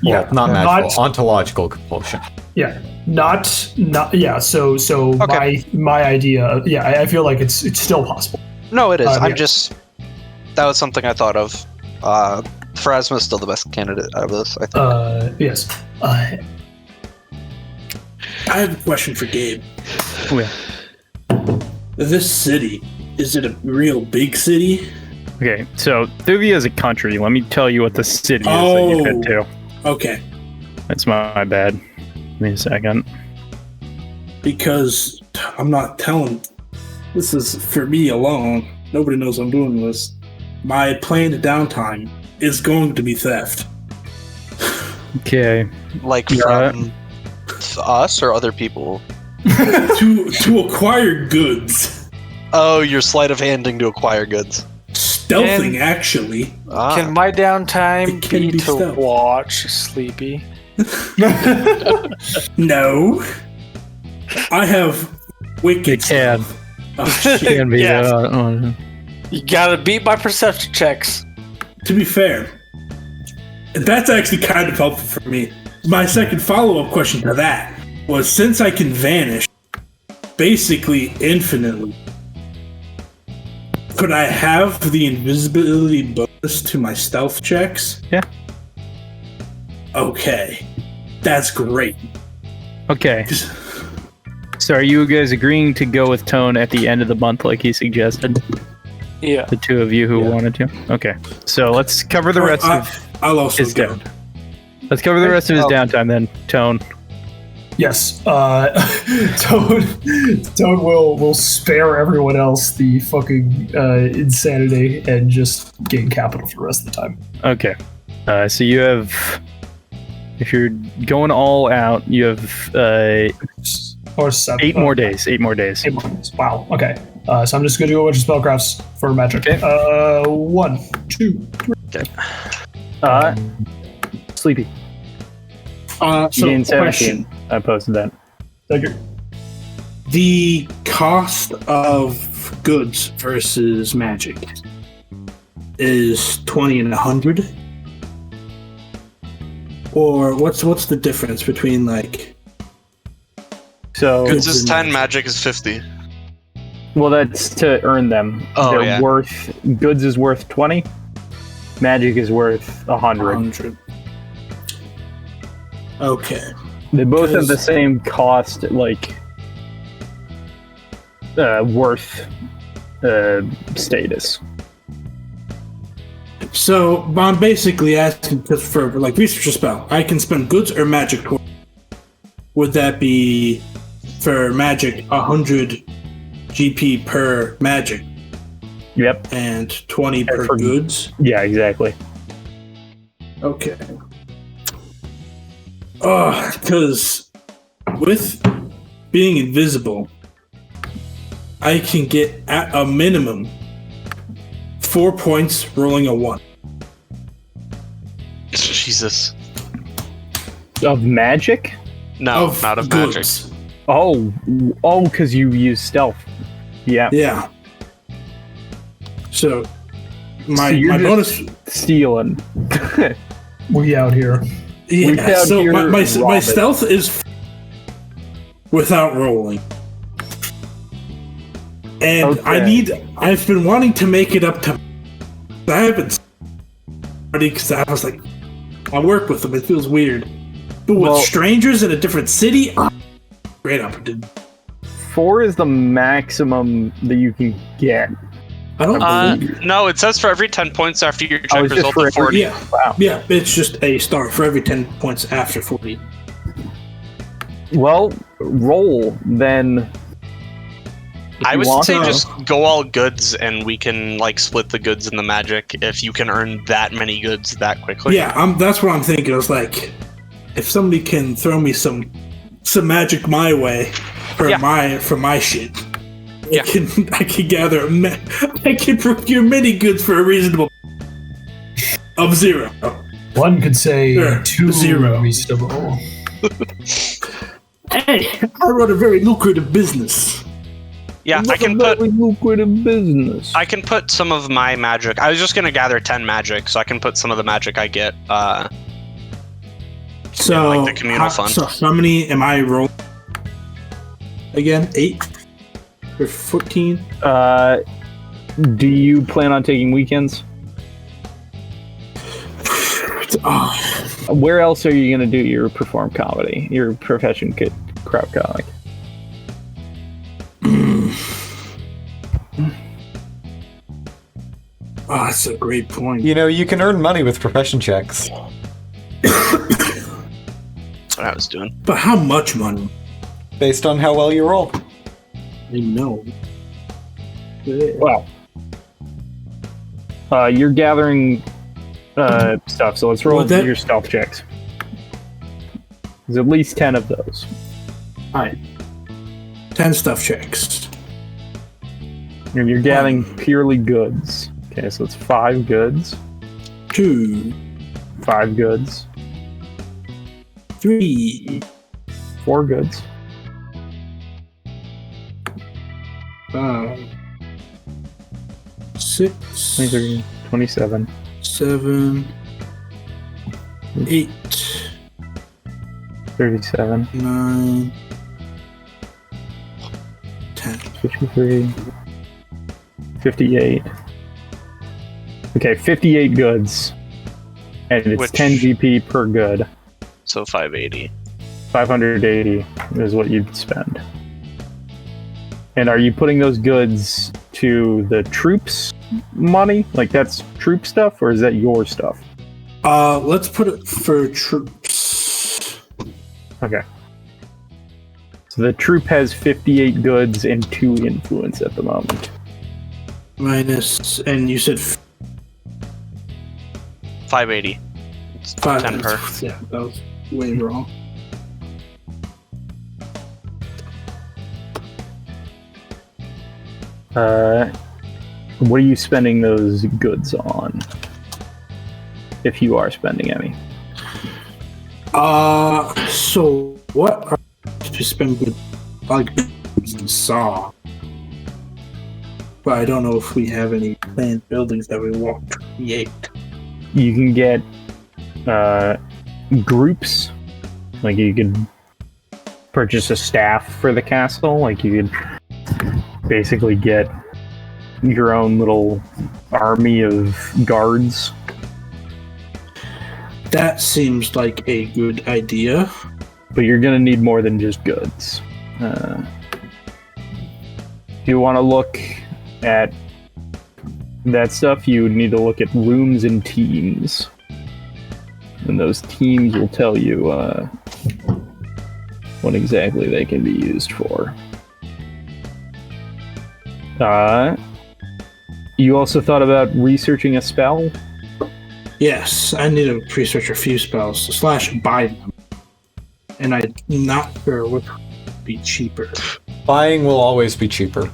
[SPEAKER 3] Yeah,
[SPEAKER 4] well, not magical, ontological compulsion.
[SPEAKER 3] Yeah, not yeah. So
[SPEAKER 7] Okay.
[SPEAKER 3] my idea. Yeah, I feel like it's still possible.
[SPEAKER 7] No, it is.
[SPEAKER 3] Yeah.
[SPEAKER 7] That was something I thought of. Phrasma is still the best candidate out of this, I think.
[SPEAKER 3] Yes.
[SPEAKER 5] I have a question for Gabe.
[SPEAKER 2] Oh, yeah.
[SPEAKER 5] This city, is it a real big city?
[SPEAKER 2] Okay, so Thuvia is a country. Let me tell you what the city is that you fit to.
[SPEAKER 5] Okay.
[SPEAKER 2] That's my bad. Give me a second.
[SPEAKER 5] Because I'm not telling. This is for me alone. Nobody knows I'm doing this. My planned downtime is going to be theft.
[SPEAKER 2] Okay.
[SPEAKER 7] Like
[SPEAKER 2] Yeah.
[SPEAKER 7] from us or other people?
[SPEAKER 5] to acquire goods.
[SPEAKER 7] Oh, you're sleight of handing to acquire goods.
[SPEAKER 5] Stealthing, actually.
[SPEAKER 6] Can my downtime
[SPEAKER 5] It can
[SPEAKER 6] be
[SPEAKER 5] be
[SPEAKER 6] to
[SPEAKER 5] stealth.
[SPEAKER 6] watch Sleepy?
[SPEAKER 5] No. I have wicked
[SPEAKER 2] It can.
[SPEAKER 5] stealth. Oh, shit.
[SPEAKER 2] Can be.
[SPEAKER 6] Yes.
[SPEAKER 2] Yeah.
[SPEAKER 6] You gotta beat my perception checks.
[SPEAKER 5] To be fair, that's actually kind of helpful for me. My second follow-up question to that was, since I can vanish basically infinitely, could I have the invisibility bonus to my stealth checks?
[SPEAKER 2] Yeah.
[SPEAKER 5] Okay. That's great.
[SPEAKER 2] Okay. So are you guys agreeing to go with Tone at the end of the month like he suggested?
[SPEAKER 6] Yeah.
[SPEAKER 2] The two of you who wanted to? Okay. So let's cover the rest of
[SPEAKER 5] I'll also
[SPEAKER 2] his
[SPEAKER 5] go.
[SPEAKER 2] down. Let's cover the rest of his downtime then, Tone.
[SPEAKER 3] Yes. Toad will spare everyone else the fucking insanity and just gain capital for the rest of the time.
[SPEAKER 2] Okay. So you have, if you're going all out, you have
[SPEAKER 3] Or 7.
[SPEAKER 2] 8 more days. 8 more days.
[SPEAKER 3] 8 more days. Wow. Okay. So I'm just gonna do a bunch of spellcrafts for magic.
[SPEAKER 2] Okay.
[SPEAKER 3] 1, 2, 3.
[SPEAKER 2] Sleepy.
[SPEAKER 5] So
[SPEAKER 2] You gained 17.
[SPEAKER 5] question.
[SPEAKER 2] I posted that.
[SPEAKER 3] Thank you.
[SPEAKER 5] The cost of goods versus magic is 20 and 100? Or what's the difference between like
[SPEAKER 2] So,
[SPEAKER 7] Goods is
[SPEAKER 5] and
[SPEAKER 7] 10,
[SPEAKER 5] magic.
[SPEAKER 7] magic is 50.
[SPEAKER 2] well, that's to earn them.
[SPEAKER 7] Oh,
[SPEAKER 2] They're
[SPEAKER 7] yeah.
[SPEAKER 2] worth, goods is worth 20. Magic is worth 100.
[SPEAKER 5] 100? Okay.
[SPEAKER 2] They both have
[SPEAKER 5] Because-
[SPEAKER 2] the same cost, like worth status.
[SPEAKER 5] So I'm basically asking just for like research a spell. I can spend goods or magic toward. Would that be for magic 100 GP per magic
[SPEAKER 2] Yep.
[SPEAKER 5] and 20 per
[SPEAKER 2] for-
[SPEAKER 5] goods?
[SPEAKER 2] Yeah, exactly.
[SPEAKER 5] Okay. Because with being invisible, I can get at a minimum 4 points rolling a 1.
[SPEAKER 7] Jesus.
[SPEAKER 2] Of magic?
[SPEAKER 7] No, not of magic.
[SPEAKER 5] goods.
[SPEAKER 2] Oh, because you use stealth. Yeah.
[SPEAKER 5] Yeah. So my
[SPEAKER 2] So you're
[SPEAKER 5] my
[SPEAKER 2] just
[SPEAKER 5] bonus.
[SPEAKER 2] stealing.
[SPEAKER 3] We out here.
[SPEAKER 2] We
[SPEAKER 5] Yeah.
[SPEAKER 2] found
[SPEAKER 5] So
[SPEAKER 2] your
[SPEAKER 5] my
[SPEAKER 2] Robin.
[SPEAKER 5] stealth is without rolling, and
[SPEAKER 2] Okay.
[SPEAKER 5] I've been wanting to make it up to. I haven't because I was like, I work with them. It feels weird, but with
[SPEAKER 2] Well-
[SPEAKER 5] strangers in a different city, great opportunity.
[SPEAKER 2] 4 is the maximum that you can get.
[SPEAKER 5] I don't believe.
[SPEAKER 1] No, it says for every 10 points after your check
[SPEAKER 2] Oh, it's just
[SPEAKER 1] result
[SPEAKER 2] for
[SPEAKER 1] of 40.
[SPEAKER 5] Yeah,
[SPEAKER 2] Wow.
[SPEAKER 5] yeah. It's just a star for every 10 points after 40.
[SPEAKER 2] Well, roll then.
[SPEAKER 1] I
[SPEAKER 2] you
[SPEAKER 1] would
[SPEAKER 2] want
[SPEAKER 1] say
[SPEAKER 5] to.
[SPEAKER 1] just go all goods, and we can like split the goods and the magic if you can earn that many goods that quickly.
[SPEAKER 5] Yeah, that's what I'm thinking. I was like, if somebody can throw me some magic my way for my shit,
[SPEAKER 1] Yeah.
[SPEAKER 5] I can gather I can procure many goods for a reasonable of 0.
[SPEAKER 3] One could say
[SPEAKER 5] Sure,
[SPEAKER 3] 2
[SPEAKER 5] 0.
[SPEAKER 3] reasonable.
[SPEAKER 5] Hey, I run a very lucrative business.
[SPEAKER 1] Yeah, I can
[SPEAKER 2] Very
[SPEAKER 1] put
[SPEAKER 2] lucrative business.
[SPEAKER 1] some of my magic. I was just gonna gather 10 magic, so I can put some of the magic I get.
[SPEAKER 5] So,
[SPEAKER 1] like the communal fund.
[SPEAKER 5] So how many am I rolling? Again, 8 or 14?
[SPEAKER 2] Do you plan on taking weekends? Where else are you going to do your perform comedy, your profession kid crowd comic?
[SPEAKER 5] Oh, that's a great point.
[SPEAKER 4] You know, you can earn money with profession checks.
[SPEAKER 1] That's what I was doing.
[SPEAKER 5] But how much money?
[SPEAKER 4] Based on how well you roll.
[SPEAKER 5] I know.
[SPEAKER 2] Well, you're gathering stuff, so let's roll
[SPEAKER 5] Well, that-
[SPEAKER 2] your stealth checks. There's at least 10 of those.
[SPEAKER 5] Alright. 10 stuff checks.
[SPEAKER 2] And you're gathering purely goods. Okay, so it's 5 goods,
[SPEAKER 5] 2,
[SPEAKER 2] 5 goods,
[SPEAKER 5] 3,
[SPEAKER 2] 4 goods,
[SPEAKER 5] 5, 6,
[SPEAKER 2] 23, 27,
[SPEAKER 5] 7, 8,
[SPEAKER 2] 37,
[SPEAKER 5] 9, 10.
[SPEAKER 2] 53, 58. Okay, 58 goods. And it's
[SPEAKER 1] Which-
[SPEAKER 2] 10 GP per good.
[SPEAKER 1] So 580.
[SPEAKER 2] 580 is what you'd spend. And are you putting those goods to the troops' money? Like that's troop stuff, or is that your stuff?
[SPEAKER 5] Let's put it for troops.
[SPEAKER 2] Okay. So the troop has 58 goods and 2 influence at the moment.
[SPEAKER 5] Minus, and you said
[SPEAKER 1] 580. It's
[SPEAKER 5] 5.
[SPEAKER 1] 10 per.
[SPEAKER 5] Yeah, that was way wrong.
[SPEAKER 2] What are you spending those goods on? If you are spending any.
[SPEAKER 5] So what are to spend with like saw? But I don't know if we have any planned buildings that we want to create.
[SPEAKER 2] You can get groups. Like you could purchase a staff for the castle. Like you could basically get your own little army of guards.
[SPEAKER 5] That seems like a good idea.
[SPEAKER 2] But you're gonna need more than just goods. If you want to look at that stuff, you would need to look at rooms and teams. And those teams will tell you what exactly they can be used for. You also thought about researching a spell?
[SPEAKER 5] Yes, I need to research a few spells / buy them. And I'm not sure what would be cheaper.
[SPEAKER 4] Buying will always be cheaper.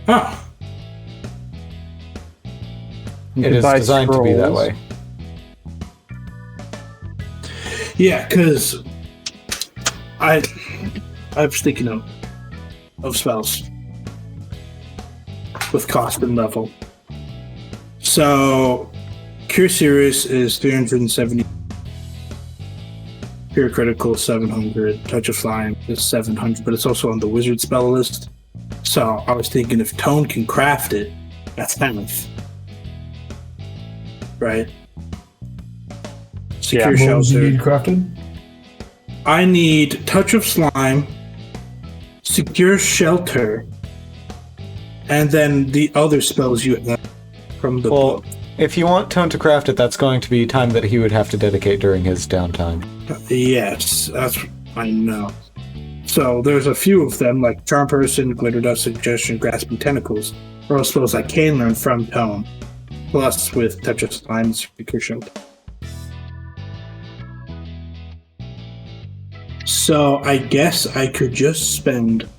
[SPEAKER 5] Oh,
[SPEAKER 2] You
[SPEAKER 4] It
[SPEAKER 2] can
[SPEAKER 4] is
[SPEAKER 2] buy
[SPEAKER 4] designed to be that
[SPEAKER 2] scrolls.
[SPEAKER 4] way.
[SPEAKER 5] yeah, because I was thinking of spells with cost and level. So, Cure Serious is 370. Pure Critical 700. Touch of Slime is 700, but it's also on the Wizard spell list. So, I was thinking if Tone can craft it, that's half. Right? Secure
[SPEAKER 3] What else do you
[SPEAKER 5] Shelter.
[SPEAKER 3] need crafted?
[SPEAKER 5] I need Touch of Slime, Secure Shelter, and then the other spells you have from the
[SPEAKER 4] Well,
[SPEAKER 5] book.
[SPEAKER 4] if you want Tone to craft it, that's going to be time that he would have to dedicate during his downtime.
[SPEAKER 5] Yes, that's I know. So there's a few of them, like Charm Person, Glitter Dust, Suggestion, Grasping Tentacles, or all spells I can learn from Tome, plus with Touch of Slime and Secure Shield. So I guess I could just spend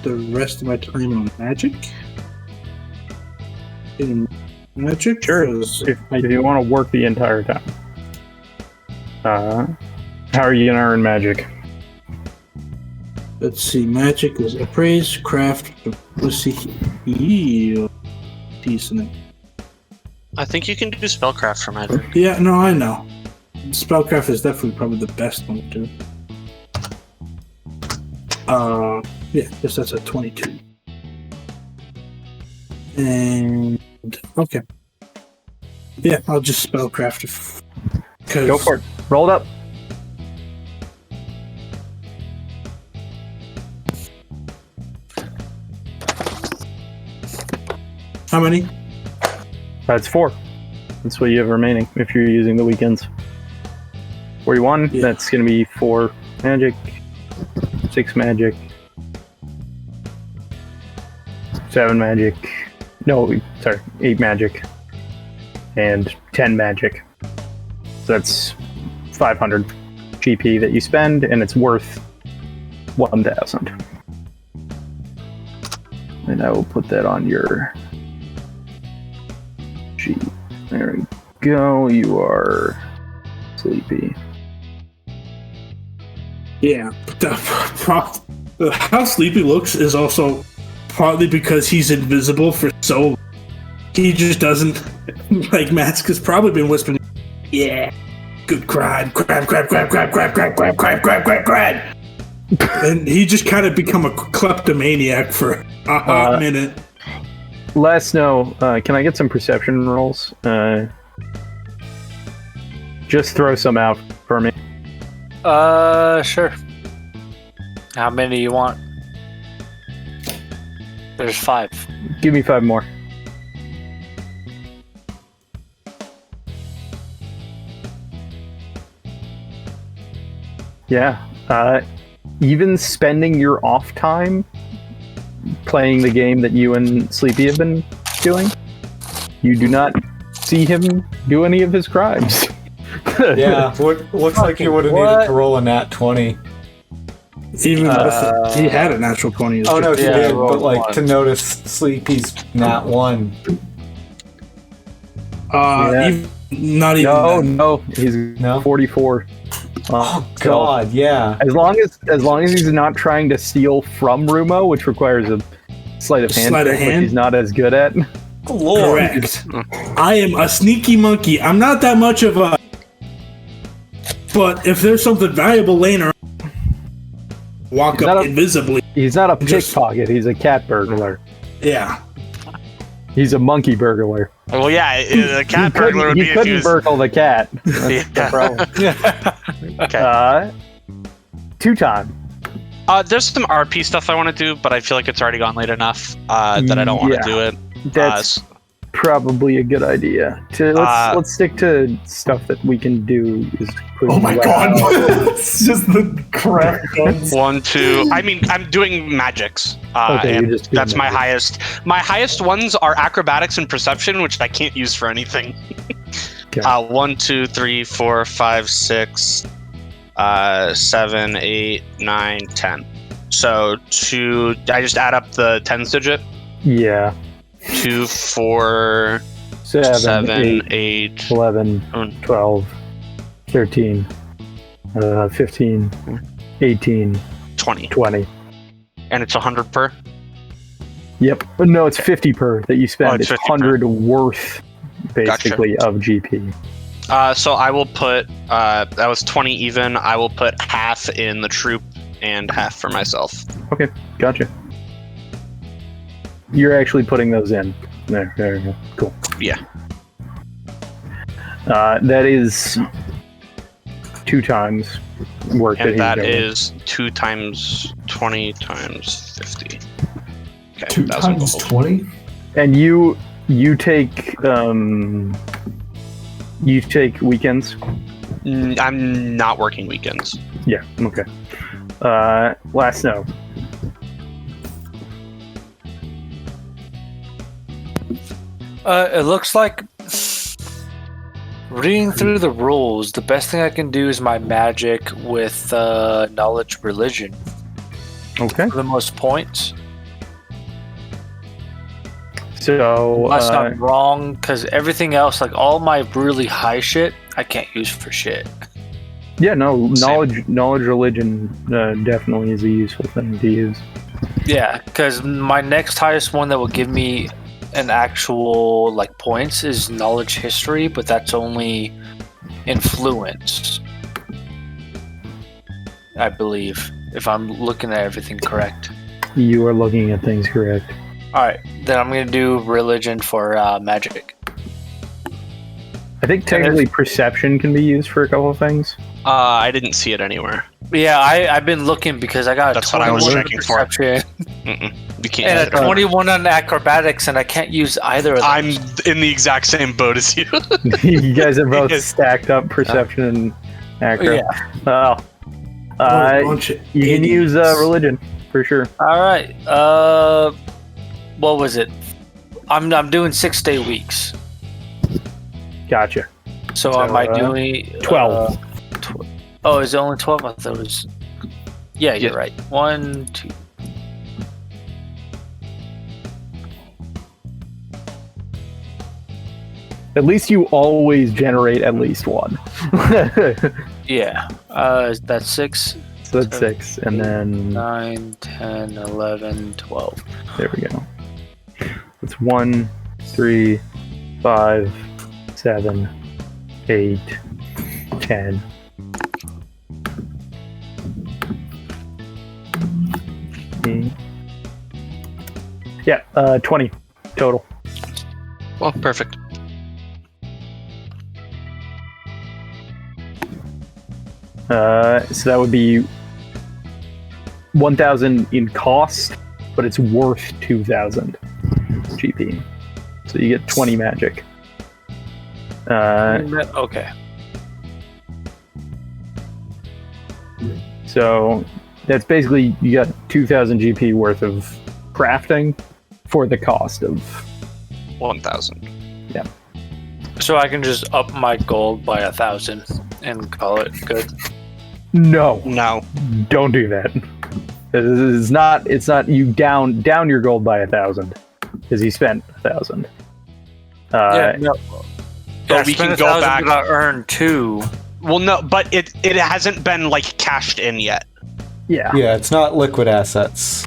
[SPEAKER 5] the rest of my time on magic. In magic?
[SPEAKER 2] Sure. If you want to work the entire time. How are you gonna earn magic?
[SPEAKER 5] Let's see, magic was appraise, craft, let's see, heal. Decent.
[SPEAKER 7] I think you can do spellcraft for magic.
[SPEAKER 5] Yeah, no, I know. Spellcraft is definitely probably the best one to do. Yeah, guess that's a 22. And okay. Yeah, I'll just spellcraft it.
[SPEAKER 2] Go for it. Roll it up.
[SPEAKER 5] How many?
[SPEAKER 2] That's 4. That's what you have remaining if you're using the weekends. 41,
[SPEAKER 5] Yeah.
[SPEAKER 2] that's going to be 4 magic, 6 magic, 7 magic, no, sorry, 8 magic, and 10 magic. So that's 500 GP that you spend, and it's worth 1,000. And I will put that on your sheet. There we go. You are sleepy.
[SPEAKER 5] Yeah, but how Sleepy looks is also partly because he's invisible for so long. He just doesn't, like Mask has probably been whispering, yeah, good crime, crime. And he just kind of become a kleptomaniac for a hot minute.
[SPEAKER 2] Last snow, can I get some perception rolls? Just throw some out for me.
[SPEAKER 6] Sure. How many you want? There's 5.
[SPEAKER 2] Give me 5 more. Yeah. Even spending your off time playing the game that you and Sleepy have been doing, you do not see him do any of his crimes.
[SPEAKER 4] Yeah, looks like you would have needed to roll a nat 20.
[SPEAKER 5] Even with he had a natural 20.
[SPEAKER 4] Oh no, he
[SPEAKER 6] Yeah,
[SPEAKER 4] did,
[SPEAKER 6] roll
[SPEAKER 4] but like
[SPEAKER 6] one.
[SPEAKER 4] to notice Sleepy's nat 1.
[SPEAKER 5] Not even that.
[SPEAKER 2] No, he's
[SPEAKER 4] No?
[SPEAKER 2] 44.
[SPEAKER 4] Oh god, yeah.
[SPEAKER 2] As long as he's not trying to steal from Rumo, which requires a sleight of hand,
[SPEAKER 5] Sleight of
[SPEAKER 2] which
[SPEAKER 5] hand?
[SPEAKER 2] he's not as good at.
[SPEAKER 4] Lord.
[SPEAKER 5] Correct. I am a sneaky monkey. I'm not that much of a. But if there's something valuable laying around, walk
[SPEAKER 2] He's
[SPEAKER 5] up
[SPEAKER 2] not a-
[SPEAKER 5] invisibly.
[SPEAKER 2] He's not a
[SPEAKER 5] Just-
[SPEAKER 2] pickpocket. He's a cat burglar.
[SPEAKER 5] Yeah.
[SPEAKER 2] He's a monkey burglar.
[SPEAKER 1] Well, yeah, a cat burglar would
[SPEAKER 2] He
[SPEAKER 1] be if
[SPEAKER 2] couldn't
[SPEAKER 1] he was.
[SPEAKER 2] burgle the cat.
[SPEAKER 1] Yeah.
[SPEAKER 2] The problem.
[SPEAKER 1] Okay.
[SPEAKER 2] 2 time.
[SPEAKER 1] There's some RP stuff I want to do, but I feel like it's already gone late enough that I don't want to
[SPEAKER 2] Yeah.
[SPEAKER 1] do it.
[SPEAKER 2] That's probably a good idea. Let's stick to stuff that we can do as quickly.
[SPEAKER 3] Oh my god! It's just the crap guns.
[SPEAKER 1] 1, 2. I mean, I'm doing magics.
[SPEAKER 2] Okay,
[SPEAKER 1] and
[SPEAKER 2] you're just doing
[SPEAKER 1] that's my
[SPEAKER 2] magic.
[SPEAKER 1] highest. My highest ones are acrobatics and perception, which I can't use for anything.
[SPEAKER 2] Okay.
[SPEAKER 1] 1, 2, 3, 4, 5, 6, 7, 8, 9, 10. So I just add up the tens digit.
[SPEAKER 2] Yeah.
[SPEAKER 1] 2, 4,
[SPEAKER 2] 7,
[SPEAKER 1] 8,
[SPEAKER 2] 8, 11,
[SPEAKER 1] Mm.
[SPEAKER 2] 12, 13, 15, 18,
[SPEAKER 1] 20.
[SPEAKER 2] 20.
[SPEAKER 1] And it's 100 per.
[SPEAKER 2] Yep. But no, it's 50 per that you spend.
[SPEAKER 1] Oh, it's
[SPEAKER 2] it's
[SPEAKER 1] 50 per.
[SPEAKER 2] 100 worth, basically, of GP.
[SPEAKER 1] So I will put, that was 20 even. I will put half in the troop and half for myself.
[SPEAKER 2] Okay, gotcha. You're actually putting those in. There you go. Cool.
[SPEAKER 1] Yeah.
[SPEAKER 2] That is 2 times work
[SPEAKER 1] And that
[SPEAKER 2] that he's doing.
[SPEAKER 1] is 2 times 20 times 50. Okay,
[SPEAKER 3] 2
[SPEAKER 1] 1,000
[SPEAKER 3] times
[SPEAKER 1] gold.
[SPEAKER 3] 20?
[SPEAKER 2] And you take weekends.
[SPEAKER 1] I'm not working weekends.
[SPEAKER 2] Yeah. Okay. Last snow.
[SPEAKER 6] It looks like reading through the rules, the best thing I can do is my magic with knowledge religion
[SPEAKER 2] Okay.
[SPEAKER 6] for the most points.
[SPEAKER 2] So,
[SPEAKER 6] Unless I'm wrong, because everything else, like all my really high shit, I can't use for shit.
[SPEAKER 2] yeah, no, knowledge religion definitely is a useful thing to use.
[SPEAKER 6] Yeah, because my next highest one that will give me an actual like points is knowledge history, but that's only influence, I believe, if I'm looking at everything correct.
[SPEAKER 2] You are looking at things correct.
[SPEAKER 6] All right, then I'm gonna do religion for magic.
[SPEAKER 2] I think technically perception can be used for a couple of things.
[SPEAKER 1] I didn't see it anywhere.
[SPEAKER 6] Yeah, I've been looking because I got
[SPEAKER 1] That's
[SPEAKER 6] a
[SPEAKER 1] what I was
[SPEAKER 6] 21 on
[SPEAKER 1] checking for.
[SPEAKER 6] perception
[SPEAKER 1] You can't
[SPEAKER 6] and
[SPEAKER 1] use
[SPEAKER 6] a
[SPEAKER 1] it at all.
[SPEAKER 6] 21 on acrobatics, and I can't use either of those.
[SPEAKER 1] I'm in the exact same boat as you.
[SPEAKER 2] You guys are both
[SPEAKER 1] Yes.
[SPEAKER 2] stacked up perception and acro.
[SPEAKER 6] Yeah.
[SPEAKER 2] Oh.
[SPEAKER 5] a bunch of
[SPEAKER 2] You can use
[SPEAKER 5] idiots.
[SPEAKER 2] religion for sure.
[SPEAKER 6] All right. What was it? I'm doing 6 day weeks.
[SPEAKER 2] Gotcha.
[SPEAKER 6] So
[SPEAKER 2] So,
[SPEAKER 6] am I doing
[SPEAKER 2] 12.
[SPEAKER 6] Oh, is it only 12? I thought it was. Yeah, you're
[SPEAKER 1] Yeah.
[SPEAKER 6] right. 1, 2.
[SPEAKER 2] At least you always generate at least one.
[SPEAKER 6] Yeah. That's 6,
[SPEAKER 2] So that's 6, and then
[SPEAKER 6] 9, 10, 11, 12.
[SPEAKER 2] there we go. It's 1, 3, 5, 7, 8, 10. Yeah, 20 total.
[SPEAKER 1] Well, perfect.
[SPEAKER 2] So that would be 1,000 in cost, but it's worth 2,000 GP. So you get 20 magic.
[SPEAKER 6] Okay.
[SPEAKER 2] So that's basically you got 2,000 GP worth of crafting for the cost of
[SPEAKER 1] 1,000.
[SPEAKER 6] So I can just up my gold by 1,000 and call it good.
[SPEAKER 2] no.
[SPEAKER 1] No.
[SPEAKER 2] Don't do that. It's not you down your gold by 1,000 because you spent 1,000.
[SPEAKER 6] No.
[SPEAKER 1] But we can go back.
[SPEAKER 6] But I earned 2.
[SPEAKER 1] Well, no, but it hasn't been like cashed in yet.
[SPEAKER 2] Yeah.
[SPEAKER 4] Yeah, it's not liquid assets.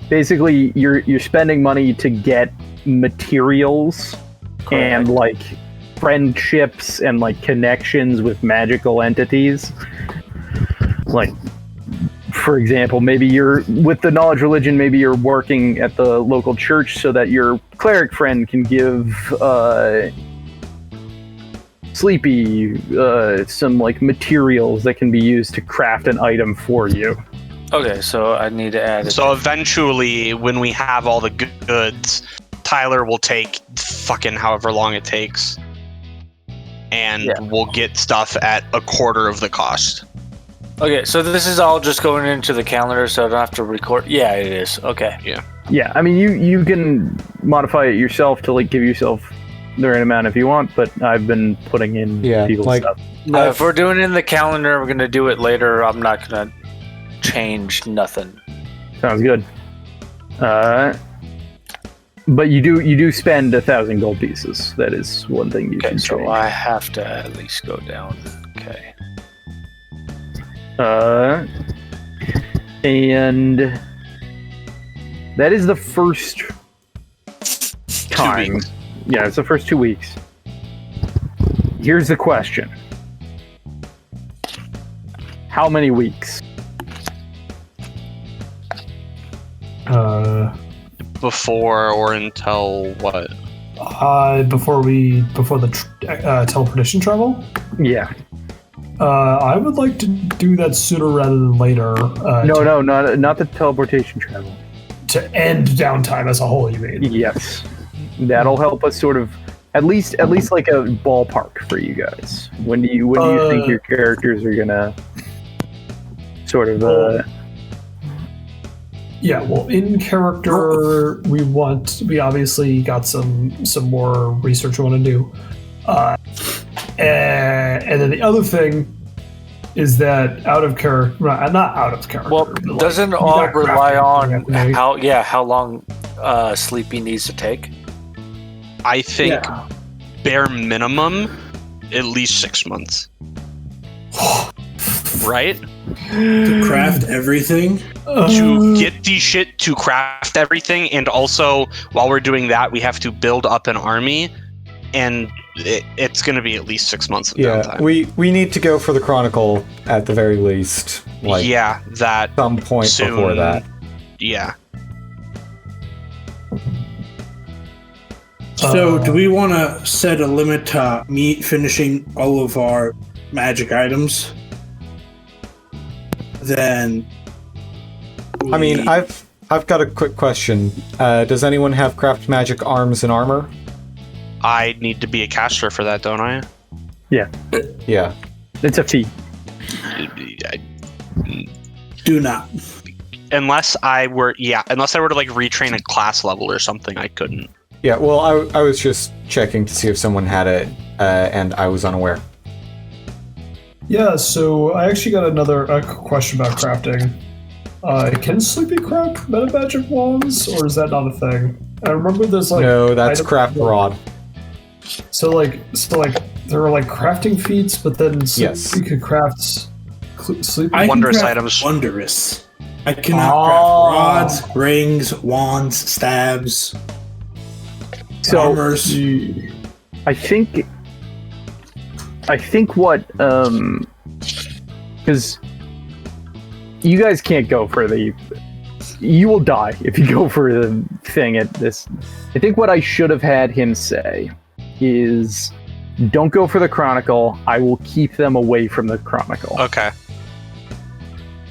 [SPEAKER 2] Basically, you're spending money to get materials and like friendships and like connections with magical entities. Like, for example, maybe you're with the knowledge religion. Maybe you're working at the local church so that your cleric friend can give Sleepy some like materials that can be used to craft an item for you.
[SPEAKER 6] Okay, so I need to add it.
[SPEAKER 1] So eventually, when we have all the goods, Tyler will take fucking however long it takes, and we'll get stuff at a quarter of the cost.
[SPEAKER 6] Okay, so this is all just going into the calendar, so I don't have to record. Yeah, it is. Okay.
[SPEAKER 2] Yeah, I mean you can modify it yourself to like give yourself the right amount if you want, but I've been putting in people's
[SPEAKER 4] like-
[SPEAKER 2] stuff.
[SPEAKER 6] No, if we're doing it in the calendar, we're gonna do it later. I'm not gonna change nothing.
[SPEAKER 2] Sounds good. But you do spend 1,000 gold pieces. That is one thing you
[SPEAKER 6] Okay,
[SPEAKER 2] can
[SPEAKER 6] so
[SPEAKER 2] change.
[SPEAKER 6] I have to at least go down. Okay.
[SPEAKER 2] And that is the first time.
[SPEAKER 1] weeks.
[SPEAKER 2] Yeah, it's the first 2 weeks. Here's the question. How many weeks?
[SPEAKER 1] Before or until what?
[SPEAKER 3] Before the teleportation travel.
[SPEAKER 2] Yeah.
[SPEAKER 3] I would like to do that sooner rather than later.
[SPEAKER 2] No, not the teleportation travel.
[SPEAKER 3] To end downtime as a whole, you mean?
[SPEAKER 2] Yes. That'll help us sort of at least like a ballpark for you guys. When do you think your characters are gonna sort of
[SPEAKER 3] Yeah, well, in character, we obviously got some more research we want to do, and then the other thing is that out of character, not out of character.
[SPEAKER 6] Well,
[SPEAKER 3] but, like,
[SPEAKER 6] doesn't
[SPEAKER 3] you
[SPEAKER 6] all
[SPEAKER 3] got
[SPEAKER 6] rely
[SPEAKER 3] crafting you have
[SPEAKER 6] on
[SPEAKER 3] to make.
[SPEAKER 6] how long sleepy needs to take?
[SPEAKER 1] I think
[SPEAKER 5] Yeah.
[SPEAKER 1] bare minimum, at least 6 months. Right?
[SPEAKER 5] To craft everything.
[SPEAKER 1] To get the shit to craft everything, and also while we're doing that, we have to build up an army, and it's going to be at least 6 months of
[SPEAKER 4] Yeah,
[SPEAKER 1] downtime.
[SPEAKER 4] we need to go for the Chronicle at the very least. Like,
[SPEAKER 1] yeah, that
[SPEAKER 4] some point
[SPEAKER 1] soon.
[SPEAKER 4] before that.
[SPEAKER 1] Yeah.
[SPEAKER 5] So, do we want to set a limit to me finishing all of our magic items? Then,
[SPEAKER 4] I mean, I've got a quick question. Does anyone have craft magic arms and armor?
[SPEAKER 1] I need to be a caster for that, don't I?
[SPEAKER 4] Yeah.
[SPEAKER 2] it's a fee.
[SPEAKER 5] do not.
[SPEAKER 1] Unless I were to like retrain a class level or something, I couldn't.
[SPEAKER 4] Yeah, well, I was just checking to see if someone had it, and I was unaware.
[SPEAKER 3] Yeah, so I actually got a question about crafting. Can Sleepy craft meta magic wands, or is that not a thing? I remember there's like
[SPEAKER 4] No, that's
[SPEAKER 3] item-
[SPEAKER 4] craft rod.
[SPEAKER 3] So there are like crafting feats, but then Sleepy
[SPEAKER 4] Yes.
[SPEAKER 3] could craft Sleepy.
[SPEAKER 5] I can
[SPEAKER 1] Wondrous
[SPEAKER 5] craft
[SPEAKER 1] items.
[SPEAKER 5] Wondrous. I cannot
[SPEAKER 3] Oh.
[SPEAKER 5] craft rods, rings, wands, stabs,
[SPEAKER 2] So
[SPEAKER 5] armors.
[SPEAKER 2] I think what because you guys can't go for you will die if you go for the thing at this. I think what I should have had him say is, don't go for the Chronicle. I will keep them away from the Chronicle.
[SPEAKER 1] Okay.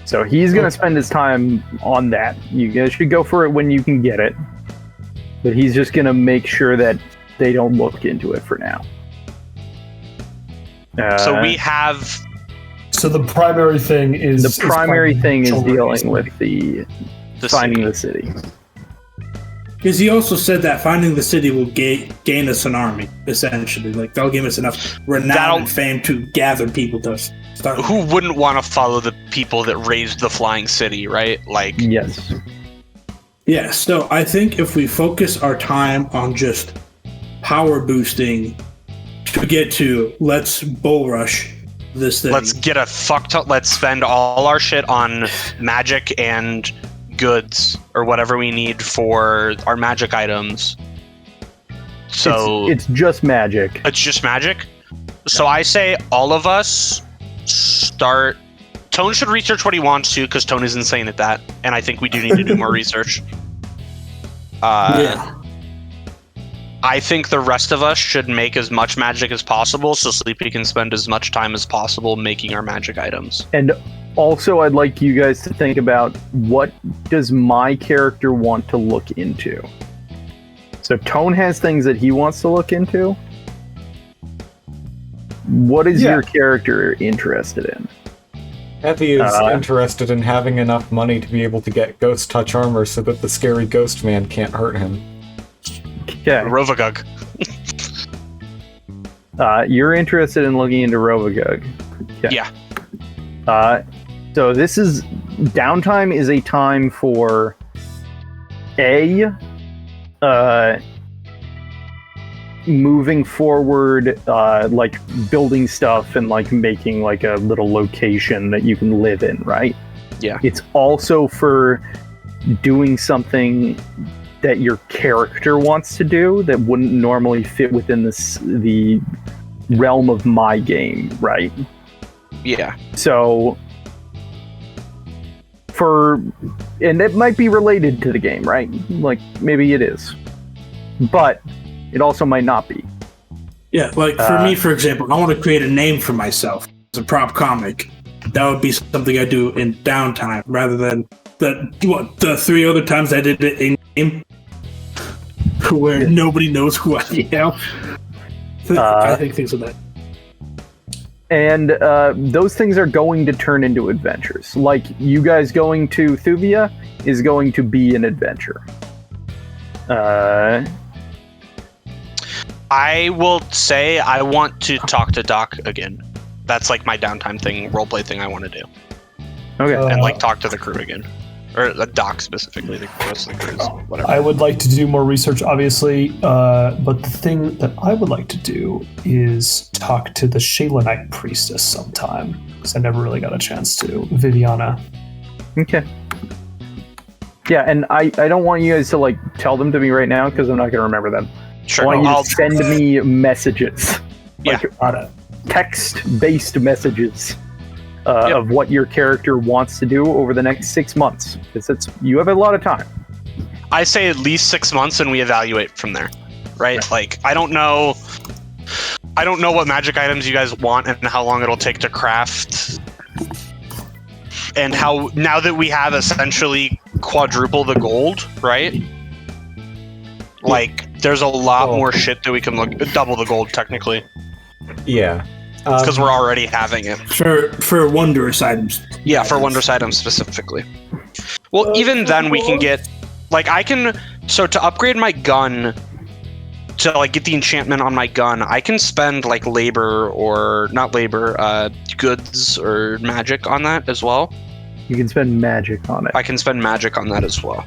[SPEAKER 2] So he's going to spend his time on that. You guys should go for it when you can get it. But he's just going to make sure that they don't look into it for now.
[SPEAKER 1] So we have
[SPEAKER 3] So the primary thing is
[SPEAKER 2] the primary thing is
[SPEAKER 3] children
[SPEAKER 2] dealing
[SPEAKER 3] easily.
[SPEAKER 2] with the
[SPEAKER 1] the
[SPEAKER 2] finding
[SPEAKER 1] city.
[SPEAKER 2] the city.
[SPEAKER 5] Because he also said that finding the city will gain us an army, essentially. Like, that'll give us enough renown
[SPEAKER 1] That'll-
[SPEAKER 5] and fame to gather people to start.
[SPEAKER 1] Who wouldn't want to follow the people that raised the flying city, right? Like,
[SPEAKER 2] Yes.
[SPEAKER 5] Yeah, so I think if we focus our time on just power boosting to get to let's bull rush this thing.
[SPEAKER 1] let's get a fuck ton. Let's spend all our shit on magic and goods or whatever we need for our magic items. So
[SPEAKER 2] It's just magic.
[SPEAKER 1] it's just magic. So I say all of us start. Tone should research what he wants to, because Tone is insane at that, and I think we do need to do more research.
[SPEAKER 5] Yeah.
[SPEAKER 1] I think the rest of us should make as much magic as possible, so Sleepy can spend as much time as possible making our magic items.
[SPEAKER 2] And also, I'd like you guys to think about, what does my character want to look into? So Tone has things that he wants to look into. What is
[SPEAKER 3] Yeah.
[SPEAKER 2] your character interested in?
[SPEAKER 4] Effie is interested in having enough money to be able to get ghost touch armor so that the scary ghost man can't hurt him.
[SPEAKER 2] Okay.
[SPEAKER 1] Rovagug.
[SPEAKER 2] You're interested in looking into Robodragon. Okay.
[SPEAKER 1] Yeah.
[SPEAKER 2] So this is downtime is a time for moving forward, like building stuff and like making like a little location that you can live in, right?
[SPEAKER 1] Yeah.
[SPEAKER 2] It's also for doing something that your character wants to do that wouldn't normally fit within the realm of my game, right?
[SPEAKER 1] Yeah.
[SPEAKER 2] So and it might be related to the game, right? Like maybe it is, but it also might not be.
[SPEAKER 5] Yeah, like for me, for example, I want to create a name for myself as a prop comic. That would be something I do in downtime rather than the 3 other times I did it in game where nobody knows who I am. I think things of that.
[SPEAKER 2] And those things are going to turn into adventures. Like, you guys going to Thuvia is going to be an adventure.
[SPEAKER 1] I will say I want to talk to Doc again. That's like my downtime thing, roleplay thing I want to do.
[SPEAKER 2] Okay.
[SPEAKER 1] And like talk to the crew again. Or the Doc specifically, the rest of the crews, whatever.
[SPEAKER 3] I would like to do more research, obviously, but the thing that I would like to do is talk to the Shalanite priestess sometime, because I never really got a chance to. Viviana.
[SPEAKER 2] Okay. Yeah, and I don't want you guys to like tell them to me right now because I'm not going to remember them.
[SPEAKER 1] Sure.
[SPEAKER 2] I want you
[SPEAKER 1] I'll
[SPEAKER 2] to send me messages.
[SPEAKER 1] Yeah.
[SPEAKER 2] Like text-based messages of what your character wants to do over the next 6 months. Because you have a lot of time.
[SPEAKER 1] I say at least 6 months and we evaluate from there. Right? Like, I don't know what magic items you guys want and how long it'll take to craft. And how, now that we have essentially quadruple the gold, right? Like, there's a lot more shit that we can look, double the gold technically.
[SPEAKER 4] Yeah.
[SPEAKER 1] Because we're already having it.
[SPEAKER 5] For wondrous items.
[SPEAKER 1] Yeah, for wondrous items specifically. Well, even then we can get, like, so to upgrade my gun, to like get the enchantment on my gun, I can spend like goods or magic on that as well.
[SPEAKER 2] You can spend magic on it.
[SPEAKER 1] I can spend magic on that as well.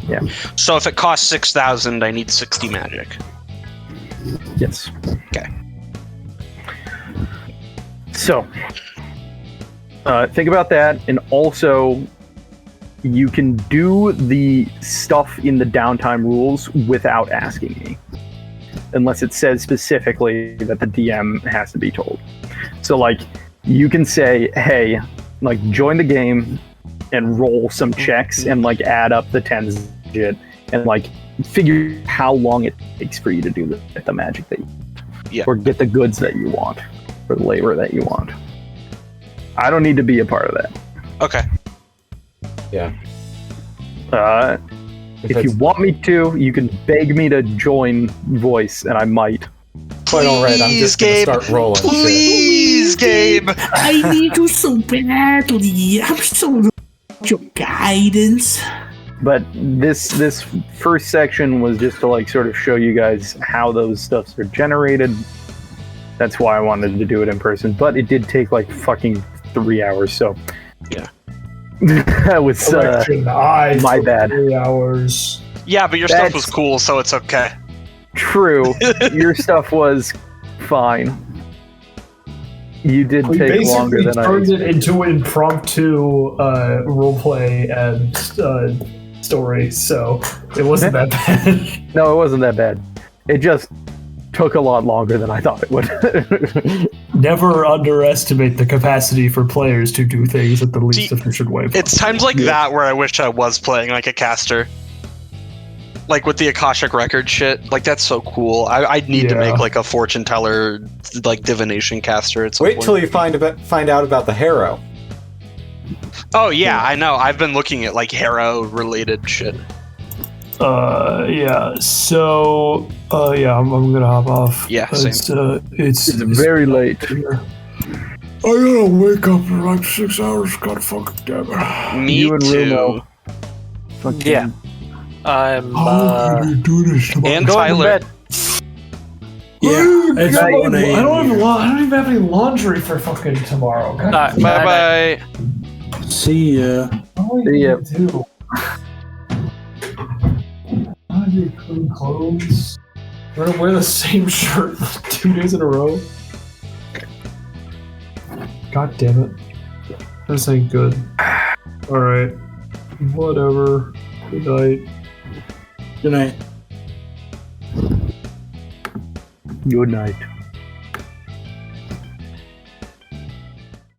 [SPEAKER 2] Yeah.
[SPEAKER 1] So if it costs 6,000, I need 60 magic.
[SPEAKER 2] Yes.
[SPEAKER 1] Okay.
[SPEAKER 2] So, think about that, and also, you can do the stuff in the downtime rules without asking me, unless it says specifically that the DM has to be told. So, like, you can say, hey, like, join the game and roll some checks and, like, add up the tens shit and, like, figure how long it takes for you to do the magic that you want. Or get the goods that you want. For the labor that you want. I don't need to be a part of that.
[SPEAKER 1] Okay.
[SPEAKER 4] Yeah.
[SPEAKER 2] If you want me to, you can beg me to join voice, and I might.
[SPEAKER 4] Quite alright, I'm just gonna start rolling.
[SPEAKER 1] Please, Gabe!
[SPEAKER 5] I need you so badly. I'm so your guidance.
[SPEAKER 2] But this first section was just to like sort of show you guys how those stuffs are generated. That's why I wanted to do it in person, but it did take like fucking 3 hours, so
[SPEAKER 1] yeah.
[SPEAKER 2] That was my bad.
[SPEAKER 3] 3 hours.
[SPEAKER 1] Yeah, but your stuff was cool, so it's okay.
[SPEAKER 2] True. Your stuff was fine. You did
[SPEAKER 3] We
[SPEAKER 2] take longer than I
[SPEAKER 3] turned it into an impromptu roleplay and story, so it wasn't that bad.
[SPEAKER 2] No, it wasn't that bad. It just took a lot longer than I thought it would.
[SPEAKER 3] Never underestimate the capacity for players to do things at the least efficient way possible.
[SPEAKER 1] It's times like that where I wish I was playing like a caster. Like with the Akashic Record shit. Like, that's so cool. I'd need to make like a fortune teller, like divination caster at some point.
[SPEAKER 4] Wait till you find out about the Harrow.
[SPEAKER 1] Oh yeah, I know. I've been looking at like Harrow related shit.
[SPEAKER 3] Yeah. So, yeah, I'm gonna hop off.
[SPEAKER 1] Yeah, same.
[SPEAKER 3] It's
[SPEAKER 2] very late.
[SPEAKER 3] I gotta wake up in like 6 hours. God fucking damn it.
[SPEAKER 1] Me
[SPEAKER 2] You and
[SPEAKER 1] too.
[SPEAKER 2] Rumo.
[SPEAKER 6] Yeah. I'm
[SPEAKER 3] How can you do this to
[SPEAKER 1] And
[SPEAKER 3] my-
[SPEAKER 1] Tyler.
[SPEAKER 5] Yeah, it's
[SPEAKER 3] I
[SPEAKER 5] 1 a.m.
[SPEAKER 3] don't even have any laundry for fucking tomorrow. God,
[SPEAKER 1] Bye bye.
[SPEAKER 5] See ya.
[SPEAKER 2] Yeah.
[SPEAKER 3] too. I need clean clothes. We're gonna wear the same shirt 2 days in a row. God damn it. This ain't good. Alright. Whatever. Good night.
[SPEAKER 5] Good night.
[SPEAKER 2] Good night.